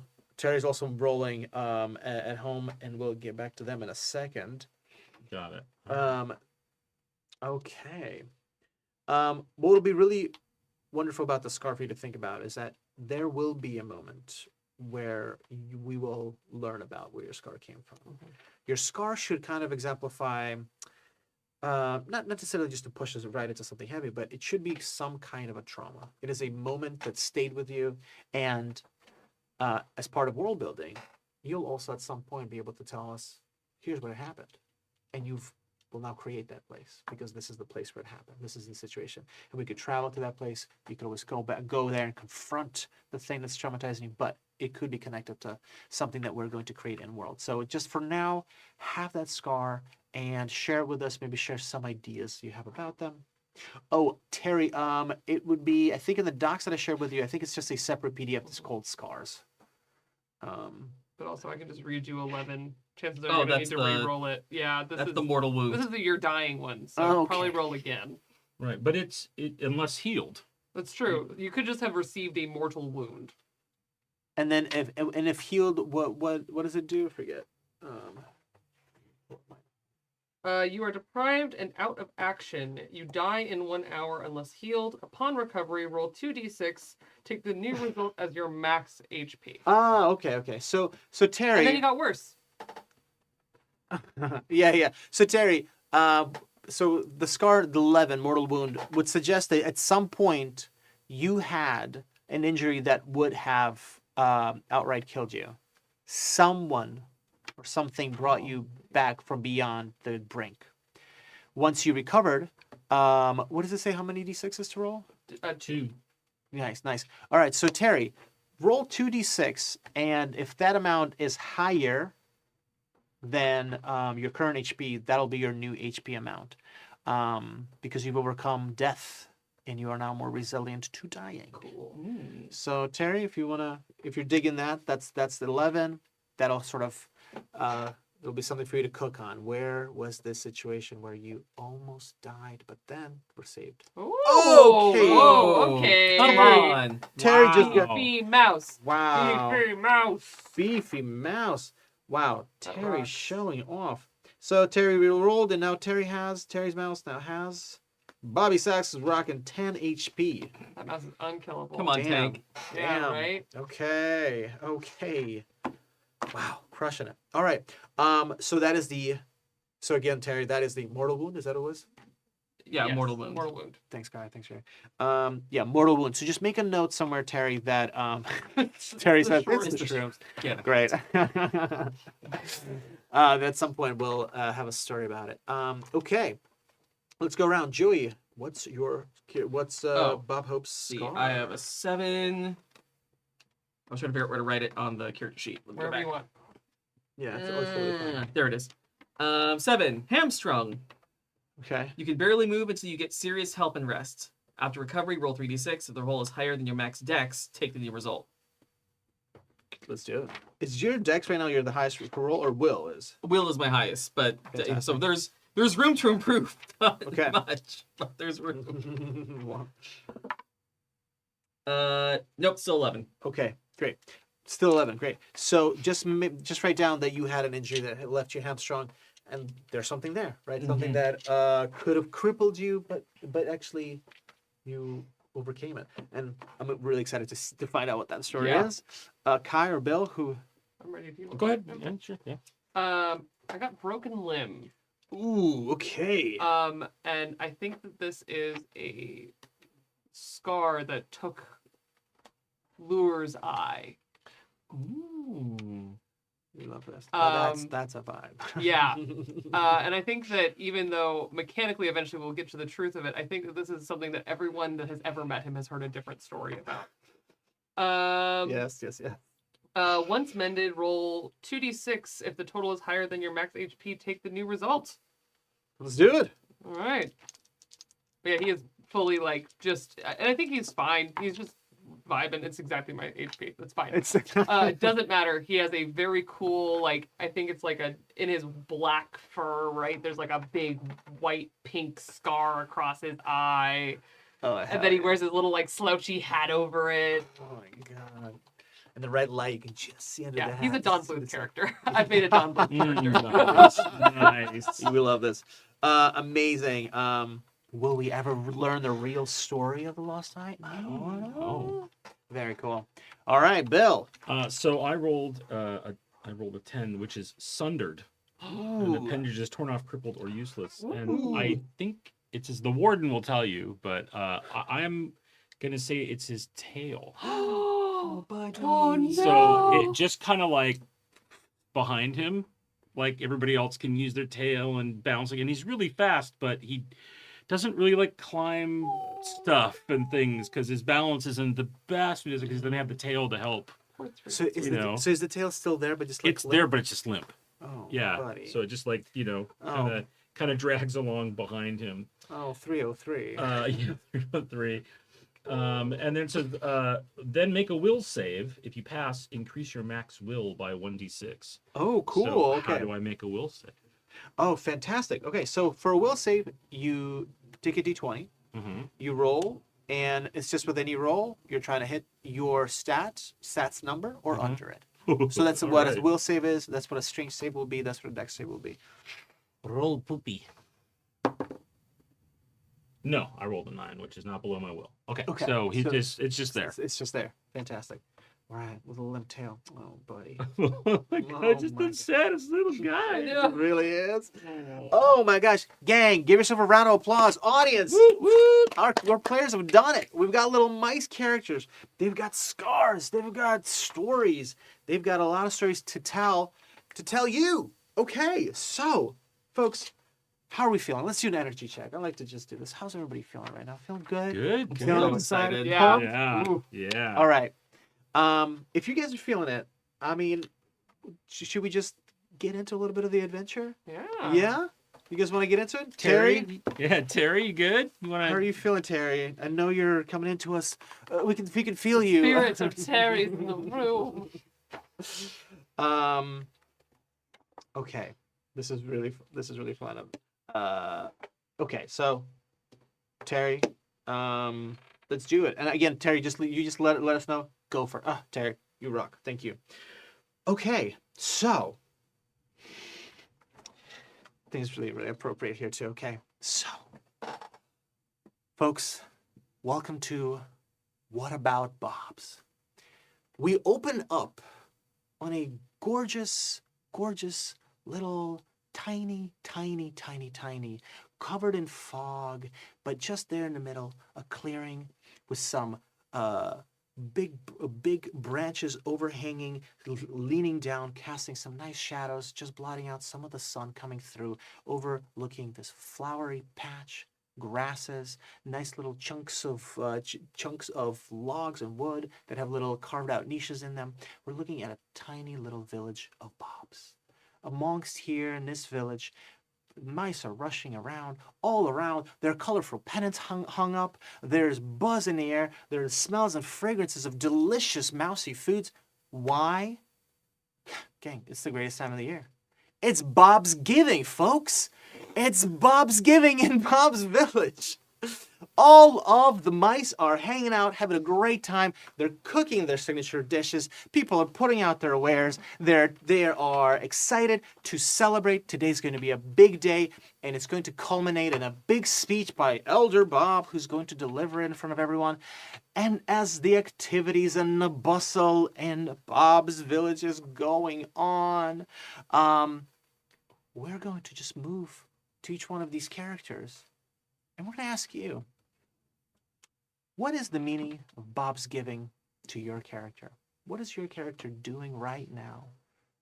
rolling at home, and we'll get back to them in a second. Got it. Okay. What will be really wonderful about the scar for you to think about is that there will be a moment where we will learn about where your scar came from. Your scar should kind of exemplify, not necessarily just to push us right into something heavy, but it should be some kind of a trauma. It is a moment that stayed with you, and as part of world building, you'll also at some point be able to tell us, here's what happened, and will now create that place because this is the place where it happened. This is the situation, and we could travel to that place. You could always go there and confront the thing that's traumatizing you, but it could be connected to something that we're going to create in world. So just for now, have that scar and share it with us. Maybe share some ideas you have about them. Oh, Terry, it would be, I think in the docs that I shared with you, I think it's just a separate PDF that's called Scars. But also, I can just read you 11. Chances are Oh, you're gonna need that's to the- re-roll it. Yeah, this That's is the mortal wound. this is the you're dying one. So Oh, okay. probably roll again. Right, but it unless healed. That's true. You could just have received a mortal wound. And then if healed, what does it do? I forget. You are deprived and out of action. You die in 1 hour unless healed. Upon recovery, roll 2d6. Take the new result as your max HP. Okay. So Terry. And then you got worse. Yeah. So Terry, so the scar, the 11 mortal wound would suggest that at some point you had an injury that would have outright killed you. Someone or something brought you back from beyond the brink. Once you recovered, what does it say? How many d6s to roll? 2. Nice. All right, so Terry, roll 2d6, and if that amount is higher than your current HP, that'll be your new HP amount, because you've overcome death and you are now more resilient to dying. Cool. So Terry, if you're digging that's the 11. That'll sort of it'll be something for you to cook on. Where was this situation where you almost died, but then were saved? Oh, Okay. whoa, okay. Come on. Terry just got Beefy mouse. wow. Beefy mouse. Beefy mouse. Wow, That Terry rocks. showing off. So Terry rolled, and now Terry's mouse now has. Bobby Sachs is rocking 10 HP. That mouse is unkillable. Come on, Damn. Tank. Yeah, Damn. right? Okay. Wow, crushing it. All right. So that is the. So again, Terry, that is the mortal wound. Is that what it was? Yeah, Yes, mortal wound. Mortal wound. Thanks, Guy. Thanks, Jerry. Yeah, mortal wound. So just make a note somewhere, Terry, that Terry says short- it's the it's the- shrooms. Yeah. Great. At some point we'll have a story about it. Okay, let's go around. Joey, what's Bob Hope's See, scar? I have a 7. I was trying to figure out where to write it on the character sheet. Let me go Wherever you back. want. Yeah, it's always totally fine. There it is. 7. Hamstrung. Okay. You can barely move until you get serious help and rest. After recovery, roll 3d6. If the roll is higher than your max dex, take the new result. Let's do it. Is your dex right now? You're the highest for roll, or will is? Will is my highest, but Fantastic. so there's room to improve. Not Okay. much, but there's room. Wow. Nope, still 11. Okay, great. Still 11, great. So just write down that you had an injury that had left you hamstrung, and there's something there, right? Something that could have crippled you, but actually you overcame it. And I'm really excited to find out what that story Yeah. is. Kai or Bill, who? I'm ready if you want. Go ahead. Yeah, sure. Yeah. I got broken limb. Ooh, okay. And I think that this is a scar that took Lure's eye. Ooh. We love this. That's a vibe. Yeah. And I think that even though mechanically eventually we'll get to the truth of it, I think that this is something that everyone that has ever met him has heard a different story about. Yes. Once mended, roll 2d6. If the total is higher than your max HP, take the new result. Let's do it. All right. But yeah, he is fully and I think he's fine. He's just vibing. It's exactly my HP. That's fine. It doesn't matter. He has a very cool, I think it's in his black fur, right? There's a big white pink scar across his eye. Oh, and then he wears his little slouchy hat over it. Oh my god. And the red light, you can just see under the hat. He's a Don Bluth character. I've made a Don Bluth character. Nice. We love this. Amazing. Will we ever learn the real story of the Lost Knight? No. Very cool. All right, Bill. So I rolled a 10, which is sundered. And the appendage is torn off, crippled, or useless. And I think it's as the warden will tell you, but I am gonna say it's his tail. Oh, buddy. Oh, no. So it just kind of behind him, everybody else can use their tail and bouncing, and he's really fast, but he doesn't really climb stuff and things because his balance isn't the best because he doesn't have the tail to help. So is the tail still there, but just It's limp? there, but it's just limp. Oh, Yeah. buddy. So it just kind of drags along behind him. Oh, 303. Yeah, 303. And then it says, then make a will save. If you pass, increase your max will by 1d6. Oh, cool. So okay. how do I make a will save? Oh, fantastic. Okay, so for a will save, you take a d20, Mm-hmm. you roll, and it's just with any roll, you're trying to hit your stats number or under it. So that's what a will save is. That's what a strength save will be. That's what a dex save will be. Roll poopy. No, I rolled a 9, which is not below my will. Okay. So it's just there. It's just there. Fantastic. All right, with a limp tail. Oh, buddy. Oh my god, just the saddest little guy. It really is. Oh my gosh. Gang, give yourself a round of applause. Audience. Our players have done it. We've got little mice characters. They've got scars. They've got stories. They've got a lot of stories to tell you. Okay, so, folks, how are we feeling? Let's do an energy check. I like to just do this. How's everybody feeling right now? Feeling good? Good. Feeling excited. Pumped? Yeah. Ooh. Yeah. All right. If you guys are feeling it, I mean, should we just get into a little bit of the adventure? Yeah. Yeah? You guys want to get into it? Terry? Yeah, Terry, you good? How are you feeling, Terry? I know you're coming into us. We can feel you. Spirits of Terry's in the room. Okay. This is really fun. Okay, so Terry, let's do it. And again, Terry, you just let us know. Go for it. Terry, you rock. Thank you. Okay, so I think it's really appropriate here too. Okay, so folks, welcome to What About Bob's? We open up on a gorgeous little tiny, covered in fog, but just there in the middle, a clearing with some big branches overhanging, leaning down, casting some nice shadows, just blotting out some of the sun coming through, overlooking this flowery patch, grasses, nice little chunks of logs and wood that have little carved out niches in them. We're looking at a tiny little village of Bobs. Amongst here in this village, mice are rushing around, all around. There are colorful pennants hung up. There's buzz in the air. There's smells and fragrances of delicious mousy foods. Why? Gang, it's the greatest time of the year. It's Bobsgiving, folks. It's Bobsgiving in Bob's Village. All of the mice are hanging out, having a great time. They're cooking their signature dishes. People are putting out their wares. They are excited to celebrate. Today's going to be a big day, and it's going to culminate in a big speech by Elder Bob, who's going to deliver it in front of everyone. And as the activities and the bustle in Bob's Village is going on, we're going to just move to each one of these characters. And we're going to ask you, what is the meaning of Bobsgiving to your character? What is your character doing right now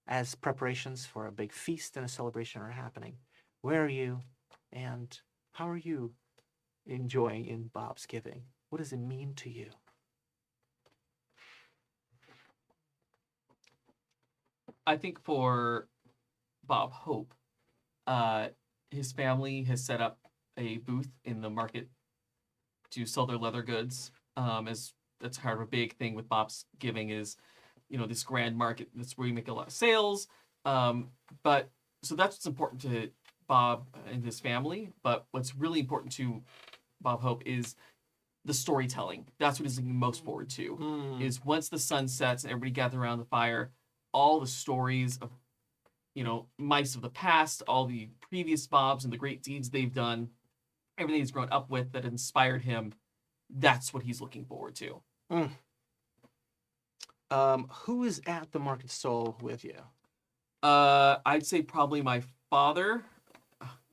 as preparations for a big feast and a celebration are happening? Where are you, and how are you enjoying in Bobsgiving? What does it mean to you? I think for Bob Hope, his family has set up a booth in the market to sell their leather goods. As that's kind of a big thing with Bobsgiving is, this grand market. That's where you make a lot of sales. But so that's what's important to Bob and his family. But what's really important to Bob Hope is the storytelling. That's what he's looking most forward to. Is once the sun sets and everybody gather around the fire, all the stories of mice of the past, all the previous Bobs and the great deeds they've done, everything he's grown up with that inspired him, that's what he's looking forward to. Who is at the market stall with you? I'd say probably my father.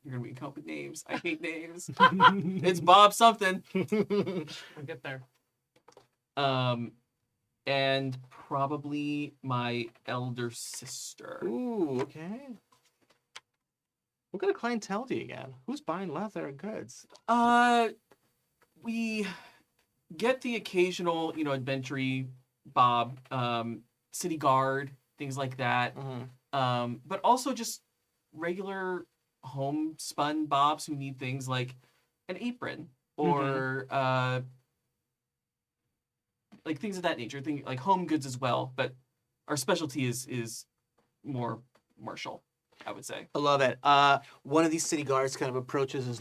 You're gonna be come up with names. I hate names. It's Bob something. We'll get there. And probably my elder sister. Ooh, okay. What kind of clientele do you get? Who's buying leather goods? We get the occasional, adventure Bob, city guard, things like that. But also just regular homespun Bobs who need things like an apron or like things of that nature. Things like home goods as well. But our specialty is more martial, I would say. I love it. One of these city guards kind of approaches is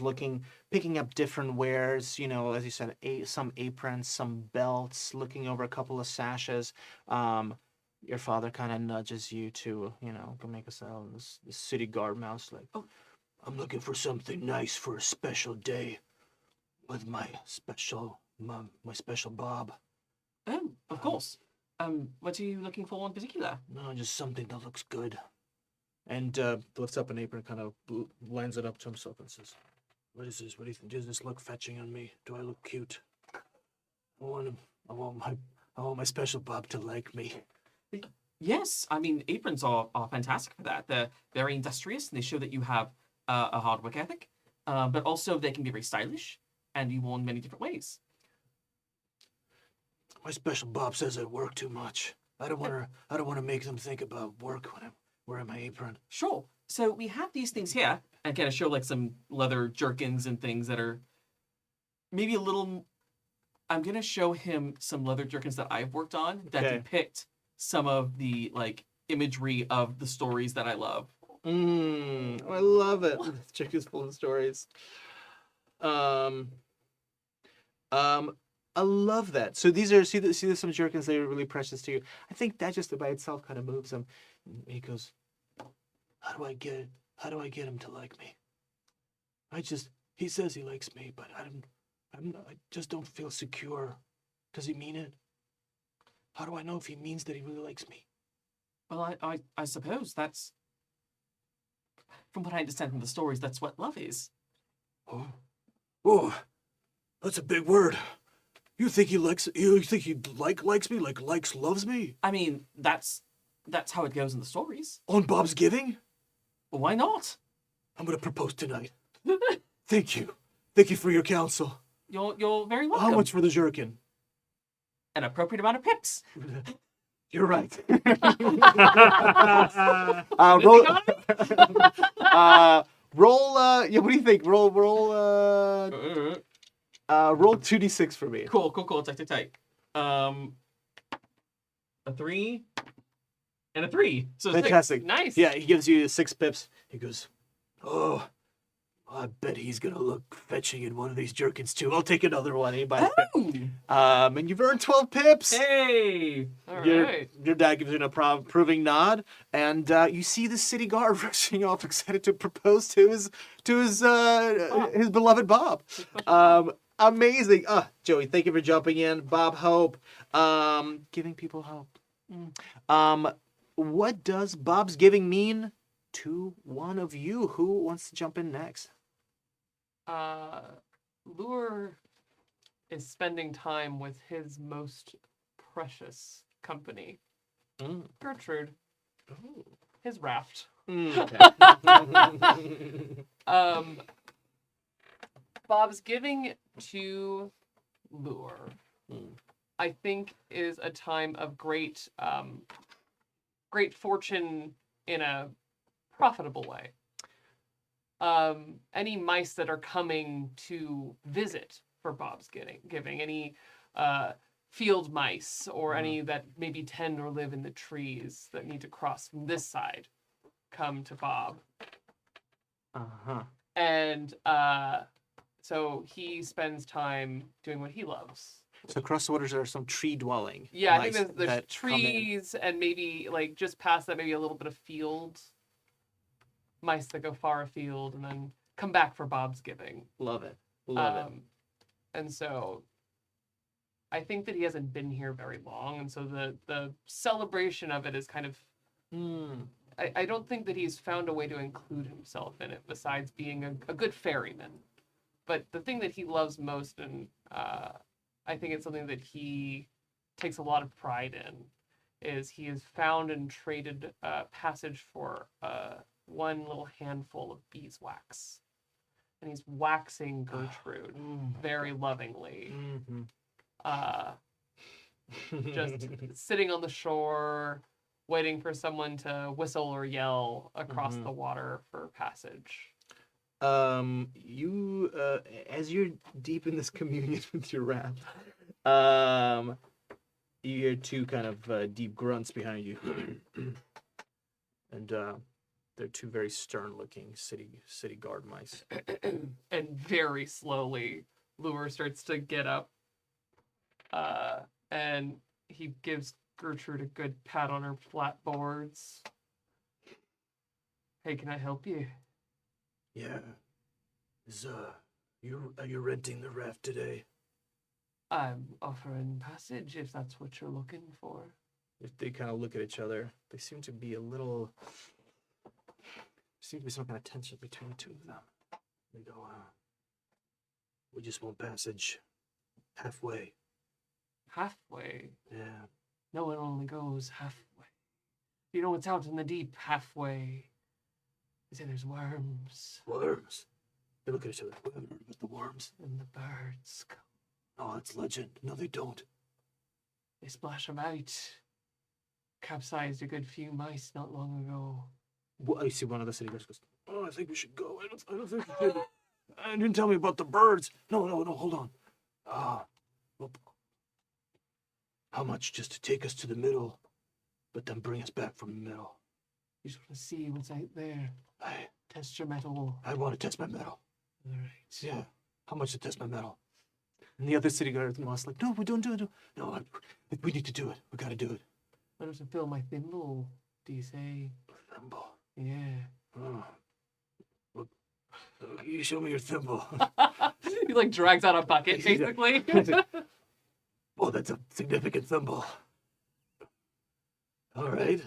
picking up different wares, as you said, some aprons, some belts, looking over a couple of sashes. Your father kind of nudges you to, go make a sale. This city guard mouse like, oh, I'm looking for something nice for a special day with my special Bob. Oh, of course. What are you looking for in particular? No, just something that looks good. And lifts up an apron, kind of lines it up to himself and says, what is this? What do you think? Does this look fetching on me? Do I look cute? I want my special Bob to like me. Yes, I mean, aprons are fantastic for that. They're very industrious, and they show that you have a hard work ethic. But also, they can be very stylish, and be worn many different ways. My special Bob says I work too much. I don't want to make them think about work when I'm wearing my apron. Sure. So we have these things here, and kind of show like some leather jerkins and things that are maybe a little. I'm gonna show him some leather jerkins that I've worked on that depict some of the imagery of the stories that I love. I love it. This chick is full of stories. I love that. So these are see some jerkins that are really precious to you. I think that just by itself kind of moves him. He goes, how do I get him to like me? He says he likes me, but I just don't feel secure. Does he mean it? How do I know if he means that he really likes me? Well, I suppose that's, from what I understand from the stories, that's what love is. Oh, that's a big word. You think he likes me, like likes, loves me? I mean, that's how it goes in the stories. On Bobsgiving? Well, why not? I'm gonna propose tonight. Thank you. Thank you for your counsel. You're very welcome. How much for the jerkin? An appropriate amount of pips. You're right. Roll. Yeah. What do you think? Roll. Roll 2d6 for me. Cool. Tight. A 3 and a 3. So 6. Fantastic. Nice. Yeah. He gives you 6 pips. He goes, "Oh, I bet he's gonna look fetching in one of these jerkins too. I'll take another one." And he buys a pip. And you've earned 12 pips. Hey. All Your, right. your dad gives you an approving nod, and you see the city guard rushing off, excited to propose to his beloved Bob. Amazing. Joey, thank you for jumping in. Bob Hope, giving people hope. What does Bob's giving mean to one of you? Who wants to jump in next? Lure is spending time with his most precious company, Gertrude, his raft. Okay. Bob's giving to Lure, I think, is a time of great fortune in a profitable way. Any mice that are coming to visit for Bob's giving, any field mice or any that maybe tend or live in the trees that need to cross from this side, come to Bob. And so he spends time doing what he loves. So across the waters there are some tree dwelling. Yeah, I mice think there's that come in. trees and maybe like just past that, maybe a little bit of field. Mice that go far afield and then come back for Bob's giving. Love it. Love it. And so I think that he hasn't been here very long, and so the celebration of it is kind of I don't think that he's found a way to include himself in it besides being a good ferryman. But the thing that he loves most, and I think it's something that he takes a lot of pride in, is he has found and traded passage for one little handful of beeswax. And he's waxing Gertrude very lovingly. Just sitting on the shore, waiting for someone to whistle or yell across the water for passage. You as you're deep in this communion with your raft, you hear two kind of deep grunts behind you. And they're two very stern-looking city guard mice. And very slowly, Lure starts to get up, and he gives Gertrude a good pat on her flat boards. Hey, can I help you? Yeah. Are you renting the raft today? I'm offering passage if that's what you're looking for. If they kind of look at each other, they seem to be a little. Seems to be some kind of tension between the two of them. They go, we just want passage halfway. Halfway? Yeah. No one only goes halfway. You know what's out in the deep halfway? They say there's worms. Worms? They look at each other. We haven't heard about the worms. And the birds come. Oh, that's legend. No, they don't. They splash them out. Capsized a good few mice not long ago. Well, I see one of the city guards goes, oh, I think we should go. I don't think we should. I didn't tell me about the birds. No, hold on. Well, how much just to take us to the middle, but then bring us back from the middle? You just want to see what's out there. Test your mettle. I want to test my mettle. All right. Yeah. How much to test my mettle? And the other city guards was like, no, we don't do it. No, we need to do it. We got to do it. Why does it fill my thimble, do you say? Thimble? Yeah. Oh. Well, you show me your thimble. He like drags out a bucket, basically. Oh, that's a significant thimble. All right.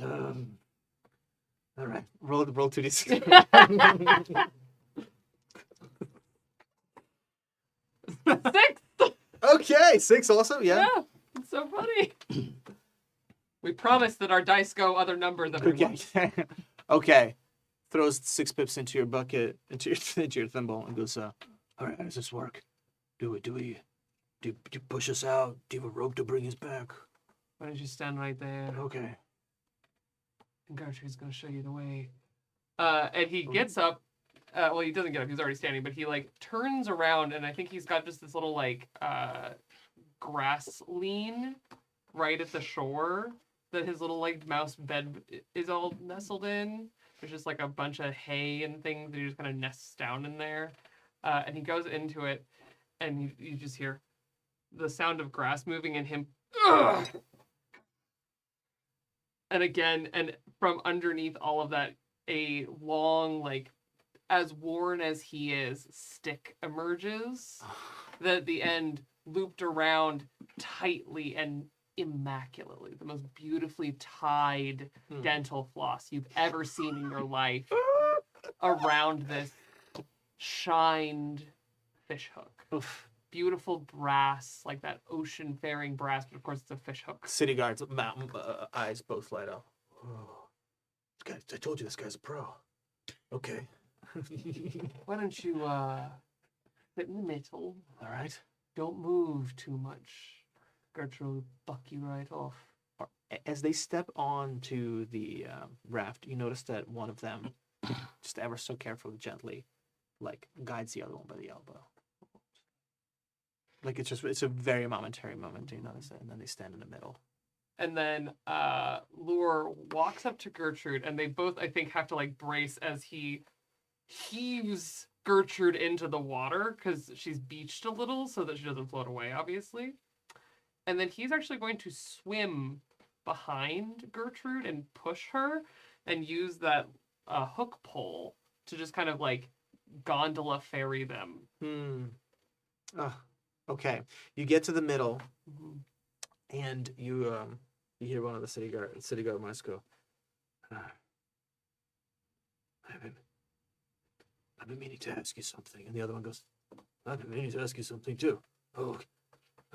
All right. Roll 2d6. 6. Okay, 6 also. Yeah. Yeah, it's so funny. We promised that our dice go other number than we want. Okay. Throws 6 pips into your bucket, into your thimble, and goes, all right, how does this work? Do you push us out? Do you have a rope to bring us back? Why don't you stand right there? Okay. And Gertrude's going to show you the way. And he gets up well, he doesn't get up. He's already standing, but he like turns around, and I think he's got just this little like grass lean right at the shore that his little like mouse bed is all nestled in. There's just like a bunch of hay and things that he just kind of nests down in there, and he goes into it, and you just hear the sound of grass moving and him. Ugh! And again, and from underneath all of that, a long, like, as worn as he is, stick emerges. That at the end, looped around tightly and immaculately. The most beautifully tied dental floss you've ever seen in your life around this shined fish hook. Oof. Beautiful brass, like that ocean-faring brass, but of course it's a fish hook. City guards' eyes both light up. Oh. This guy, I told you this guy's a pro. Okay. Why don't you sit in the middle? All right. Don't move too much. Gertrude will buck you right off. As they step onto the raft, you notice that one of them, just ever so carefully, gently, like guides the other one by the elbow. Like it's a very momentary moment. You notice it, and then they stand in the middle. And then Lure walks up to Gertrude, and they both, I think, have to like brace as he heaves Gertrude into the water because she's beached a little so that she doesn't float away, obviously. And then he's actually going to swim behind Gertrude and push her and use that hook pole to just kind of like gondola ferry them. Okay. You get to the middle, and you hear one of the city guard mice go, I've been meaning to ask you something. And the other one goes, I've been meaning to ask you something too. Oh,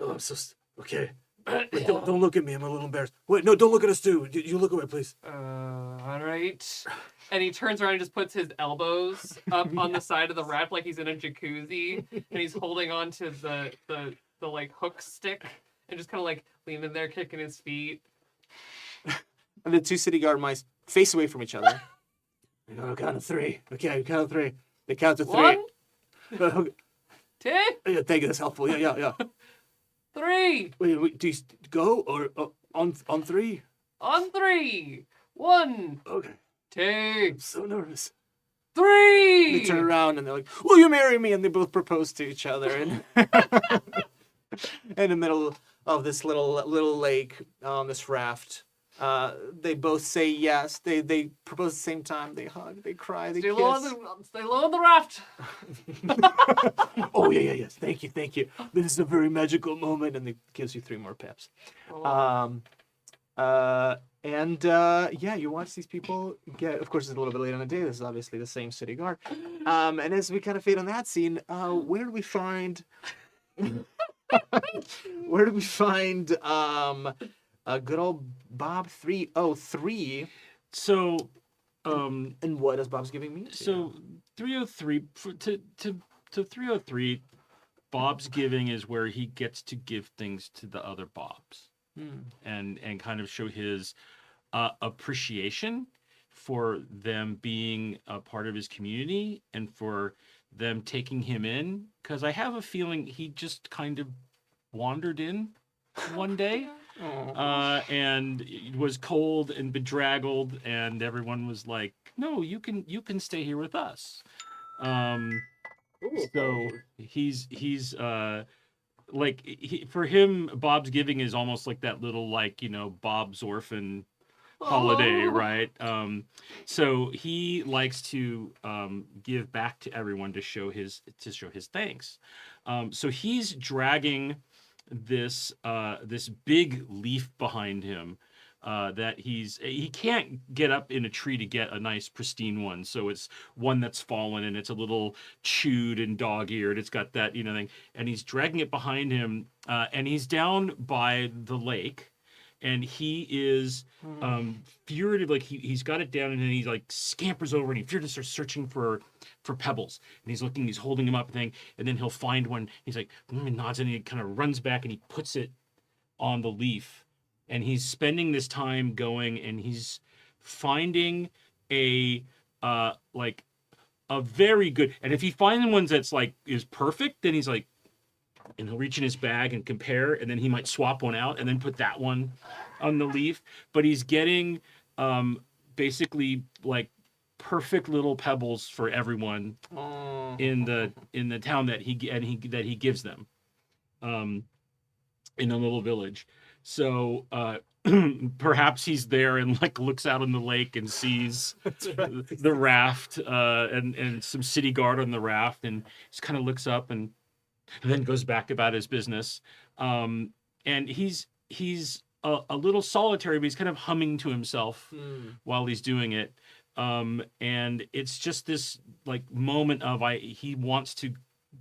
I'm so okay. Wait, don't look at me. I'm a little embarrassed. Wait, no, don't look at us too. You look away, please. All right. And he turns around and just puts his elbows up on the side of the raft like he's in a jacuzzi, and he's holding on to the like hook stick and just kind of like leaning there, kicking his feet. And the two city guard mice face away from each other. You know, count of three. Okay, count of three. They count to three. 1, 2, Yeah, thank you. That's helpful. Yeah. 3. Wait. Do you go or on three? On 3. 1, Okay. 2, I'm so nervous. 3. They turn around and they're like, "Will you marry me?" And they both propose to each other in in the middle of this little lake on this raft. They both say yes. They propose at the same time. They hug. They cry. They Stay kiss. low on the raft. Oh yeah. Yes. Thank you. This is a very magical moment, and it gives you 3 more peps. You watch these people get. Of course, it's a little bit late on the day. This is obviously the same city guard. And as we kind of fade on that scene, where do we find? Where do we find good old Bob 303? So, and what does Bobsgiving mean? So 303 to 303, Bobsgiving is where he gets to give things to the other Bobs, and kind of show his appreciation for them being a part of his community and for them taking him in. Because I have a feeling he just kind of wandered in one day. And it was cold and bedraggled, and everyone was like, "No, you can stay here with us." So he's for him, Bobsgiving is almost like that little Bob's orphan holiday, right? So he likes to give back to everyone to show his thanks. So he's dragging this big leaf behind him that he can't get up in a tree to get a nice pristine one, so it's one that's fallen and it's a little chewed and dog-eared. It's got that thing, and he's dragging it behind him, and he's down by the lake, and he is furtive, like he's got it down, and then he like scampers over and he furtively starts searching for pebbles, and he's holding them up and then he'll find one. He's like nods, and he kind of runs back and he puts it on the leaf, and he's spending this time going and he's finding a a very good. And if he finds ones that's like is perfect, then he's like, and he'll reach in his bag and compare, and then he might swap one out and then put that one on the leaf. But he's getting basically like perfect little pebbles for everyone in the town that he gives them in a little village. So perhaps he's there and like looks out on the lake and sees the raft and some city guard on the raft, and just kind of looks up and then goes back about his business. And he's a little solitary, but he's kind of humming to himself while he's doing it. And it's just this like moment of he wants to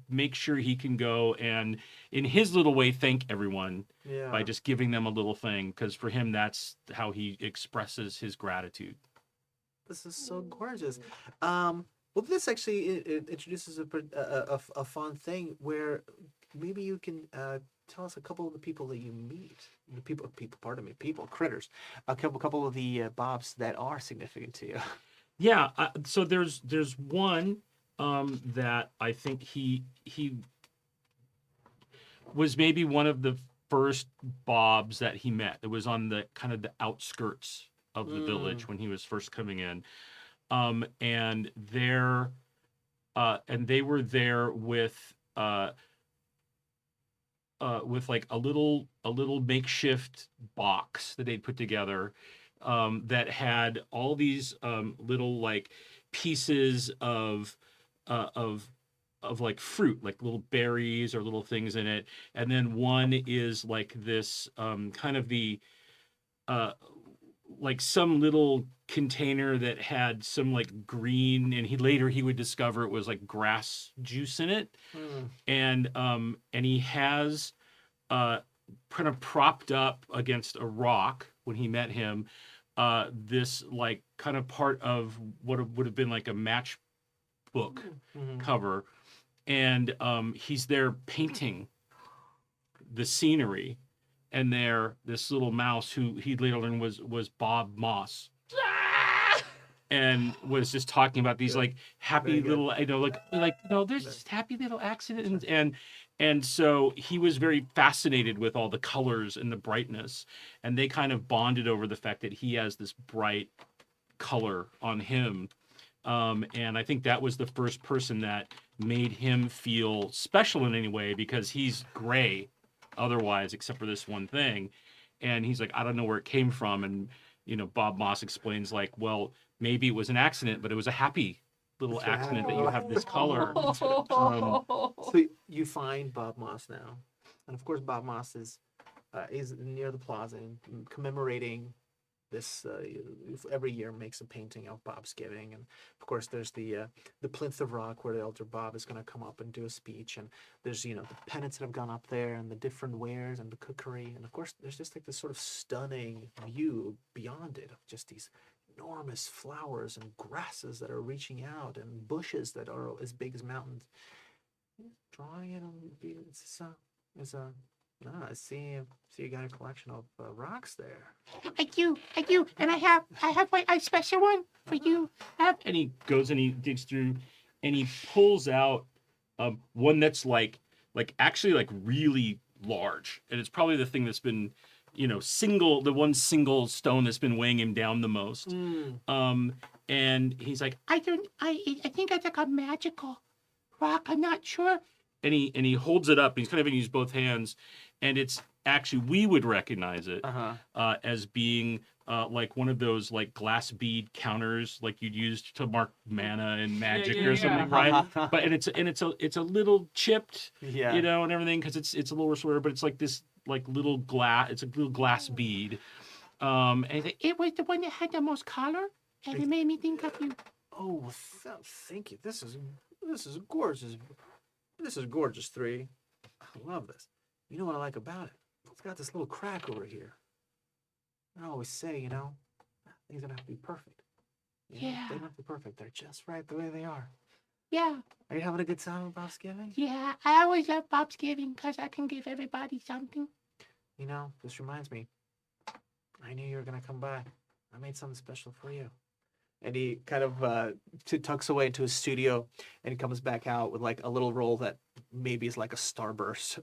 make sure he can go and in his little way thank everyone by just giving them a little thing, because for him that's how he expresses his gratitude. This is so gorgeous. Well, this actually it introduces a fun thing where maybe you can tell us a couple of the people that you meet. The people, critters. A couple of the Bobs that are significant to you. Yeah, so there's one that I think he was maybe one of the first Bobs that he met. It was on the kind of the outskirts of the village when he was first coming in, and they were there with like a little makeshift box that they'd put together that had all these little like pieces of like fruit, like little berries or little things in it, and then one is like this kind of the like some little container that had some like green, and he would discover it was like grass juice in it. And he has kind of propped up against a rock when he met him this like kind of part of what would have been like a matchbook cover, and he's there painting the scenery. And this little mouse who he later learned was Bob Moss, and was just talking about these like happy little, there's just happy little accidents, and so he was very fascinated with all the colors and the brightness, and they kind of bonded over the fact that he has this bright color on him, and I think that was the first person that made him feel special in any way, because he's gray otherwise except for this one thing, and he's like, I don't know where it came from, and Bob Moss explains like, well, maybe it was an accident, but it was a happy little accident that you have this color. So you find Bob Moss now, and of course Bob Moss is near the plaza commemorating this. Every year makes a painting of Bobsgiving, and of course there's the plinth of rock where the elder Bob is going to come up and do a speech, and there's the pennants that have gone up there and the different wares and the cookery, and of course there's just like this sort of stunning view beyond it of just these enormous flowers and grasses that are reaching out and bushes that are as big as mountains. Drawing it on I see you got a collection of rocks there. I do, and I have a special one for you. And he goes and he digs through, and he pulls out one that's like actually like really large, and it's probably the thing that's been the one single stone that's been weighing him down the most. And he's like, I think it's like a magical rock. I'm not sure. And he holds it up, and he's kind of in both hands, and it's actually, we would recognize it as being like one of those like glass bead counters like you'd use to mark mana and magic or something, right? But it's a little chipped, and everything, because it's a little sort of, but it's like this like little glass. It's a little glass bead, and it was the one that had the most color, and it made me think of you. Oh, thank you. This is gorgeous. This is gorgeous, 3. I love this. You know what I like about it? It's got this little crack over here. I always say, things don't have to be perfect. They don't have to be perfect. They're just right the way they are. Yeah. Are you having a good time with Bobsgiving? Yeah, I always love Bobsgiving because I can give everybody something. This reminds me. I knew you were going to come by. I made something special for you. and he kind of tucks away into his studio, and he comes back out with like a little roll that maybe is like a Starburst,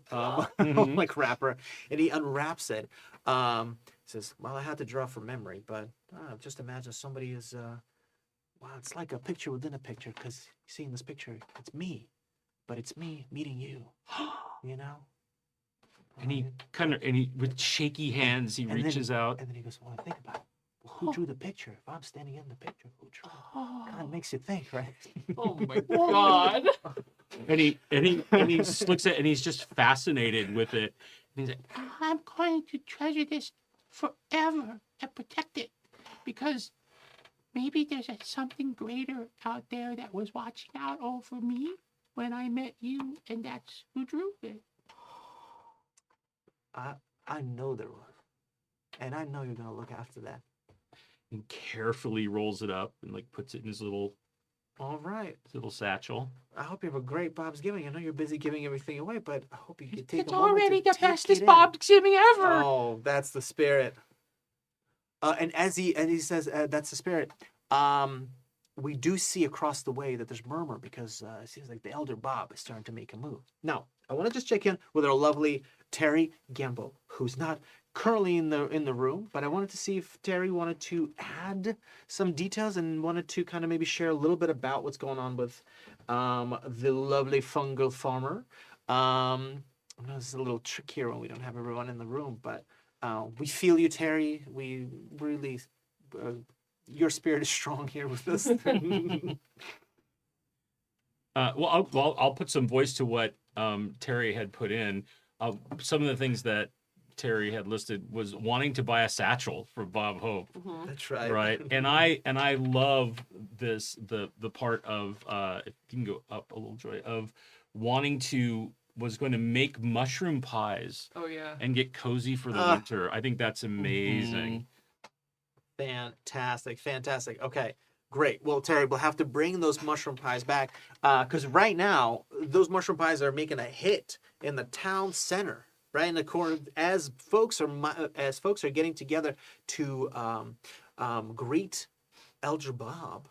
like wrapper, and he unwraps it. Says, "Well, I had to draw from memory, but just imagine somebody is, well, it's like a picture within a picture, because you see in this picture, it's me, but it's me meeting you, you know." And he with shaky hands, he reaches out. And then he goes, "Well, think about it. Well, who drew the picture? If I'm standing in the picture, who drew it?" Kind of makes you think, right? Oh my god. And he looks at it, and he's just fascinated with it. And he's like, I'm going to treasure this forever and protect it, because maybe there's something greater out there that was watching out over me when I met you, and that's who drew it. I know there was, and I know you're gonna look after that. And carefully rolls it up and like puts it in his little satchel. I hope you have a great Bobsgiving. I know you're busy giving everything away, but I hope you can take It's a moment already to the take bestest it in. Bobsgiving ever. Oh, that's the spirit. And as he says, that's the spirit. We do see across the way that there's murmur, because it seems like the elder Bob is starting to make a move. Now, I want to just check in with our lovely Terry Gamble, who's not currently in the room, but I wanted to see if Terry wanted to add some details and wanted to kind of maybe share a little bit about what's going on with the lovely fungal farmer. I know this is a little trickier when we don't have everyone in the room, but we feel you, Terry. We really, your spirit is strong here with us. I'll put some voice to what Terry had put in. Some of the things that Terry had listed was wanting to buy a satchel for Bob Hope. That's right. Right. And I love this the part of if you can go up a little, Joy, of was going to make mushroom pies. Oh yeah. And get cozy for the winter. I think that's amazing. Fantastic. Okay, great. Well, Terry, we'll have to bring those mushroom pies back, because right now those mushroom pies are making a hit in the town center, right in the corner. As folks are getting together to greet Elder Bob,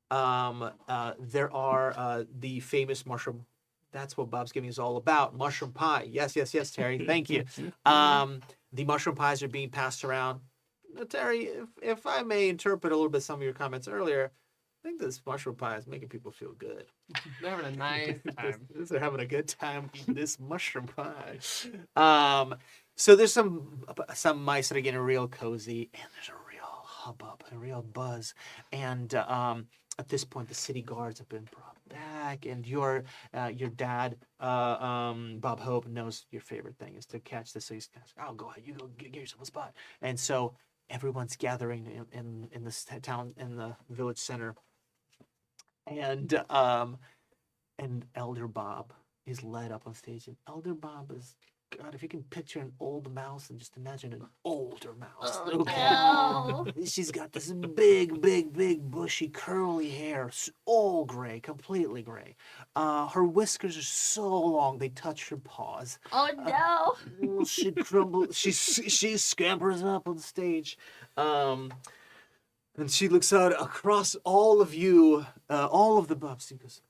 there are the famous mushroom. That's what Bobsgiving is all about. Mushroom pie. Yes, Terry. Thank you. The mushroom pies are being passed around. Now, Terry, if I may interpret a little bit some of your comments earlier, I think this mushroom pie is making people feel good. They're having a nice time. They're having a good time eating this mushroom pie. So there's some mice that are getting real cozy, and there's a real hubbub, a real buzz. And at this point, the city guards have been brought back, and your dad, Bob Hope, knows your favorite thing is to catch this. So he's kind of, "Oh, go ahead, you go get yourself a spot." And so everyone's gathering in this town, in the village center, and Elder Bob is led up on stage, and Elder Bob is, God, if you can picture an old mouse and just imagine an older mouse. Oh, no. She's got this big, bushy, curly hair, all gray, completely gray. Her whiskers are so long they touch her paws. Oh no. She crumbles. She scampers up on stage, and she looks out across all of you, all of the Bobs. She goes,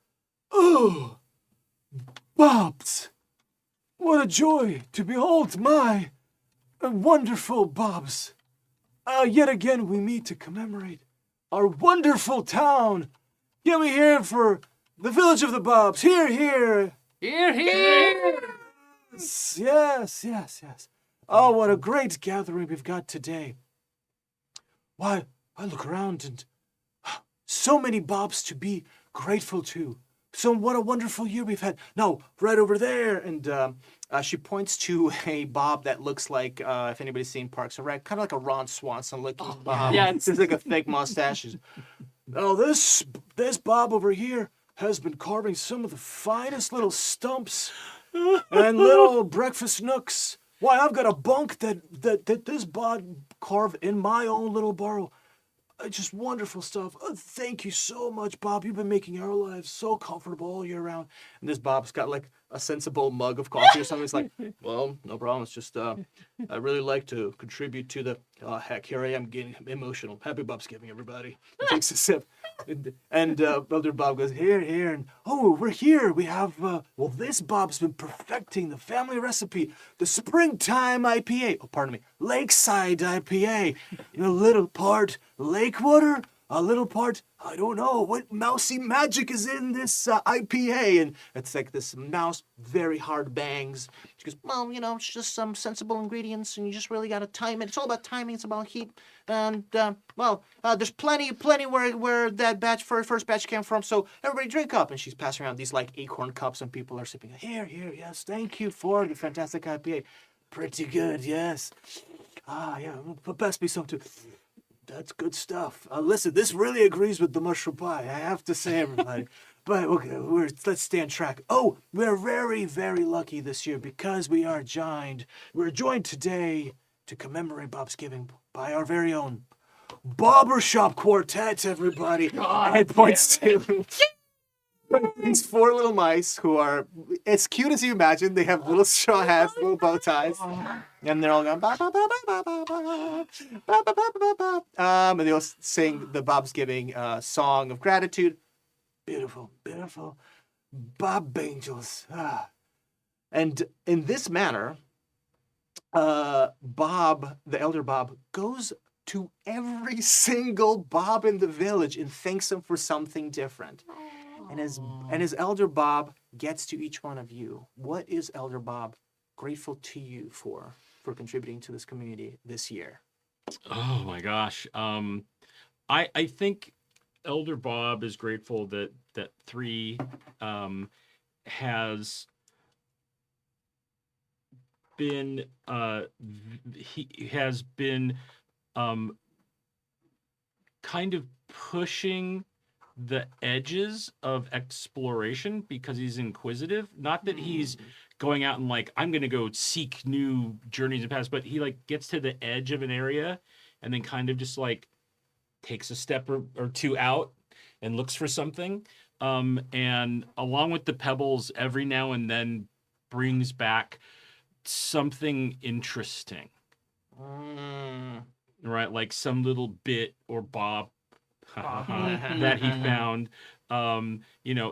"Oh, Bobs! What a joy to behold my wonderful Bobs! Yet again we meet to commemorate our wonderful town. Give me here for the village of the Bobs. Here, here. Here, here. Yes. Oh, what a great gathering we've got today. Why, I look around and so many Bobs to be grateful to. So what a wonderful year we've had. No, right over there." And she points to a Bob that looks like, if anybody's seen Parks and Rec, kind of like a Ron Swanson looking Bob. yeah. It's like a thick mustache. "Oh, this Bob over here has been carving some of the finest little stumps and little breakfast nooks. Why, I've got a bunk that this Bob carved in my own little burrow. Just wonderful stuff. Thank you so much, Bob. You've been making our lives so comfortable all year round." And this Bob's got like a sensible mug of coffee or something. He's like, well, no problem. It's just I really like to contribute to the. Oh heck, here I am getting emotional. Happy Bobsgiving, everybody. He takes a sip, and Elder Bob goes here, and we're here. We have well, this Bob's been perfecting the family recipe, the springtime IPA. Oh, pardon me, lakeside IPA. A little part lake water. A little part, I don't know, what mousy magic is in this IPA? And it's like this mouse, very hard bangs. She goes, well, it's just some sensible ingredients, and you just really got to time it. It's all about timing. It's about heat. And, there's plenty where that first batch came from, so everybody drink up. And she's passing around these, like, acorn cups, and people are sipping. Here, yes, thank you for the fantastic IPA. Pretty good, yes. Yeah, but best be some too. That's good stuff. Listen, this really agrees with the mushroom pie. I have to say, everybody. But okay, let's stay on track. Oh, we're very, very lucky this year because we're joined today to commemorate Bobsgiving by our very own Barbershop Quartet, everybody. And it points to these 4 little mice who are as cute as you imagine. They have little straw hats, little bow ties, and they're all going ba ba ba ba ba ba ba ba ba ba. And they'll sing the Bobsgiving song of gratitude. Beautiful, beautiful, Bob Angels. And in this manner, Bob, the elder Bob, goes to every single Bob in the village and thanks them for something different. And as Elder Bob gets to each one of you, what is Elder Bob grateful to you for contributing to this community this year? Oh my gosh. I think Elder Bob is grateful that 3 has been he has been kind of pushing the edges of exploration because he's inquisitive. Not that he's going out and like, I'm going to go seek new journeys and paths, but he like gets to the edge of an area and then kind of just like takes a step or 2 out and looks for something. And along with the pebbles, every now and then brings back something interesting. Right? Like some little bit or bob that he found.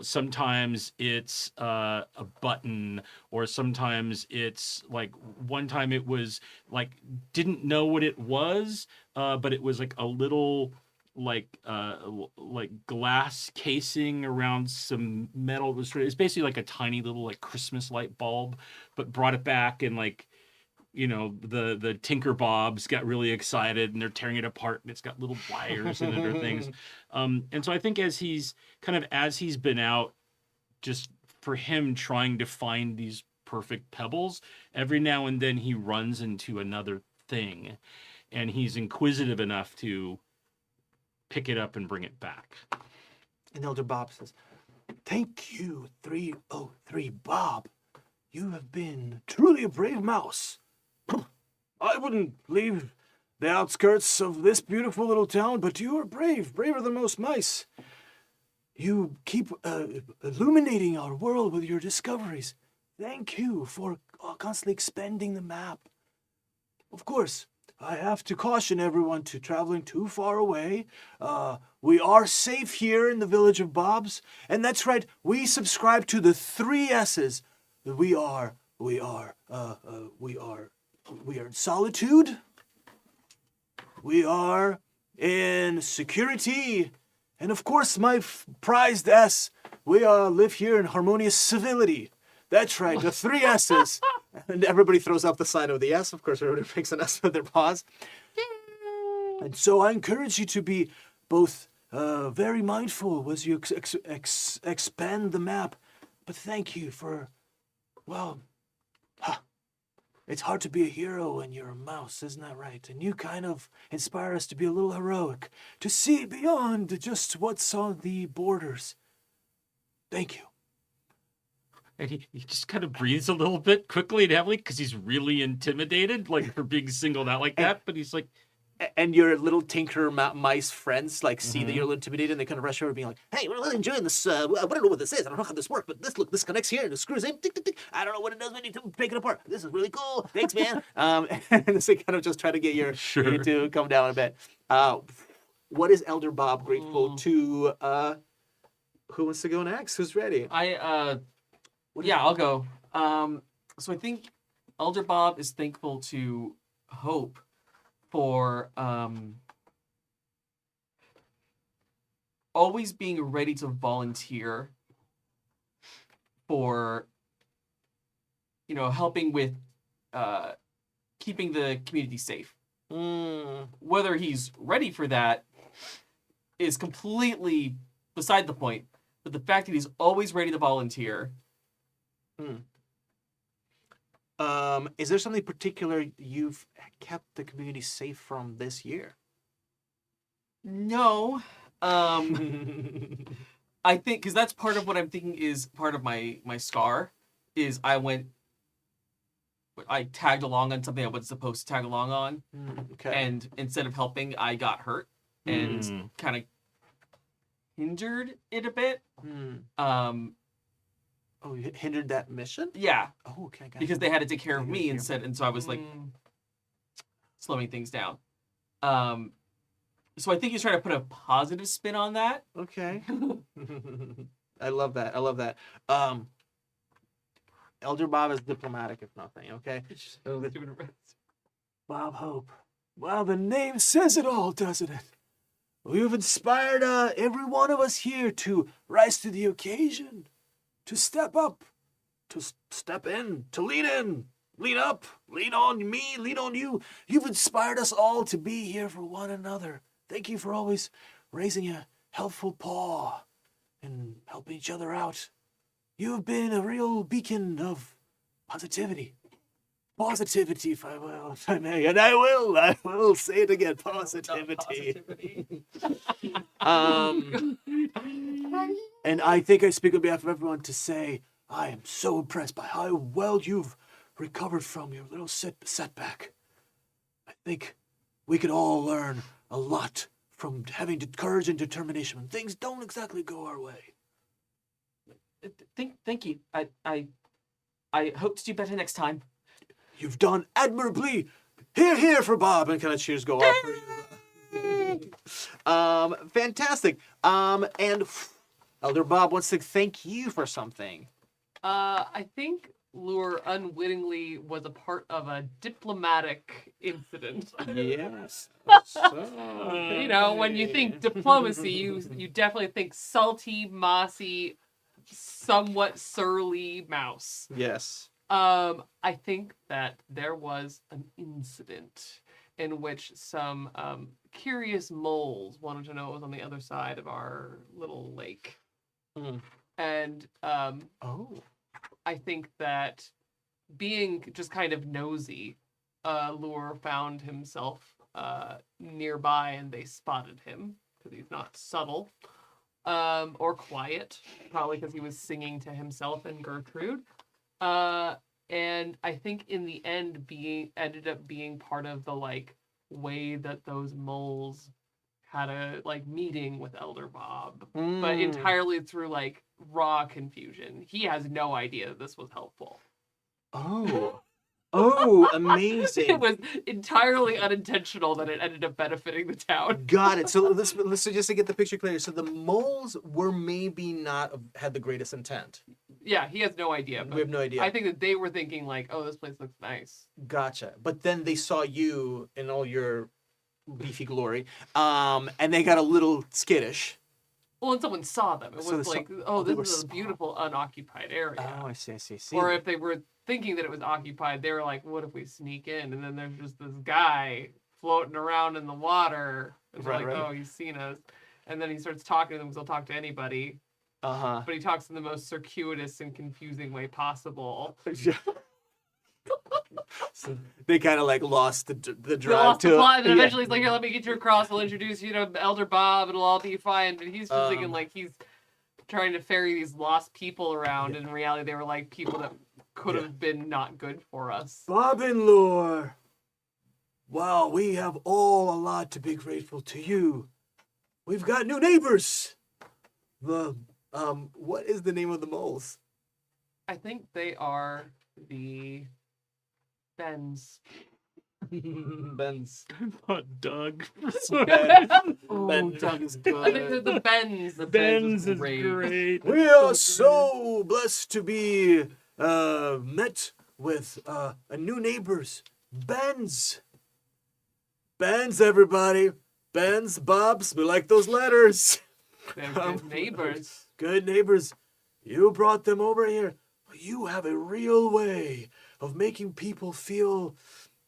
Sometimes it's a button, or sometimes it's like one time it was like didn't know what it was, but it was like a little like glass casing around some metal. It's basically like a tiny little like Christmas light bulb, but brought it back and like the Tinker Bobs got really excited and they're tearing it apart and it's got little wires in it or things. And so I think as he's been out, just for him trying to find these perfect pebbles, every now and then he runs into another thing and he's inquisitive enough to pick it up and bring it back. And Elder Bob says, thank you, 303 Bob. You have been truly a brave mouse. I wouldn't leave the outskirts of this beautiful little town, but you are brave, braver than most mice. You keep illuminating our world with your discoveries. Thank you for constantly expanding the map. Of course, I have to caution everyone to traveling too far away. We are safe here in the village of Bob's, and that's right, we subscribe to the 3 S's. We are in solitude, we are in security, and of course my prized S, we live here in harmonious civility. That's right, the 3 S's. And everybody throws up the sign of the S. Of course, everybody makes an S with their paws. And so I encourage you to be both very mindful as you expand the map, but thank you for, well, it's hard to be a hero when you're a mouse, isn't that right? And you kind of inspire us to be a little heroic, to see beyond just what's on the borders. Thank you. And he just kind of breathes a little bit quickly and heavily because he's really intimidated, like for being singled out like that. But he's like, and your little tinker mice friends like see that you're a little intimidated, and they kind of rush over, being like, "Hey, we're really enjoying this. I don't know what this is. I don't know how this works, but this connects here and it screws in. Tick, tick, tick. I don't know what it does. We need to break it apart. This is really cool. Thanks, man." And so they kind of just try to get you to come down a bit. What is Elder Bob grateful to? Who wants to go next? Who's ready? I'll go. So I think Elder Bob is thankful to Hope for always being ready to volunteer for, helping with keeping the community safe. Whether he's ready for that is completely beside the point, but the fact that he's always ready to volunteer. Is there something particular you've kept the community safe from this year? No. I think, because that's part of what I'm thinking is part of my scar, is I tagged along on something I wasn't supposed to tag along on. Okay. And instead of helping, I got hurt and kind of hindered it a bit. Oh, you hindered that mission? Yeah. Oh, okay. Gotcha. Because they had to take care of me instead, and so I was like slowing things down. So I think he's trying to put a positive spin on that. Okay. I love that. Elder Bob is diplomatic, if nothing. Okay. Bob Hope. Well, the name says it all, doesn't it? You've inspired every one of us here to rise to the occasion, to step up, to step in, to lead in, lead up, lead on me, lead on you. You've inspired us all to be here for one another. Thank you for always raising a helpful paw and helping each other out. You have been a real beacon of positivity. Positivity, if I will, if I may. And I will say it again, positivity. And I think I speak on behalf of everyone to say I am so impressed by how well you've recovered from your little setback. I think we could all learn a lot from having courage and determination when things don't exactly go our way. Thank you. I hope to do better next time. You've done admirably. Hear, hear for Bob, and kind of cheers go off for you. Fantastic. And Elder Bob wants to thank you for something. I think Lure unwittingly was a part of a diplomatic incident. Yes. When you think diplomacy, you definitely think salty, mossy, somewhat surly mouse. Yes. I think that there was an incident in which some curious moles wanted to know what was on the other side of our little lake. And I think that being just kind of nosy, Lure found himself nearby and they spotted him because he's not subtle or quiet, probably because he was singing to himself and Gertrude. And I think in the end ended up being part of the way that those moles had a meeting with Elder Bob, but entirely through raw confusion. He has no idea that this was helpful. Oh, amazing. It was entirely unintentional that it ended up benefiting the town. Got it. So let's just to get the picture clear. So the moles were maybe not had the greatest intent. Yeah, he has no idea. But we have no idea. I think that they were thinking this place looks nice. Gotcha. But then they saw you in all your beefy glory, and they got a little skittish. Well, and someone saw them. It was this is a smart. beautiful unoccupied area. Oh, I see. Or if they were thinking that it was occupied, they were like, what if we sneak in? And then there's just this guy floating around in the water. And they're Right. oh, he's seen us. And then he starts talking to them because he'll talk to anybody. Uh-huh. But he talks in the most circuitous and confusing way possible. So they kind of lost the They drive lost to the plot, and eventually he's like, here, let me get you across. I'll introduce you to Elder Bob. It'll all be fine. But he's just thinking he's trying to ferry these lost people around. And in reality, they were people that could have been not good for us. Bob and Lure. Well, we have all a lot to be grateful to you. We've got new neighbors. What is the name of the moles? I think they are the Bens. Ben's. Doug. Ben Doug is I think they're good. the Bens. The Benz is great. great. We are so blessed to be met with new neighbors. Ben's. Ben's, everybody. Ben's, Bobs. We like those letters. They're good neighbors. Good neighbors. You brought them over here. You have a real way of making people feel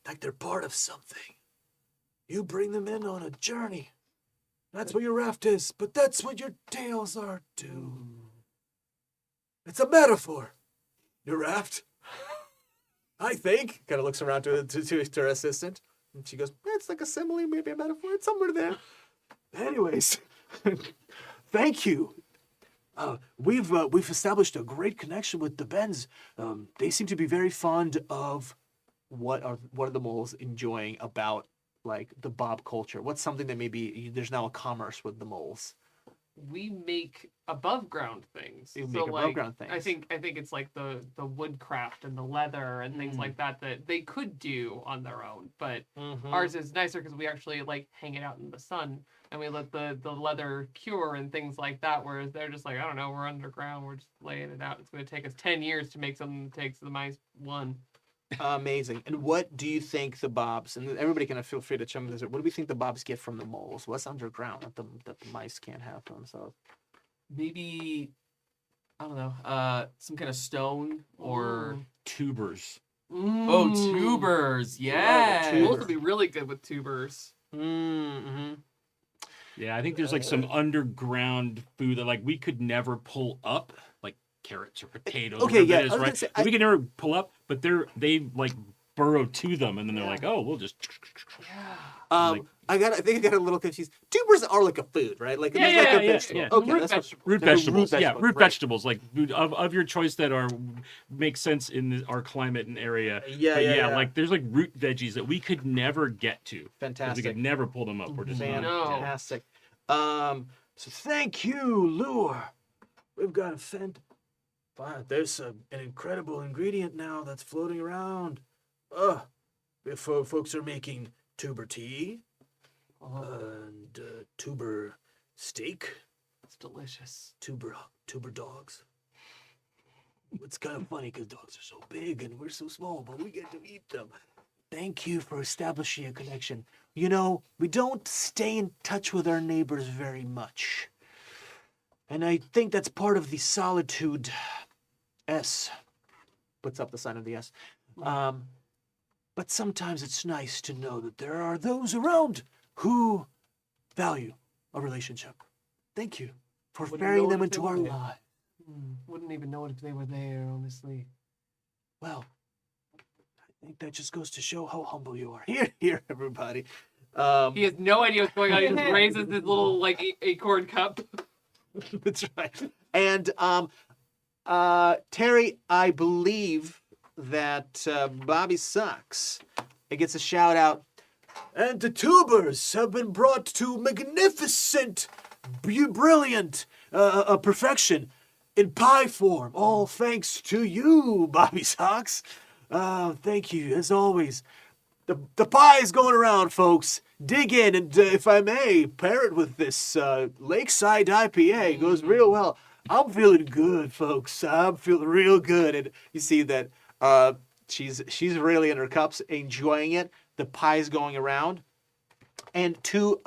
like they're part of something. You bring them in on a journey. That's what your raft is, but that's what your tales are too. It's a metaphor. Your raft. I think. Kind of looks around to her assistant. And she goes, it's like a simile, maybe a metaphor. It's somewhere there. Anyways, thank you. We've established a great connection with the Bens. They seem to be very fond of what are the moles enjoying about like the Bob culture. What's something that maybe there's now a commerce with the moles? We make above ground things. You So, make above like, ground things. I think it's like the woodcraft and the leather and things like that they could do on their own, but ours is nicer because we actually like hang it out in the sun and we let the leather cure and things like that. Whereas they're just like, I don't know, we're underground, we're just laying it out. It's going to take us 10 years to make something that takes the mice one. Amazing. And what do you think the Bobs, and everybody can feel free to chime in this, what do we think the Bobs get from the moles? What's underground that the mice can't have for themselves? Maybe, I don't know, some kind of stone or... Tubers. Oh, tubers. Yeah. tubers. Moles would be really good with tubers. Mm-hmm. Yeah, I think there's like some underground food that like we could never pull up, like carrots or potatoes. Okay, or yeah, this, I was gonna right? say, We could never pull up, but they like burrow to them, and then they're like, oh, we'll just. Like- I think I got a little confused. Tubers are like a food, right? Like, Yeah, there's like yeah, a yeah, vegetable. yeah. Okay, Root that's what- vegetables. Root They're vegetables, yeah, root right. vegetables, like food of your choice that are make sense in our climate and area. Yeah, But yeah. like there's like root veggies that we could never get to. 'Cause Fantastic. We could never pull them up. We're just not. No. Fantastic. So thank you, Lure. We've got a there's an incredible ingredient now that's floating around. If folks are making tuber tea and tuber steak, It's delicious. tuber dogs. It's kind of funny because dogs are so big and we're so small, but we get to eat them. Thank you for establishing a connection. You know, we don't stay in touch with our neighbors very much. And I think that's part of the solitude S. Puts up the sign of the S. But sometimes it's nice to know that there are those around who value a relationship. Thank you for Wouldn't ferrying know them if they into our were there. lives. Wouldn't even know it if they were there, honestly. Well, I think that just goes to show how humble you are. Here, everybody. He has no idea what's going on. He just raises his little like acorn cup. That's right. And Terry, I believe that Bobby Sucks. It gets a shout out. And the tubers have been brought to magnificent, brilliant perfection in pie form. All thanks to you, Bobby Sucks. Thank you, as always. The pie is going around, folks. Dig in, and if I may, pair it with this Lakeside IPA. It goes real well. I'm feeling good, folks. I'm feeling real good. And you see that she's really in her cups, enjoying it. The pie's going around. And to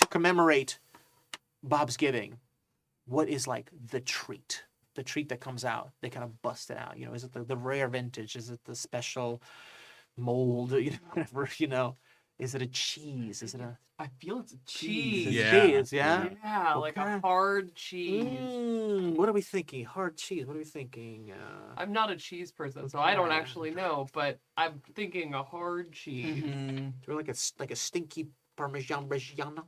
commemorate Bobsgiving, what is like the treat? The treat that comes out. They kind of bust it out. You know, is it the rare vintage? Is it the special mold? You know, whatever, you know. Is it a cheese? Is it a I feel it's a cheese. It's a Yeah. cheese? Yeah. Yeah, like Okay. a hard cheese. What are we thinking? Hard cheese. What are we thinking? I'm not a cheese person, so I don't actually know, but I'm thinking a hard cheese. Or like a stinky Parmesan Reggiano?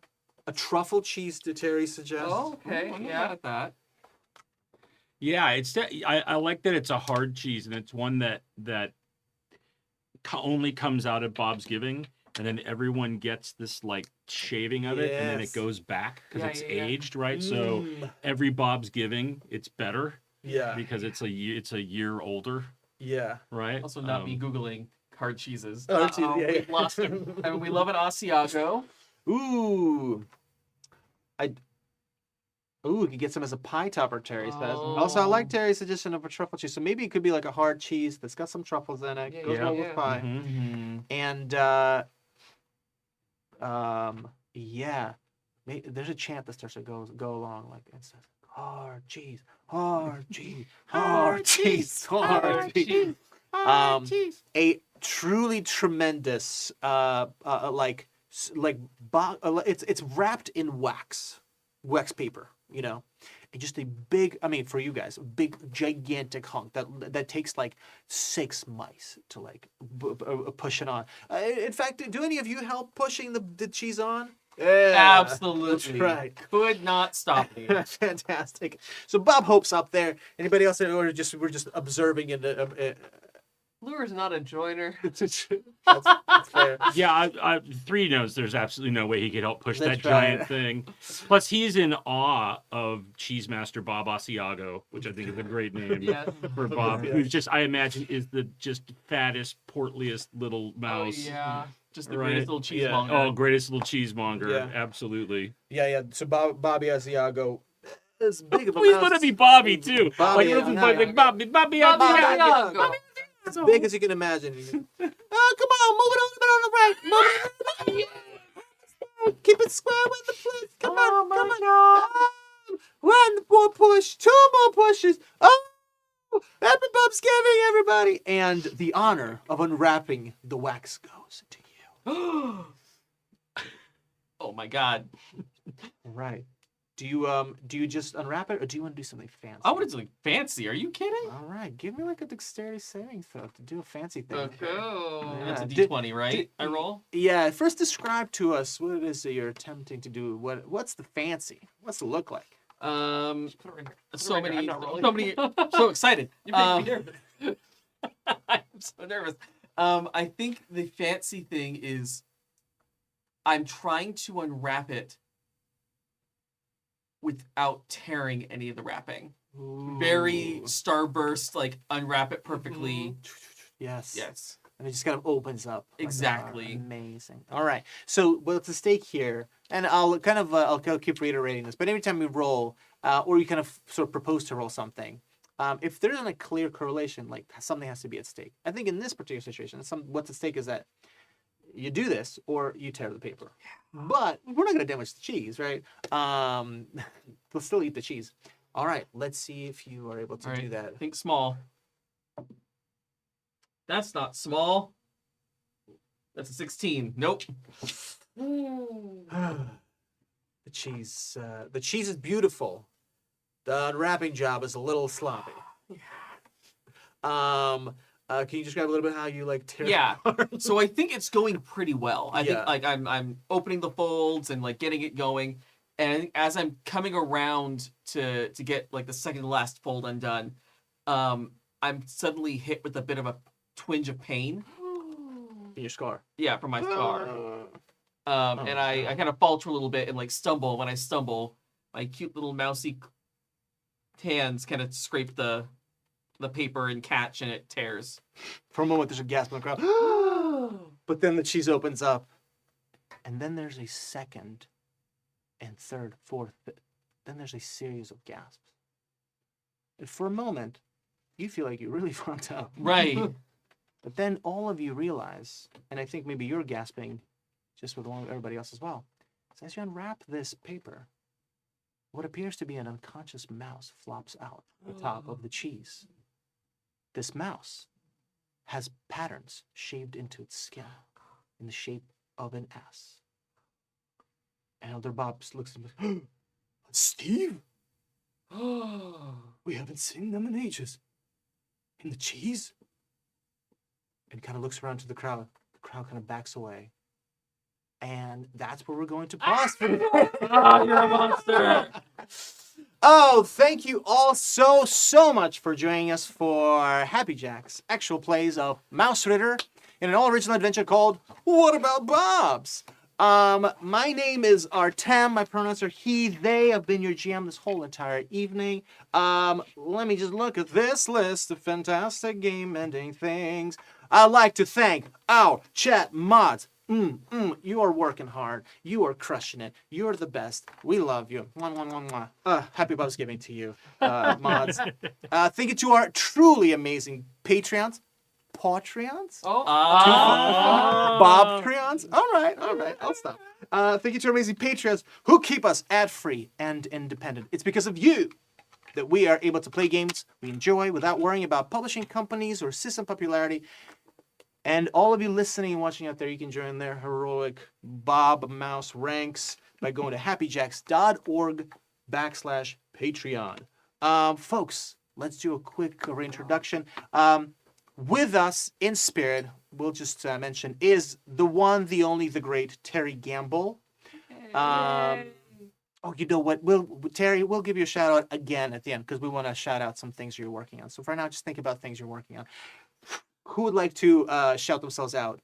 A truffle cheese, did Terry suggest? Oh, okay, I'm not yeah. mad at that. Yeah, I like that it's a hard cheese and it's one that only comes out at Bobsgiving. and then everyone gets this like shaving of it, and then it Yes. goes back because Yeah, it's yeah, yeah. aged, right? So Mm. every Bobsgiving, it's better Yeah. because it's a year older, Yeah. right? Also, not me googling hard cheeses. Oh, geez, yeah, We've yeah. lost him. I mean, we love an Asiago. Ooh. Ooh, we could get some as a pie topper, Terry says. Oh. Also, I like Terry's suggestion of a truffle cheese. So maybe it could be like a hard cheese that's got some truffles in it. Yeah, Goes yeah, well yeah. with pie. Mhm. And yeah, there's a chant that starts to go along like it says hard cheese, hard cheese, hard cheese, hard cheese. A truly tremendous it's wrapped in wax paper, you know, and just a big, I mean, for you guys, a big gigantic hunk that takes like 6 mice to like push it on. In fact, do any of you help pushing the cheese on? Yeah, Absolutely. that's right. Could not stop me. Fantastic. So Bob Hope's up there. Anybody else, or we're just observing and Lure's not a joiner. that's fair. Yeah, 3 knows there's absolutely no way he could help push That's that giant right. thing. Plus, he's in awe of Cheese Master Bob Asiago, which I think is a great name Yes. for Bob, Yeah. who's just, I imagine, is the just fattest, portliest little Oh, mouse. yeah. Just the Right. greatest little Yeah. cheesemonger. Oh, greatest little cheesemonger. Yeah. Absolutely. Yeah. So Bobby Asiago is big of a Oh, he's mouse. gonna be Bobby, too. Bobby like, listen, Asiago. like, Bobby Bobby Asiago. Asiago. As big as you can imagine. Oh, come on, move it a little bit on the right. Move it. Keep it square with the plate. Come on, come on. 1 more push, 2 more pushes. Oh, happy Bobsgiving, everybody! And the honor of unwrapping the wax goes to you. Oh my god. Right. Do you just unwrap it, or do you want to do something fancy? I want to do something fancy. Are you kidding? All right, give me like a dexterity saving throw to do a fancy thing. Okay. Yeah. That's a Did- D20, right? I roll? Yeah, first describe to us what it is that you're attempting to do. What's the fancy? What's it look like? So right here. many, I'm not rolling. so many, so excited. You make me nervous. I'm so nervous. I think the fancy thing is I'm trying to unwrap it without tearing any of the wrapping. Very starburst, like unwrap it perfectly. Yes. Yes. And it just kind of opens up. like that. Exactly. Amazing. All right. So what's at stake here? And I'll kind of I'll keep reiterating this, but every time we roll, or you kind of sort of propose to roll something, if there isn't a clear correlation, like something has to be at stake. I think in this particular situation, what's at stake is that you do this or you tear the paper. But we're not going to damage the cheese, right? We'll still eat the cheese. All right. Let's see if you are able to All do right. that. Think small. That's not small. That's a 16. Nope. The cheese is beautiful. The unwrapping job is a little sloppy. Can you describe a little bit how you like tear? Yeah. So I think it's going pretty well. I Yeah. think like I'm opening the folds and like getting it going. And I think as I'm coming around to get like the second to last fold undone, I'm suddenly hit with a bit of a twinge of pain. In your scar. Yeah, from my scar. And Oh, I kind of falter a little bit and like stumble. When I stumble, my cute little mousy hands kind of scrape the paper and catch, and it tears. For a moment, there's a gasp in the crowd. But then the cheese opens up, and then there's a second, and third, fourth. Then there's a series of gasps. And for a moment, you feel like you really fucked up. Right. But then all of you realize, and I think maybe you're gasping, just with along with everybody else as well. So as you unwrap this paper, what appears to be an unconscious mouse flops out the top of the cheese. This mouse has patterns shaved into its skin in the shape of an S. And Elder Bob looks at him. Steve? We haven't seen them in ages. In the cheese? And kind of looks around to the crowd. The crowd kind of backs away. And that's where we're going to pause for today. Oh, you're a monster. Oh, thank you all so much for joining us for Happy Jack's actual plays of Mausritter. in an all-original adventure called What About Bobs? My name is Artem. My pronouns are he, they. I've been your GM this whole entire evening. Let me just look at this list of fantastic game-ending things. I'd like to thank our chat mods. You are working hard. You are crushing it. You are the best. We love you. Mwah, mwah, mwah, mwah. Happy Bobsgiving to you, mods. Thank you to our truly amazing Patreons. Patreons? Oh, Bobtreons? All right, I'll stop. Thank you to our amazing Patreons who keep us ad-free and independent. It's because of you that we are able to play games we enjoy without worrying about publishing companies or system popularity. And all of you listening and watching out there, you can join their heroic Bob Mouse ranks by going to happyjacks.org/Patreon. Folks, let's do a quick reintroduction. With us in spirit, we'll just mention, is the one, the only, the great Terry Gamble. You know what? Terry, we'll give you a shout out again at the end because we want to shout out some things you're working on. So for now, just think about things you're working on. Who would like to shout themselves out?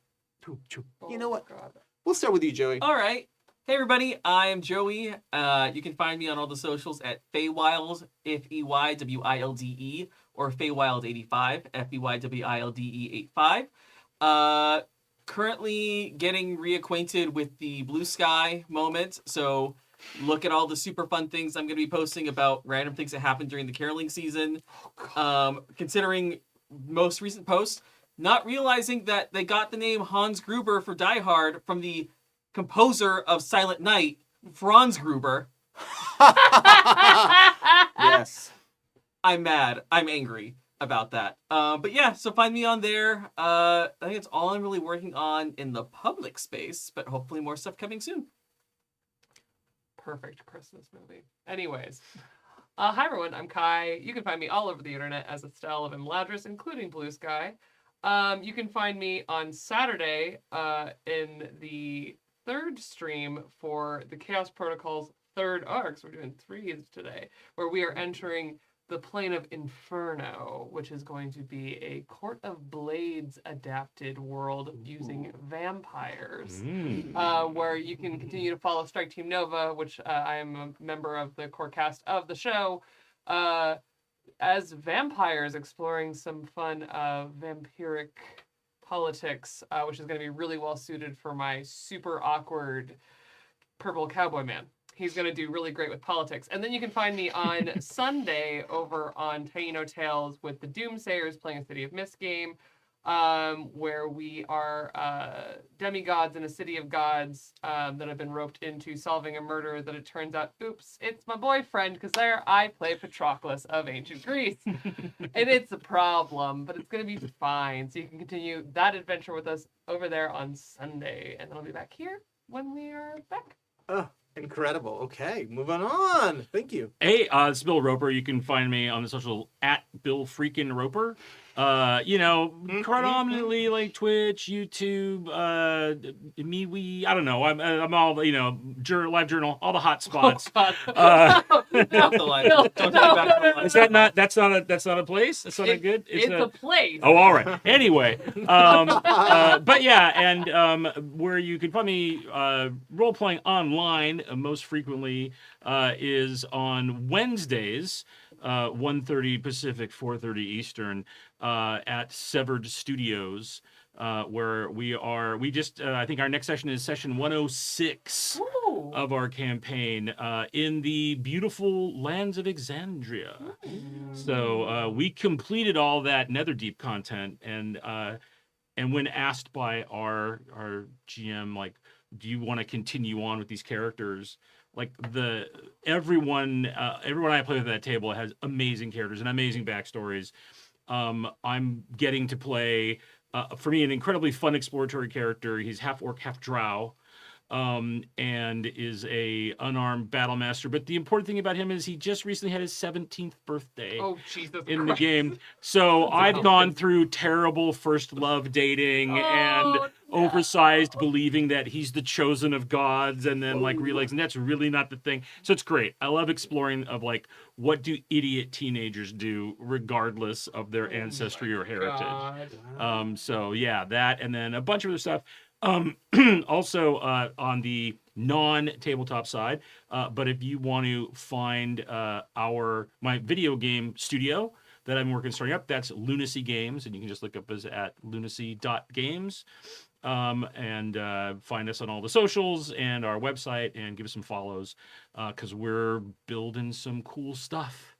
You know what? God. We'll start with you, Joey. All right. Hey, everybody. I am Joey. You can find me on all the socials at Fairwilds, Feywilde, or Feywild85, Feywilde85. Currently getting reacquainted with the Blue Sky moment, so look at all the super fun things I'm going to be posting about random things that happened during the caroling season. Considering most recent posts, not realizing that they got the name Hans Gruber for Die Hard from the composer of Silent Night, Franz Gruber. Yes. I'm mad. I'm angry about that. But yeah, so find me on there. I think it's all I'm really working on in the public space, but hopefully more stuff coming soon. Perfect Christmas movie. Anyways. Hi everyone, I'm Kai. You can find me all over the internet as Estelle of Imladris, including Blue Sky. You can find me on Saturday in the third stream for the Chaos Protocol's third arcs. We're doing 3s today, where we are entering the Plane of Inferno, which is going to be a Court of Blades adapted world using vampires, where you can continue to follow Strike Team Nova, which I am a member of the core cast of the show, as vampires exploring some fun vampiric politics, which is going to be really well suited for my super awkward purple cowboy man. He's going to do really great with politics. And then you can find me on Sunday over on Taino Tales with the Doomsayers playing a City of Mist game, where we are demigods in a city of gods that have been roped into solving a murder that it turns out, oops, it's my boyfriend, because there I play Patroclus of ancient Greece. And it's a problem, but it's going to be fine. So you can continue that adventure with us over there on Sunday. And then I'll be back here when we are back. Incredible. Okay, moving on. Thank you. Hey, this is Bill Roper. You can find me on the social at Bill Freakin' Roper. Predominantly like Twitch, YouTube, MeWe. I don't know. I'm all live journal, all the hot spots. Not the light. Don't take back the light. Is that not? That's not a place. That's not a good. It's a place. Oh, all right. Anyway, but yeah, and where you can find me role playing online most frequently is on Wednesdays, 1:30 Pacific, 4:30 Eastern, at Severed Studios, where we just I think our next session is session 106 of our campaign in the beautiful lands of Exandria. So we completed all that Netherdeep content, and when asked by our GM, like, do you want to continue on with these characters? Like everyone I play with at that table has amazing characters and amazing backstories. I'm getting to play, for me, an incredibly fun exploratory character. He's half orc, half drow. and is a unarmed battle master. But the important thing about him is he just recently had his 17th birthday Oh Jesus in the Christ. game. So I've awesome. gone through terrible first love dating and Oh, no. oversized believing that he's the chosen of gods, and then like realizing that's really not the thing. So it's great. I love exploring of like what do idiot teenagers do regardless of their ancestry or heritage. God. So yeah, that and then a bunch of other stuff. Also on the non-tabletop side, but if you want to find my video game studio that I'm working starting up, that's Lunacy Games, and you can just look up us at lunacy.games. And find us on all the socials and our website and give us some follows because we're building some cool stuff.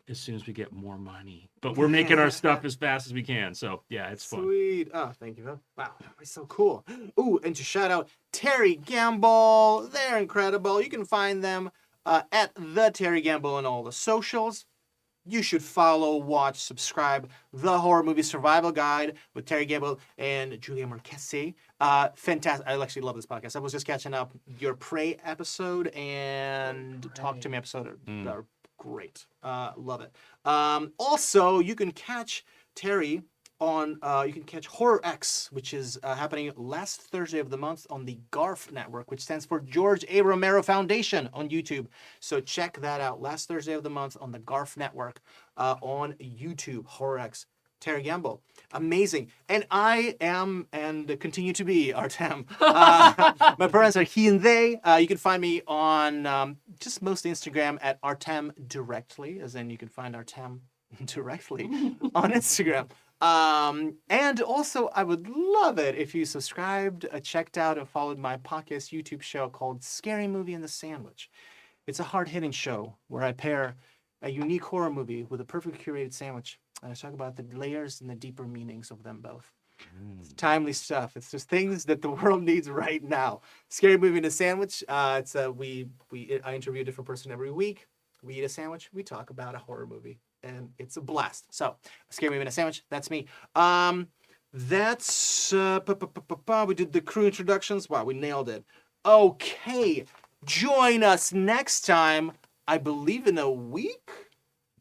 As soon as we get more money, but we're making our stuff as fast as we can. So yeah, it's fun. Sweet. Oh, thank you. Wow, that was so cool. Ooh, and to shout out Terry Gamble. They're incredible. You can find them at the Terry Gamble on all the socials. You should follow, watch, subscribe. The Horror Movie Survival Guide with Terry Gamble and Julia Marquesi. Fantastic. I actually love this podcast. I was just catching up. Your Prey episode and Talk to Me episode are great. Love it. Also, you can catch Terry on you can catch Horror X, which is happening last Thursday of the month on the GARF network, which stands for George A. Romero Foundation on YouTube. So check that out. Last Thursday of the month on the GARF network on YouTube. Horror X. Terry Gamble. Amazing. And I am and continue to be Artem. My pronouns are he and they. You can find me on just mostly Instagram at Artem Directly, as in you can find Artem directly on Instagram. And also, I would love it if you subscribed, checked out, and followed my podcast YouTube show called Scary Movie and the Sandwich. It's a hard-hitting show where I pair a unique horror movie with a perfectly curated sandwich. And I talk about the layers and the deeper meanings of them both. It's timely stuff. It's just things that the world needs right now. Scary Movie and a Sandwich. I interview a different person every week. We eat a sandwich. We talk about a horror movie. And it's a blast. So, Scary Movie and a Sandwich, that's me. That's, we did the crew introductions. Wow, we nailed it. Okay, join us next time, I believe in a week.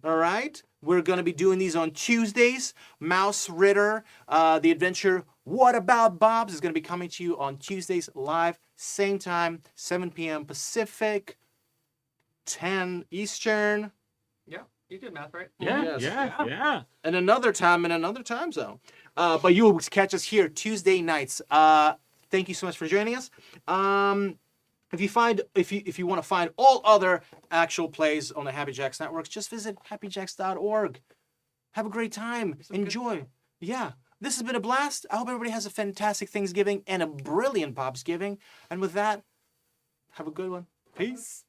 All right? We're going to be doing these on Tuesdays. Mausritter, the adventure What About Bobs is going to be coming to you on Tuesdays live, same time, 7 p.m. Pacific, 10 Eastern. Yeah, you did math right. Yes. Yeah. And another time in another time zone. But you'll catch us here Tuesday nights. Thank you so much for joining us. If you want to find all other actual plays on the Happy Jacks networks, just visit happyjacks.org. Have a great time. Enjoy. Yeah. This has been a blast. I hope everybody has a fantastic Thanksgiving and a brilliant Bobsgiving. And with that, have a good one. Peace.